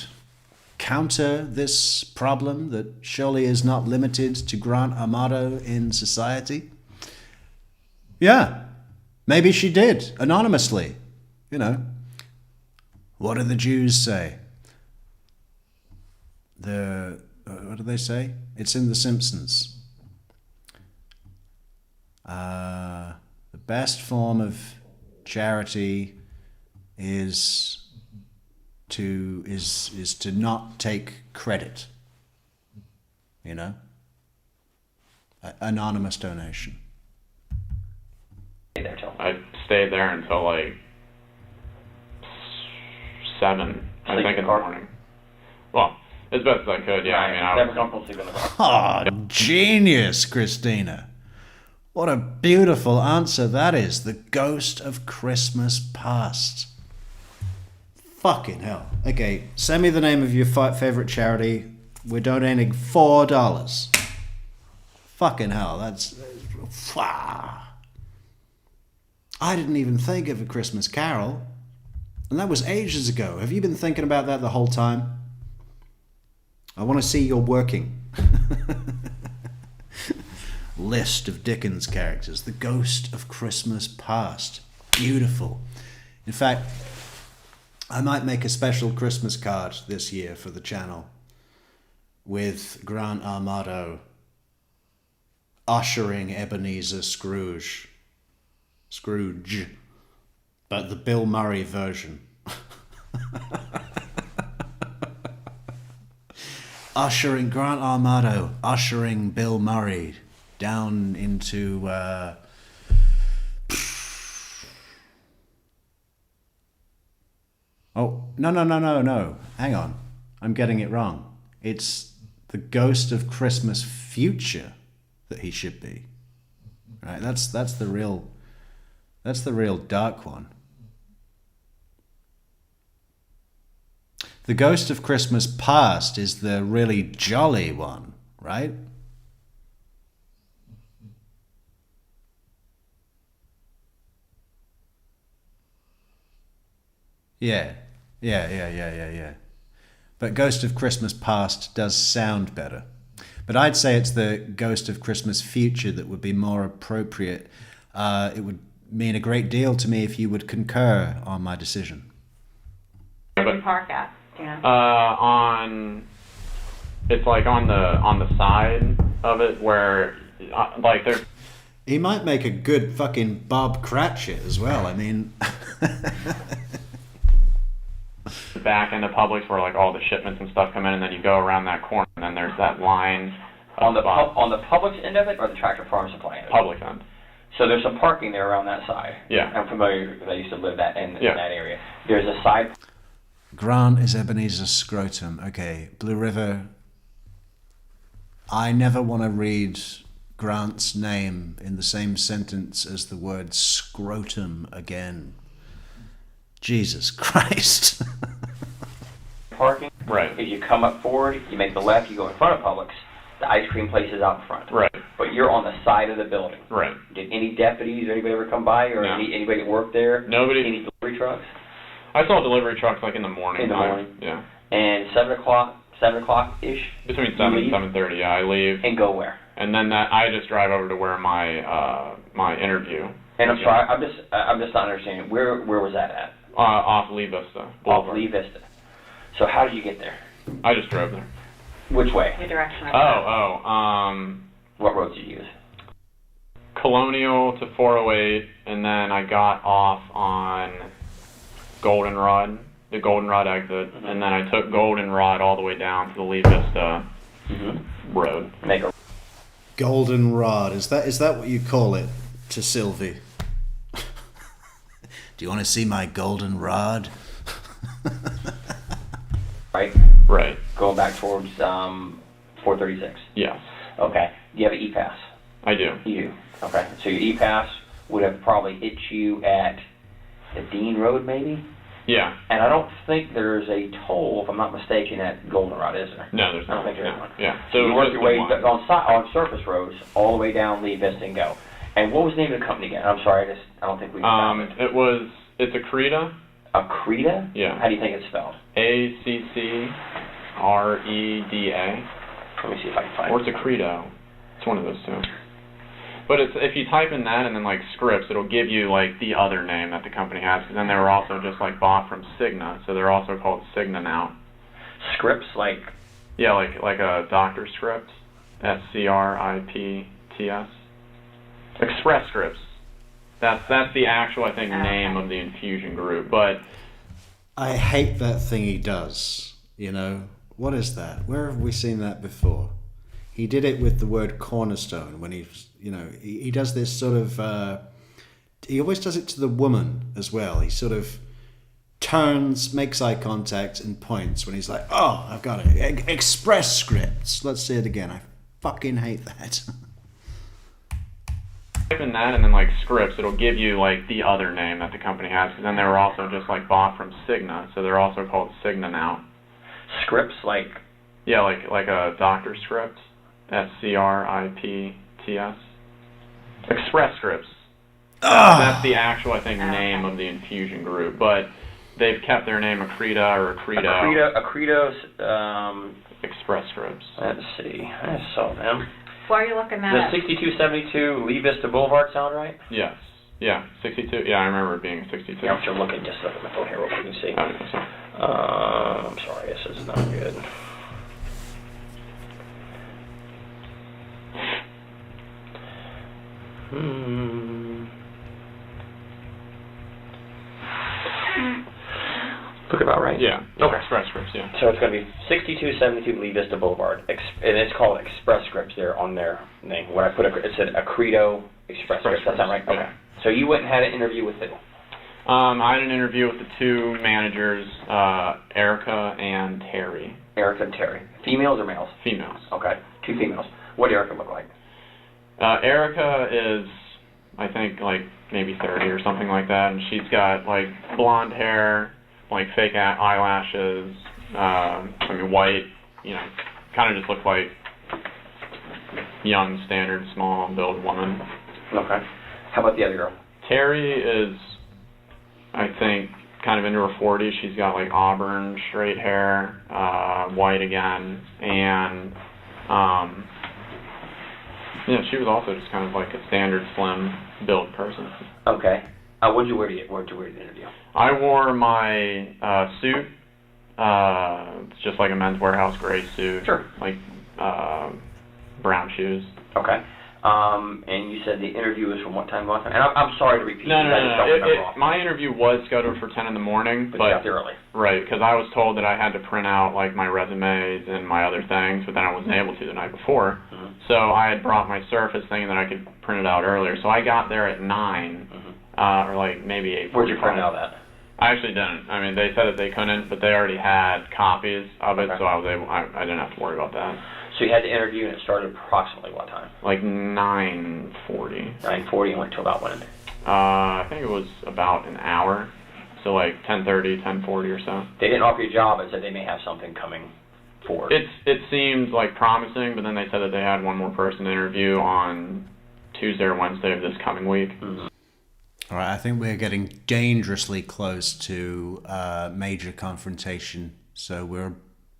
counter this problem that surely is not limited to Grant Amato in society? Yeah, maybe she did, anonymously. What do the Jews say? What do they say? It's in The Simpsons. The best form of charity is to not take credit. Anonymous donation. I stayed there until like 7, I think, in the morning. Well, as best as I could, yeah. I Oh, genius, Christina. What a beautiful answer that is. The ghost of Christmas past. Fucking hell. Okay, send me the name of your favorite charity. We're donating $4. Fucking hell, that's... I didn't even think of A Christmas Carol. And that was ages ago. Have you been thinking about that the whole time? I want to see your working list of Dickens characters. The Ghost of Christmas Past. Beautiful. In fact, I might make a special Christmas card this year for the channel with Grant Amato ushering Ebenezer Scrooge, but the Bill Murray version. Ushering Grant Amato, ushering Bill Murray down into oh, no. Hang on. I'm getting it wrong. It's the Ghost of Christmas Future that he should be. Right? That's the real dark one. The Ghost of Christmas Past is the really jolly one, right? Yeah. But Ghost of Christmas Past does sound better. But I'd say it's the Ghost of Christmas Future that would be more appropriate. It would mean a great deal to me if you would concur on my decision. Where do you park at? Yeah. It's like on the side of it where, like there. He might make a good fucking Bob Cratchit as well. I mean. Back into Publix where like all the shipments and stuff come in, and then you go around that corner, and then there's that line. On the Publix end of it, or the Tractor Farm Supply end? Publix end. So there's some parking there around that side. Yeah. I'm familiar. I used to live in that area. There's a side. Grant is Ebenezer Scrotum. Okay, Blue River. I never want to read Grant's name in the same sentence as the word scrotum again. Jesus Christ. Parking. Right. If you come up forward, you make the left, you go in front of Publix. The ice cream place is out front. Right. But you're on the side of the building. Right. Did any deputies or anybody ever come by, or No. anybody that worked there? Nobody. Any delivery trucks? I saw delivery trucks like in the morning. In the morning? Yeah. And 7 o'clock-ish? Between 7 and 7:30, yeah, I leave. And go where? And then I just drive over to where my interview. And I'm sorry, I'm just not understanding. Where was that at? Off Lee Vista. Off Lee Vista. So how did you get there? I just drove there. Which way? The direction of What road did you use? Colonial to 408, and then I got off on Goldenrod, the Goldenrod exit, and then I took Goldenrod all the way down to the Lee Vista road. Goldenrod, is that what you call it to Sylvie? Do you want to see my goldenrod? Right? Right. Going back towards 436. Yes. Okay. Do you have an E-Pass? I do. You do. Okay. So your E-Pass would have probably hit you at the Dean Road, maybe? Yeah. And I don't think there's a toll, if I'm not mistaken, at Goldenrod, is there? No, there's I don't not. think there's one. Yeah. So you work your way one. on surface roads all the way down Lee Vista and go. And what was the name of the company again? I'm sorry, I don't think we found it. It's Accreta. Accreta? Yeah. How do you think it's spelled? Ackreda. Let me see if I can find Or it. it's Accredo. It's one of those two. But if you type in that and then like scripts, it'll give you like the other name that the company has. Because then they were also just like bought from Cigna, so they're also called Cigna now. Scripts like? Yeah, like a doctor script. SCRIPTS. Express Scripts. That's the actual, I think, name of the infusion group. But I hate that thing he does. You know, what is that? Where have we seen that before? He did it with the word cornerstone when he does this sort of, he always does it to the woman as well. He sort of turns, makes eye contact and points when he's like, oh, I've got it. Express Scripts. Let's see it again. I fucking hate that. type in that and then like scripts, it'll give you like the other name that the company has. Because then they were also just like bought from Cigna, so they're also called Cigna now. Scripts like? Yeah, like a doctor script. SCRIPTS. Express Scripts. That's the actual, I think, name of the infusion group. But they've kept their name Accreta or Accredo. Accredo's, Express Scripts. let's see. I saw them. Why are you looking that Does up? 6272 Lee Vista Boulevard sound right? Yes. Yeah, 62. Yeah, I remember it being 62. Yeah, I'm still looking. Just look at my phone here real quick and see. Okay, so. I'm sorry, this is not good. Look about right. Yeah. Okay. Express Scripts, yeah. So it's going to be 6272 Lee Vista Boulevard, and it's called Express Scripts there on their name. When I put it said Accredo Express Scripts. That's not right. Yeah. Okay. So you went and had an interview with who? I had an interview with the two managers, Erica and Terry. Erica and Terry. Females or males? Females. Okay. Two females. What did Erica look like? Erica is, I think, like maybe 30 or something like that, and she's got like blonde hair, like fake eyelashes, white, kind of just looks like young, standard, small build woman. Okay. How about the other girl? Terry is, I think, kind of into her 40s. She's got like auburn, straight hair, white again, and she was also just kind of like a standard slim build person. Okay. What'd you wear to the interview? I wore my suit. It's just like a Men's Warehouse gray suit. Sure. Like brown shoes. Okay. And you said the interview was from what time to what time? And I'm sorry to repeat. No. I just don't remember off. My interview was scheduled for 10 in the morning, But you got there early. Right, because I was told that I had to print out like my resumes and my other things, but then I wasn't able to the night before. Mm-hmm. So I had brought my Surface thing that I could print it out earlier. So I got there at 9, or like maybe 8:45. Where'd you print out at? I actually didn't. I mean, they said that they couldn't, but they already had copies of it, Okay. so I didn't have to worry about that. So you had the interview and it started approximately what time? Like 9:40. 9:40 and went to about when? I think it was about an hour. So like 10:30, 10:40 or so. They didn't offer you a job and said they may have something coming forward. It seemed like promising, but then they said that they had one more person to interview on Tuesday or Wednesday of this coming week. Mm-hmm. All right, I think we're getting dangerously close to major confrontation, so we're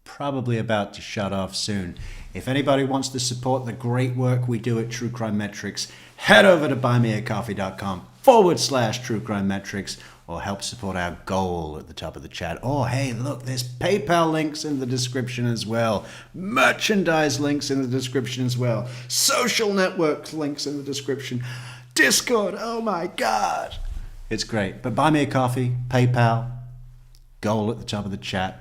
probably about to shut off soon. If anybody wants to support the great work we do at True Crime Metrix, head over to buymeacoffee.com/True Crime Metrix, or help support our goal at the top of the chat. Oh, hey, look, there's PayPal links in the description as well. Merchandise links in the description as well. Social networks links in the description. Discord, oh my God. It's great. But buy me a coffee, PayPal, goal at the top of the chat.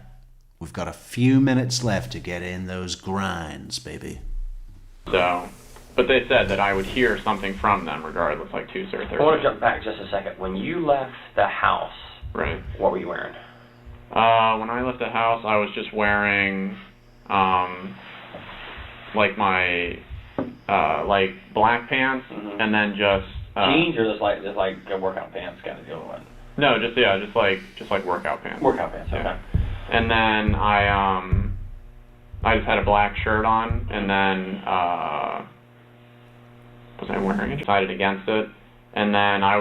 We've got a few minutes left to get in those grinds, baby. So, but they said that I would hear something from them regardless, like Tuesday or Thursday. I want to jump back just a second. When you left the house, Right. what were you wearing? When I left the house, I was just wearing, like my, like black pants, and then just Jeans or just like workout pants kind of deal with it? No, just like workout pants. Workout pants, okay. Yeah. And then I just had a black shirt on, and then was I wearing it? Decided against it, and then I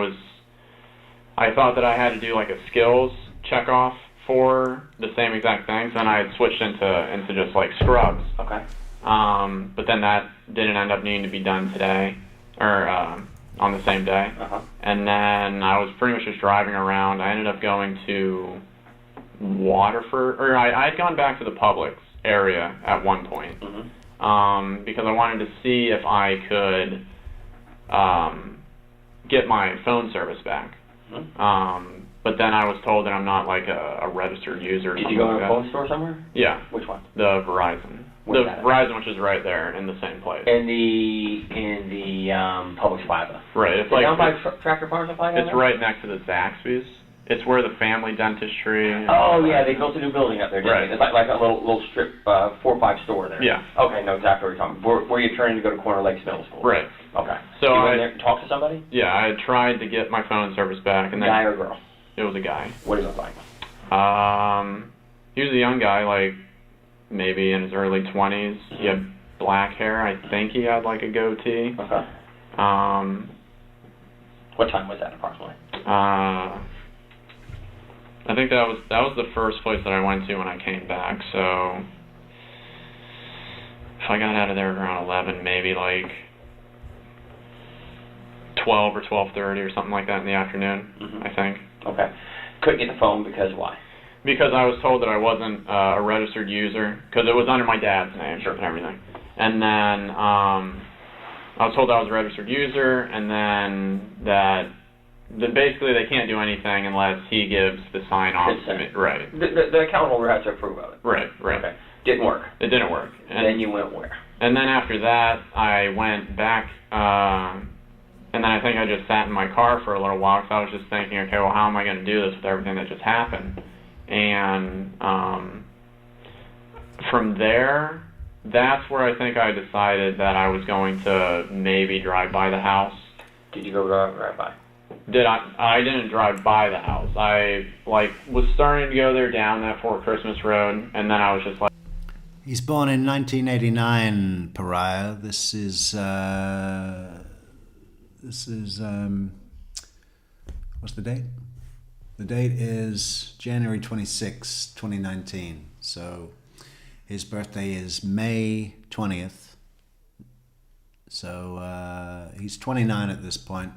thought that I had to do like a skills check off for the same exact things, and I had switched into just like scrubs. Okay. But then that didn't end up needing to be done today, or on the same day. And then I was pretty much just driving around. I ended up going to Waterford, or I had gone back to the Publix area at one point, because I wanted to see if I could get my phone service back. But then I was told that I'm not like a registered user. Or Did you go to a phone store somewhere? Yeah. Which one? The Verizon. Where's The that at? Verizon, which is right there in the same place. In the Publix Plaza. Right. It's Is it like down by Tractor Farm Supply? it's right next to the Zaxby's. It's where the family dentistry. Oh yeah, they built a new building up there, didn't Right. they? It's like a little strip 4 or 5 store there. Yeah. Okay, know exactly what you're talking about. Where you're turning to go to Corner Lakes Middle School. Right. Okay. So you I- went there and talked to somebody? Yeah, I had tried to get my phone service back, and then Guy or girl? it was a guy. What do you look like? He was a young guy, like maybe in his early 20s. He had black hair. I think he had like a goatee. Okay. What time was that approximately? I think that was the first place that I went to when I came back. So if I got out of there around 11, maybe like 12 or 12:30 or something like that in the afternoon, I think. Okay. Couldn't get the phone because why? Because I was told that I wasn't a registered user, because it was under my dad's name and everything. And then I was told I was a registered user, and then that basically they can't do anything unless he gives the sign off to me. Right. The account holder has to approve of it. Right. Okay. Didn't work. It didn't work. And Then you went where? And then after that, I went back, and then I think I just sat in my car for a little while, because I was just thinking, okay, well, how am I going to do this with everything that just happened? And from there, that's where I think I decided that I was going to maybe drive by the house. Did you go right by? I didn't drive by the house. I was starting to go there down that Fort Christmas Road, and then I was just like. He's born in 1989, Pariah. This is what's the date? The date is January 26, 2019. So his birthday is May 20th. So he's 29 at this point.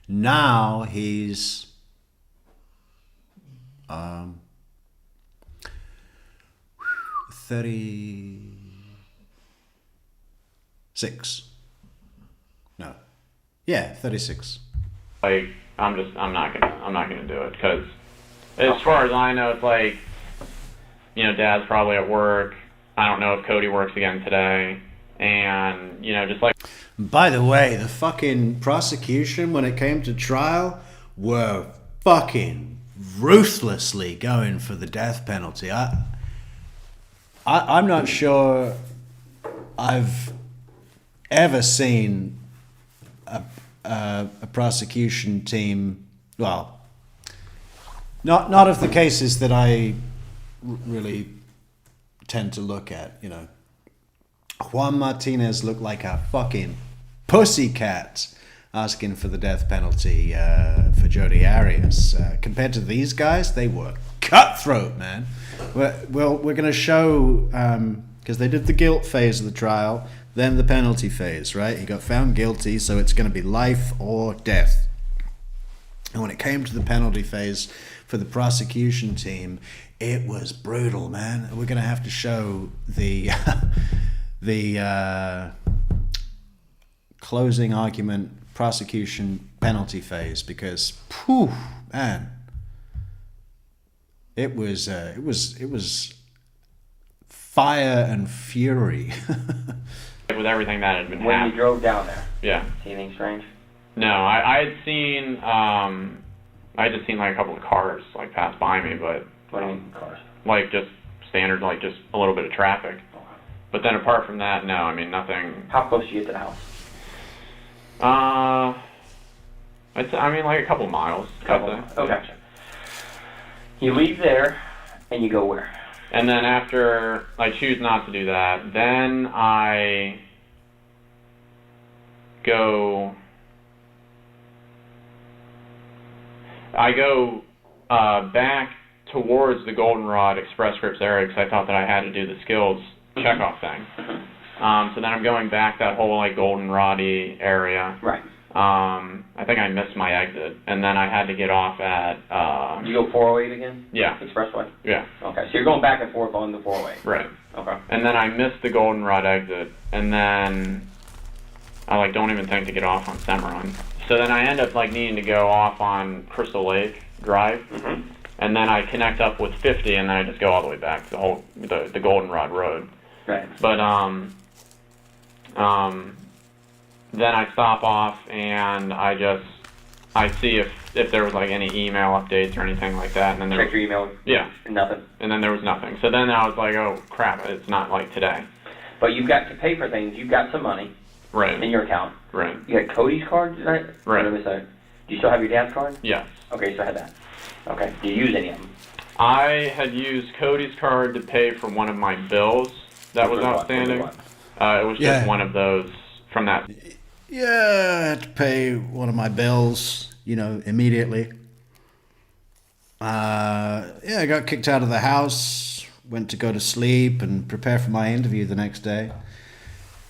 Now he's 36. No. Yeah, 36. Like, I'm not gonna do it, because as far as I know, it's like, Dad's probably at work. I don't know if Cody works again today, and just like. By the way, the fucking prosecution, when it came to trial, were fucking ruthlessly going for the death penalty. I'm not sure I've ever seen a prosecution team, well, not of the cases that I really tend to look at, Juan Martinez looked like a fucking pussycat. asking for the death penalty for Jodi Arias. Compared to these guys, they were cutthroat, man. Well, we're going to show, because they did the guilt phase of the trial, then the penalty phase, right? He got found guilty, so it's going to be life or death. And when it came to the penalty phase for the prosecution team, it was brutal, man. We're going to have to show the the closing argument prosecution penalty phase, because, phew, man, it was fire and fury. With everything that had been When happening. you drove down there, Yeah. see anything strange? No, I had seen, I had just seen like a couple of cars like pass by me, but What do you mean, cars? like just standard, like just a little bit of traffic. But then apart from that, no, I mean nothing. How close do you get to the house? I mean like a couple miles. Okay. You leave there, and you go where? And then after I choose not to do that, then I go back towards the Goldenrod Express Scripts area because I thought that I had to do the skills checkoff thing. So then I'm going back that whole like Goldenrod-y area. Right. I think I missed my exit, and then I had to get off at. You go 408 again? Yeah. Expressway? Yeah. Okay, so you're going back and forth on the 408. Right. Okay. And then I missed the Goldenrod exit, and then I like don't even think to get off on Cimarron. So then I end up like needing to go off on Crystal Lake Drive, and then I connect up with 50, and then I just go all the way back to the Goldenrod Road. Right. But then I stop off and I see if there was like any email updates or anything like that, and then Check your email? Yeah. Nothing? And then there was nothing. So then I was like, oh crap, it's not like today. But you've got to pay for things. You've got some money Right. in your account. Right. You had Cody's card tonight? Right. What did I say? Do you still have your dad's card? Yes. Okay, you still have that. Okay. Do you use any of them? I had used Cody's card to pay for one of my bills that was outstanding. It was just one of those from that. Yeah, I had to pay one of my bills, immediately. I got kicked out of the house, went to go to sleep and prepare for my interview the next day.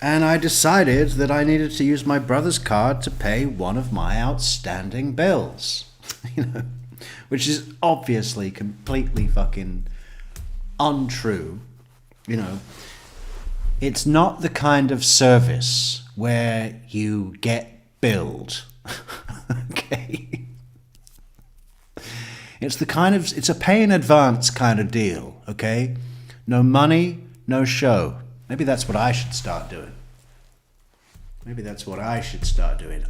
And I decided that I needed to use my brother's card to pay one of my outstanding bills. Which is obviously completely fucking untrue. It's not the kind of service where you get billed. Okay? It's a pay in advance kind of deal, okay? No money, no show. Maybe that's what I should start doing.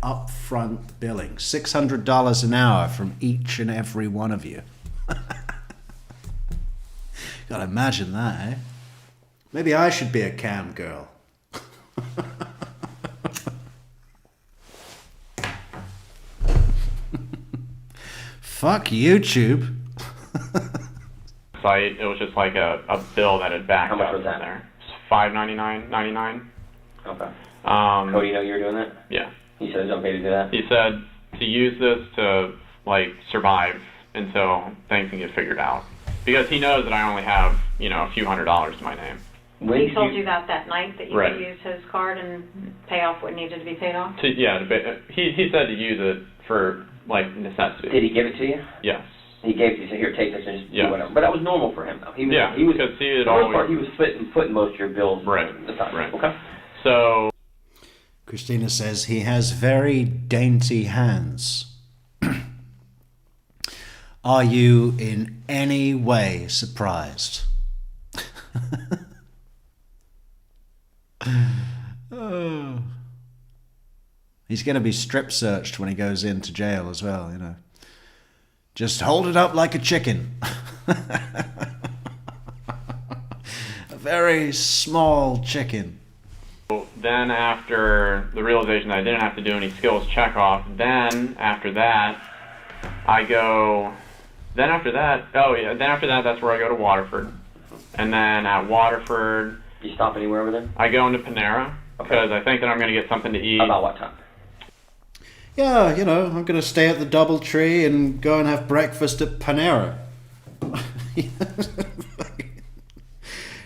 Upfront billing. $600 an hour from each and every one of you. Gotta imagine that, eh? Maybe I should be a cam girl. Fuck YouTube. Site. It was just like a bill that had backed How much up was from that? there. It's $5.99.99. Okay. Cody, you know you were doing that? Yeah. He said it's okay to do that? He said to use this to like survive until things can get figured out, because he knows that I only have a few $100s to my name. He told you that night that you Right. could use his card and pay off what needed to be paid off? He said to use it for like necessity. Did he give it to you? Yes. He gave it to you, said, here, take this and just Yeah. do whatever. But that was normal for him, though. He was, because he had for the most always part, he was footing most of your bills. Right. Aside. Right. Okay. So Christina says he has very dainty hands. Are you in any way surprised? Oh. He's going to be strip searched when he goes into jail as well, Just hold it up like a chicken. A very small chicken. then after the realization that I didn't have to do any skills checkoff, then after that that's where I go to Waterford. And then at Waterford, Do you stop anywhere over there? I go into Panera because I think that I'm going to get something to eat. About what time? Yeah, you know, I'm going to stay at the DoubleTree and go and have breakfast at Panera.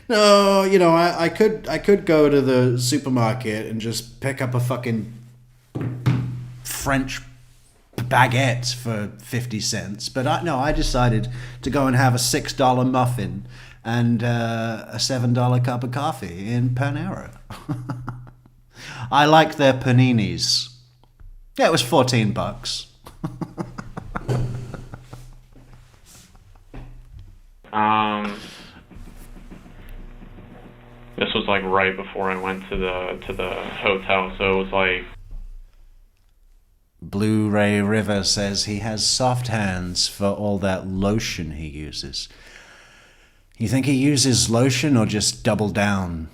No, you know, I could go to the supermarket and just pick up a fucking French baguette for 50 cents. But I decided to go and have a $6 muffin and a $7 cup of coffee in Panera. I like their paninis. Yeah, it was $14. This was like right before I went to the hotel, so it was like. Blu-ray River says he has soft hands for all that lotion he uses. You think he uses lotion or just doubles down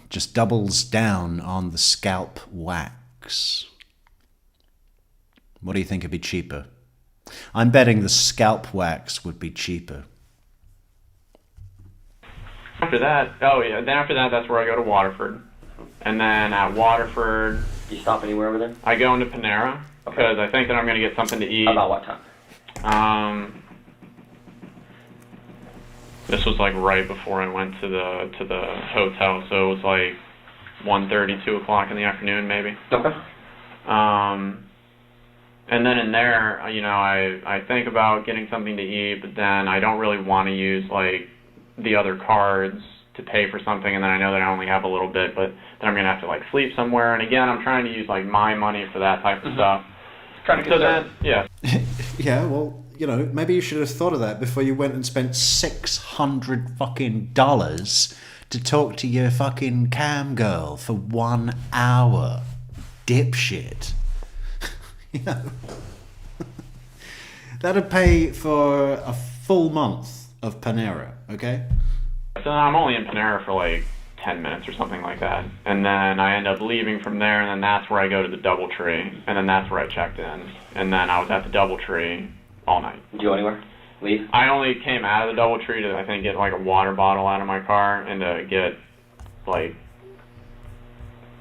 on the scalp wax? What do you think would be cheaper? I'm betting the scalp wax would be cheaper. After that, then after that, that's where I go to Waterford. And then at Waterford... Do you stop anywhere over there? I go into Panera, because I think that I'm going to get something to eat. About what time? This was like right before I went to the hotel, so it was like 1:30, 2 o'clock in the afternoon, maybe. Okay. And then in there, you know, I think about getting something to eat, but then I don't really want to use, like, the other cards to pay for something, and then I know that I only have a little bit, but then I'm going to have to, like, sleep somewhere. And again, I'm trying to use, like, my money for that type of stuff. Trying to conserve. Yeah. Yeah, well, you know, maybe you should have thought of that before you went and spent $600 fucking dollars to talk to your fucking cam girl for 1 hour. Dipshit. You know? That'd pay for a full month of Panera, okay? So I'm only in Panera for like 10 minutes or something like that. And then I end up leaving from there, and then that's where I go to the DoubleTree, and then that's where I checked in. And then I was at the DoubleTree all night. Did you go anywhere? Leave? I only came out of the DoubleTree to, I think, get like a water bottle out of my car and to get like,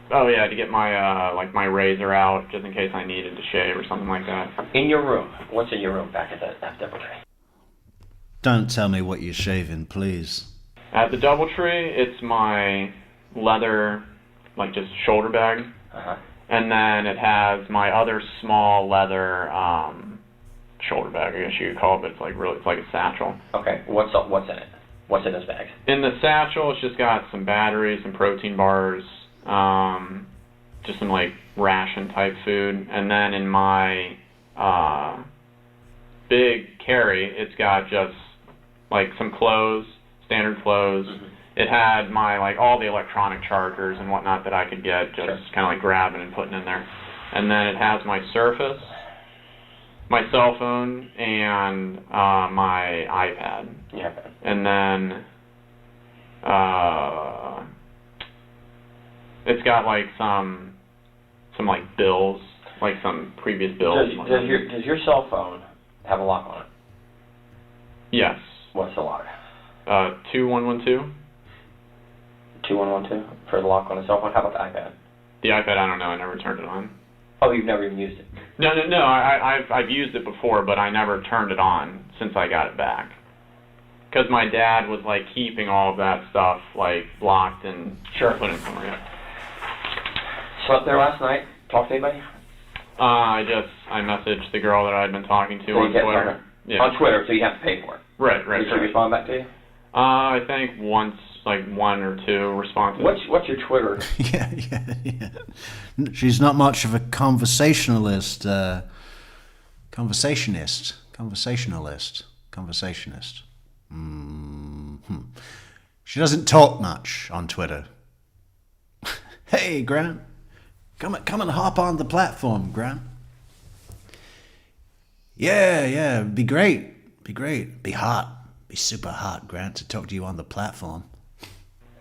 to get my like my razor out just in case I needed to shave or something like that. In your room. What's in your room back at the DoubleTree? Don't tell me what you're shaving, please. At the DoubleTree, it's my leather, like just shoulder bag, and then it has my other small leather shoulder bag, I guess you could call it, but it's like it's like a satchel. Okay, what's in it? What's in this bag? In the satchel, it's just got some batteries, some protein bars, just some like ration type food, and then in my big carry, it's got just like some clothes, standard clothes. It had my like all the electronic chargers and whatnot that I could get, just kind of like grabbing and putting in there. And then it has my Surface, my cell phone, and my iPad. Yeah. And then it's got like some like bills, like some previous bills. Does your cell phone have a lock on it? Yes. What's the lock? 2112. 2112 for the lock on the cell phone. How about the iPad? The iPad, I don't know. I never turned it on. Oh, you've never even used it? No. I've used it before, but I never turned it on since I got it back. Because my dad was like keeping all of that stuff like blocked and put in somewhere. Slept there last night? Talked to anybody? I messaged the girl that I'd been talking to on Twitter. Yeah. On Twitter, so you have to pay for it. Right. Did she respond back to you? I think once, like 1 or 2 responses. What's your Twitter? Yeah. She's not much of a conversationalist. Conversationist. She doesn't talk much on Twitter. Hey, Grant. Come and hop on the platform, Grant. Yeah, be great. Be hot. Be super hot, Grant, to talk to you on the platform.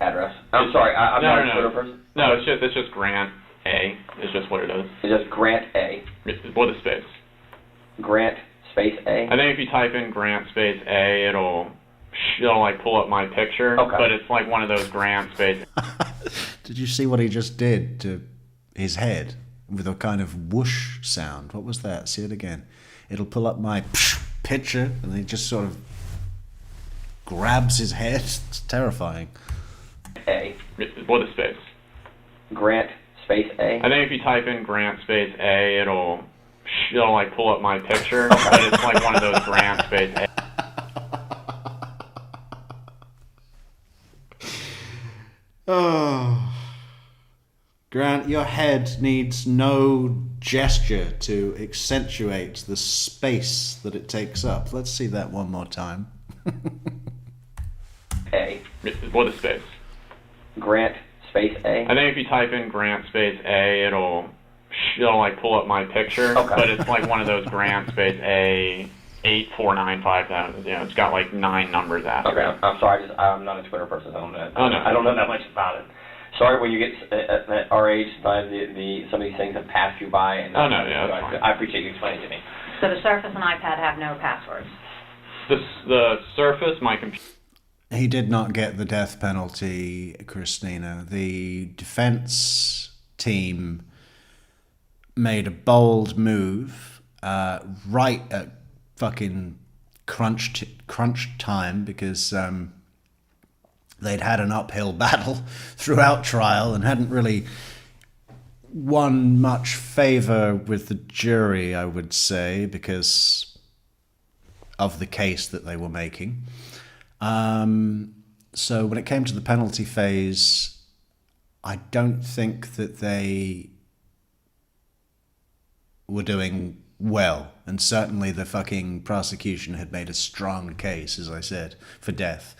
Address. I'm sorry, I'm not a Twitter person. No, it's just Grant A. It's just what it is. It's just Grant A. With a space. Grant space A? I think if you type in Grant space A, it'll like pull up my picture. Okay. But it's like one of those Grant space. Did you see what he just did to his head? with a kind of whoosh sound. What was that? See it again. It'll pull up my picture, and he just sort of grabs his head. It's terrifying. A. With a space. Grant space A. I think if you type in Grant space A, it'll like pull up my picture, but it's like one of those Grant space A. Oh, Grant, your head needs no gesture to accentuate the space that it takes up. Let's see that one more time. A. With a space. Grant space A. I think if you type in Grant space A, it'll like pull up my picture, but it's like one of those Grant space A 84950. It's got like 9 numbers after Okay, it. I'm sorry. I'm not a Twitter person. I don't know. Oh, no. I don't know that much about it. Sorry, when you get at our age, some of these things have passed you by. And Oh, no, yeah, that's fine. I appreciate you explaining to me. So the Surface and iPad have no passwords. The Surface, my computer. He did not get the death penalty, Christina. The defense team made a bold move right at fucking crunch time, because they'd had an uphill battle throughout trial and hadn't really won much favor with the jury, I would say, because of the case that they were making. So when it came to the penalty phase, I don't think that they were doing well. And certainly the fucking prosecution had made a strong case, as I said, for death.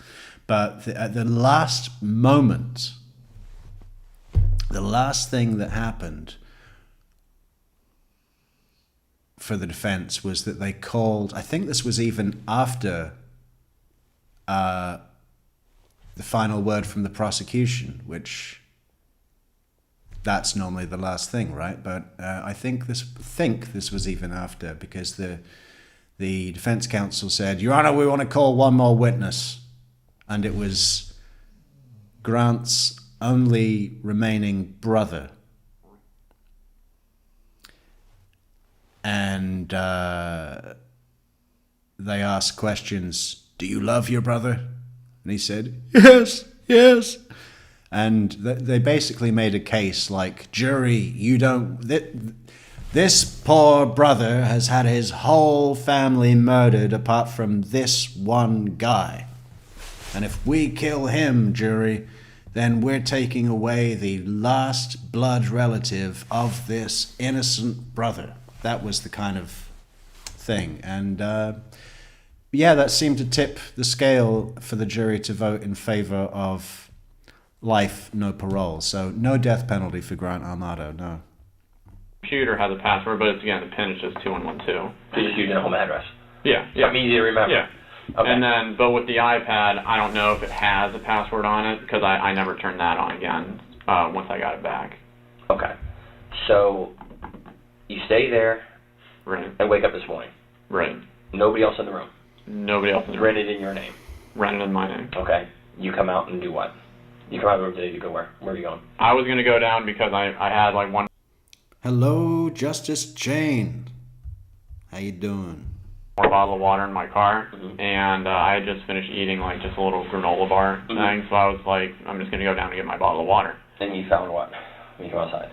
But at the last moment, the last thing that happened for the defense was that they called, I think this was even after the final word from the prosecution, which that's normally the last thing, right? But I think this was even after, because the defense counsel said, "Your Honor, we want to call one more witness," and it was Grant's only remaining brother, and they asked questions. "Do you love your brother?" And he said, "Yes, yes." And they basically made a case like, "Jury, you don't... This poor brother has had his whole family murdered apart from this one guy. And if we kill him, jury, then we're taking away the last blood relative of this innocent brother." That was the kind of thing. And yeah, that seemed to tip the scale for the jury to vote in favor of life, no parole. So no death penalty for Grant Amato, no. Computer has a password, but it's, again, the PIN is just 2112. So you just use your home address. Yeah. So I'm easy to remember. Yeah. Okay. And then, but with the iPad, I don't know if it has a password on it, because I never turned that on again once I got it back. Okay. So you stay there Right. and wake up this morning. Right. Nobody else in the room. Nobody else is It's rented in your name. rented in my name. Okay. You come out and do what? You come out of the room today to go where? Where are you going? I was going to go down because I had like one Hello, Justice Jane. How you doing? more bottle of water in my car, Mhm. and I had just finished eating like just a little granola bar thing, so I was like, I'm just going to go down and get my bottle of water. And you found what when you come outside?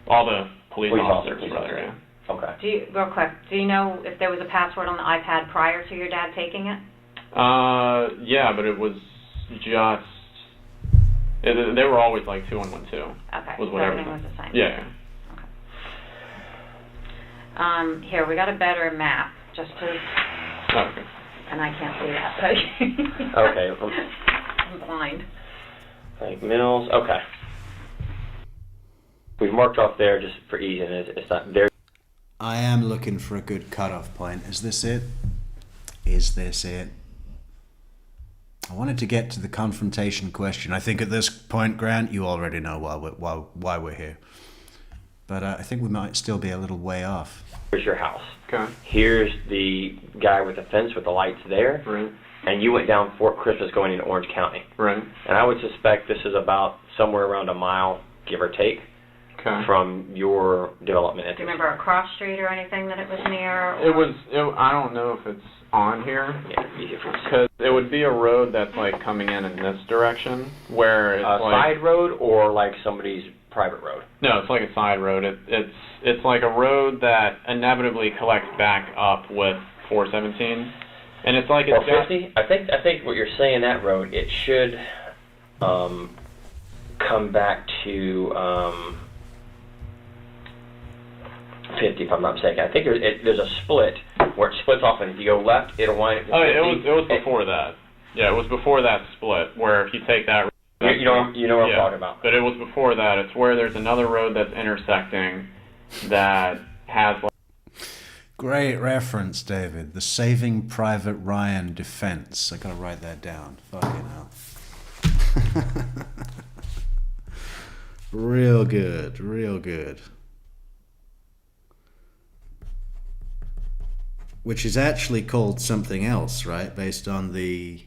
All the police officers Police were there, officers. yeah. Okay. Real quick, do you know if there was a password on the iPad prior to your dad taking it? Yeah, but it was just... they were always like 2112. Okay, Was so whatever. everything was the same. Yeah. Here, we got a better map, just to, Okay. and I can't see that, but... Okay. I'm blind. Like Mills. Okay. We've marked off there just for ease, and it's not there. I am looking for a good cutoff point. Is this it? Is this it? I wanted to get to the confrontation question. I think at this point, Grant, you already know why we're here. But I think we might still be a little way off. Here's your house. Okay. Here's the guy with the fence with the lights there. Right. And you went down Fort Christmas going into Orange County. Right. And I would suspect this is about somewhere around a mile, give or take. Okay. from your development. Do you remember a cross street or anything that it was near? It was. I don't know if it's on here. Yeah, easy for Because it would be a road that's like coming in this direction, where it's like side road or like somebody's private road. no, it's like a side road. It's like a road that inevitably collects back up with 417, and it's like it's got, 450. I think what you're saying, that road, it should come back to 50, if I'm not mistaken. I think there's a split where it splits off, and if you go left, it'll wind up. Oh, it was before that. Yeah, it was before that split, where if you take that. You know what I'm talking about. But it was before that. It's where there's another road that's intersecting that has. Great reference, David. The Saving Private Ryan defense. I gotta write that down. Fucking hell. Real good, real good. Which is actually called something else, right? Based on the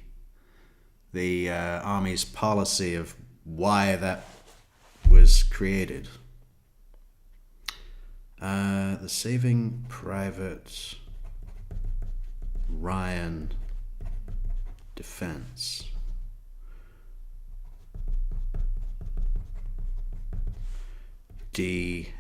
Army's policy of why that was created. The Saving Private Ryan defense. DAK.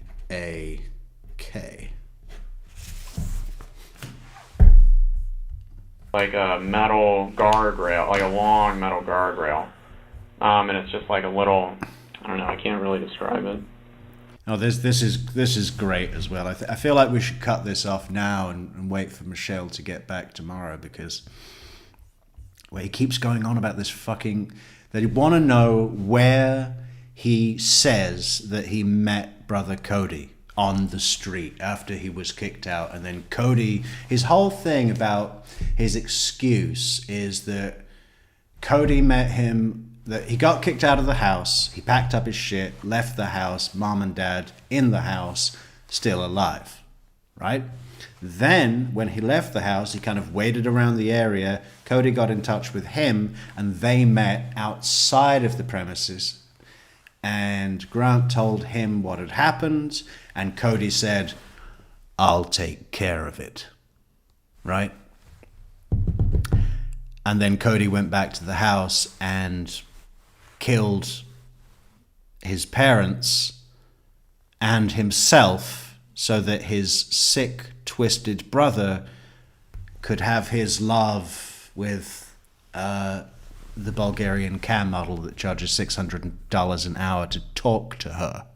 Like a metal guardrail, like a long metal guardrail, and it's just like a little. I don't know. I can't really describe it. Oh, this is great as well. I feel like we should cut this off now and wait for Michelle to get back tomorrow, because he keeps going on about this fucking that he want to know where he says that he met brother Cody on the street after he was kicked out. And then Cody, his whole thing about his excuse is that Cody met him, that he got kicked out of the house, he packed up his shit, left the house, mom and dad in the house, still alive, right? Then when he left the house, he kind of waited around the area. Cody got in touch with him and they met outside of the premises. And Grant told him what had happened, and Cody said, "I'll take care of it." Right? And then Cody went back to the house and killed his parents and himself so that his sick, twisted brother could have his love with the Bulgarian cam model that charges $600 an hour to talk to her.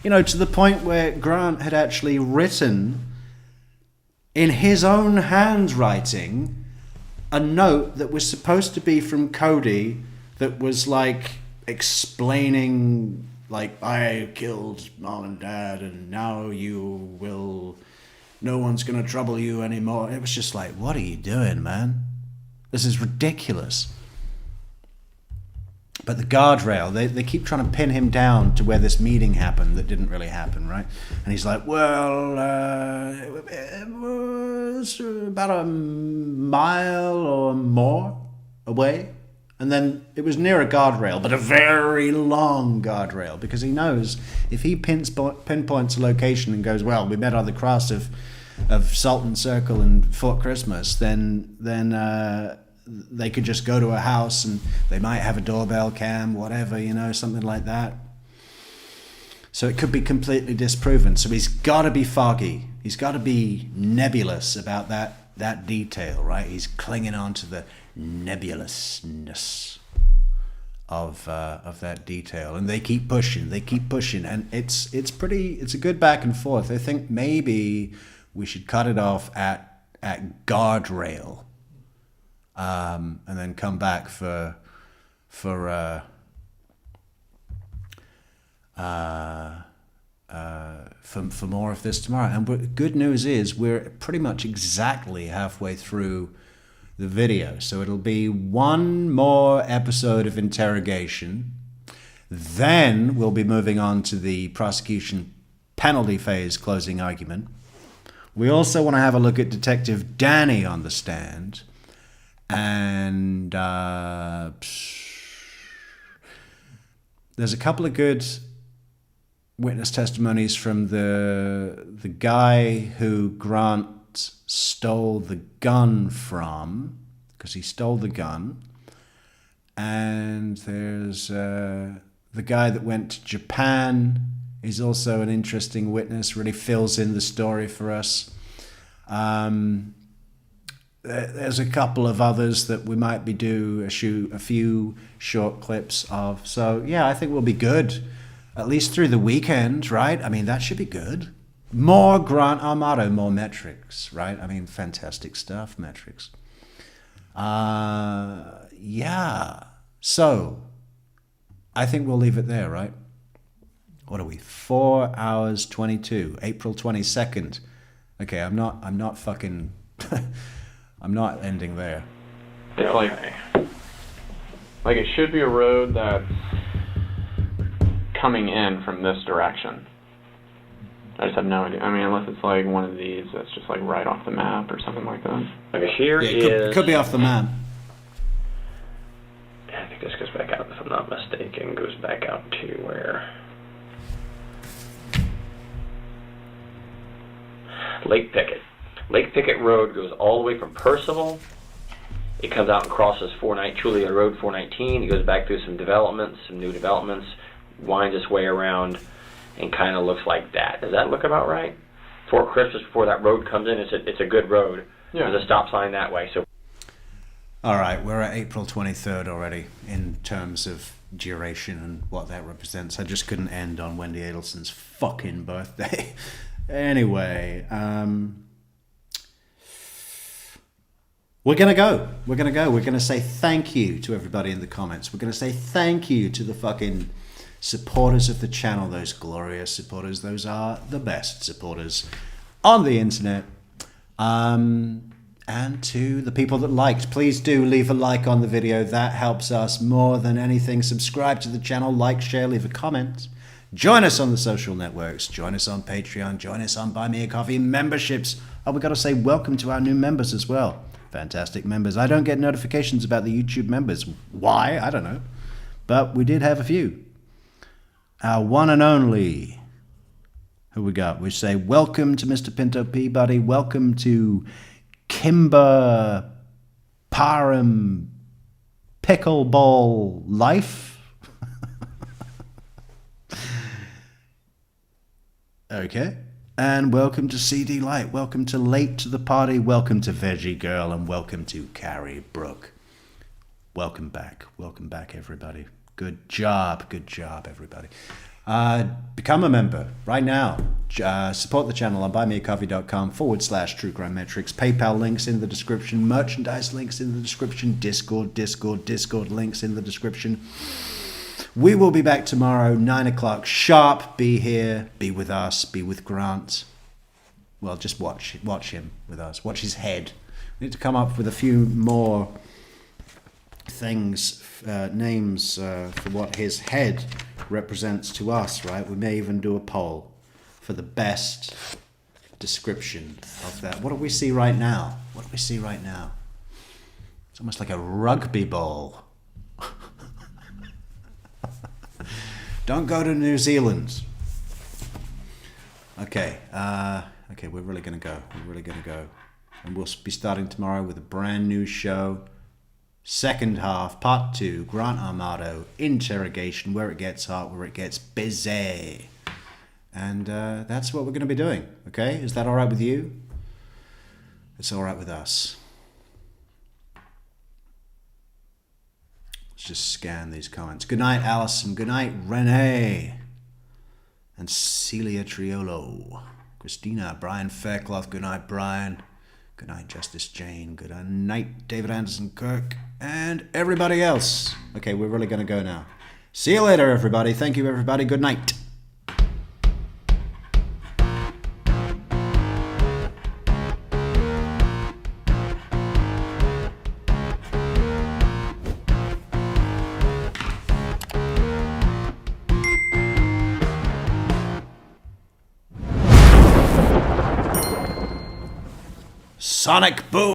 You know, to the point where Grant had actually written in his own handwriting a note that was supposed to be from Cody that was like explaining, like, I killed mom and dad and now no one's gonna trouble you anymore. It was just like, what are you doing, man? This is ridiculous. But the guardrail, they keep trying to pin him down to where this meeting happened that didn't really happen, right? And he's like, well, it was about a mile or more away. And then it was near a guardrail, but a very long guardrail, because he knows if he pinpoints a location and goes, well, we met on the cross of Sultan Circle and Fort Christmas, then they could just go to a house and they might have a doorbell cam, whatever, you know, something like that. So it could be completely disproven. So he's got to be foggy. He's got to be nebulous about that detail, right? He's clinging on to the nebulousness of that detail, and they keep pushing, and it's a good back and forth. I think maybe we should cut it off at guardrail. And then come back for more of this tomorrow. And good news is we're pretty much exactly halfway through the video, so it'll be one more episode of Interrogation. Then we'll be moving on to the prosecution penalty phase closing argument. We also want to have a look at Detective Danny on the stand. And there's a couple of good witness testimonies from the guy who Grant stole the gun from, because he stole the gun. And there's the guy that went to Japan is also an interesting witness, really fills in the story for us. There's a couple of others that we might be a few short clips of. So yeah, I think we'll be good, at least through the weekend, right? I mean, that should be good. More Grant Amato, more Metrix, right? I mean, fantastic stuff, Metrix. Yeah. So I think we'll leave it there, right? What are we? 4 hours 22, April 22nd. Okay, I'm not fucking, I'm not ending there. It's like it should be a road that's coming in from this direction. I just have no idea. I mean, unless it's like one of these that's just like right off the map or something like that. Okay, here Yeah, is... could be off the map. I think this goes back out, if I'm not mistaken, goes back out to where... Lake Pickett. Lake Pickett Road goes all the way from Percival. It comes out and crosses Chulia Road 419. It goes back through some developments, some new developments, winds its way around, and kind of looks like that. Does that look about right? Before Christmas, before that road comes in, it's a good road. Yeah. There's a stop sign that way. So. All right, we're at April 23rd already in terms of duration and what that represents. I just couldn't end on Wendy Adelson's fucking birthday. Anyway, we're going to go. We're going to say thank you to everybody in the comments. We're going to say thank you to the fucking supporters of the channel, those glorious supporters. Those are the best supporters on the internet. And to the people that liked, please do leave a like on the video. That helps us more than anything. Subscribe to the channel, like, share, leave a comment. Join us on the social networks. Join us on Patreon. Join us on Buy Me a Coffee memberships. Oh, we got to say welcome to our new members as well. Fantastic members. I don't get notifications about the YouTube members. Why? I don't know. But we did have a few. Our one and only. Who we got? We say welcome to Mr. Pinto Peabody. Welcome to Kimber Parham Pickleball Life. Okay. And welcome to CD Light. Welcome to Late to the Party. Welcome to Veggie Girl. And welcome to Carrie Brooke. Welcome back. Welcome back, everybody. Good job. Good job, everybody. Become a member right now. Support the channel on buymeacoffee.com/truecrimemetrics. PayPal links in the description. Merchandise links in the description. Discord links in the description. We will be back tomorrow, 9 o'clock sharp. Be here, be with us, be with Grant. Well, just watch him with us. Watch his head. We need to come up with a few more things, names for what his head represents to us, right? We may even do a poll for the best description of that. What do we see right now? What do we see right now? It's almost like a rugby ball. Don't go to New Zealand. Okay, we're really going to go. We're really going to go. And we'll be starting tomorrow with a brand new show. Second half, part 2, Grant Amato, Interrogation, where it gets hot, where it gets busy. And that's what we're going to be doing, okay? Is that all right with you? It's all right with us. Let's just scan these comments. Good night, Alison. Good night, Renee. And Celia Triolo. Christina, Brian Faircloth. Good night, Brian. Good night, Justice Jane. Good night, David Anderson Kirk. And everybody else. Okay, we're really going to go now. See you later, everybody. Thank you, everybody. Good night. Sonic boom!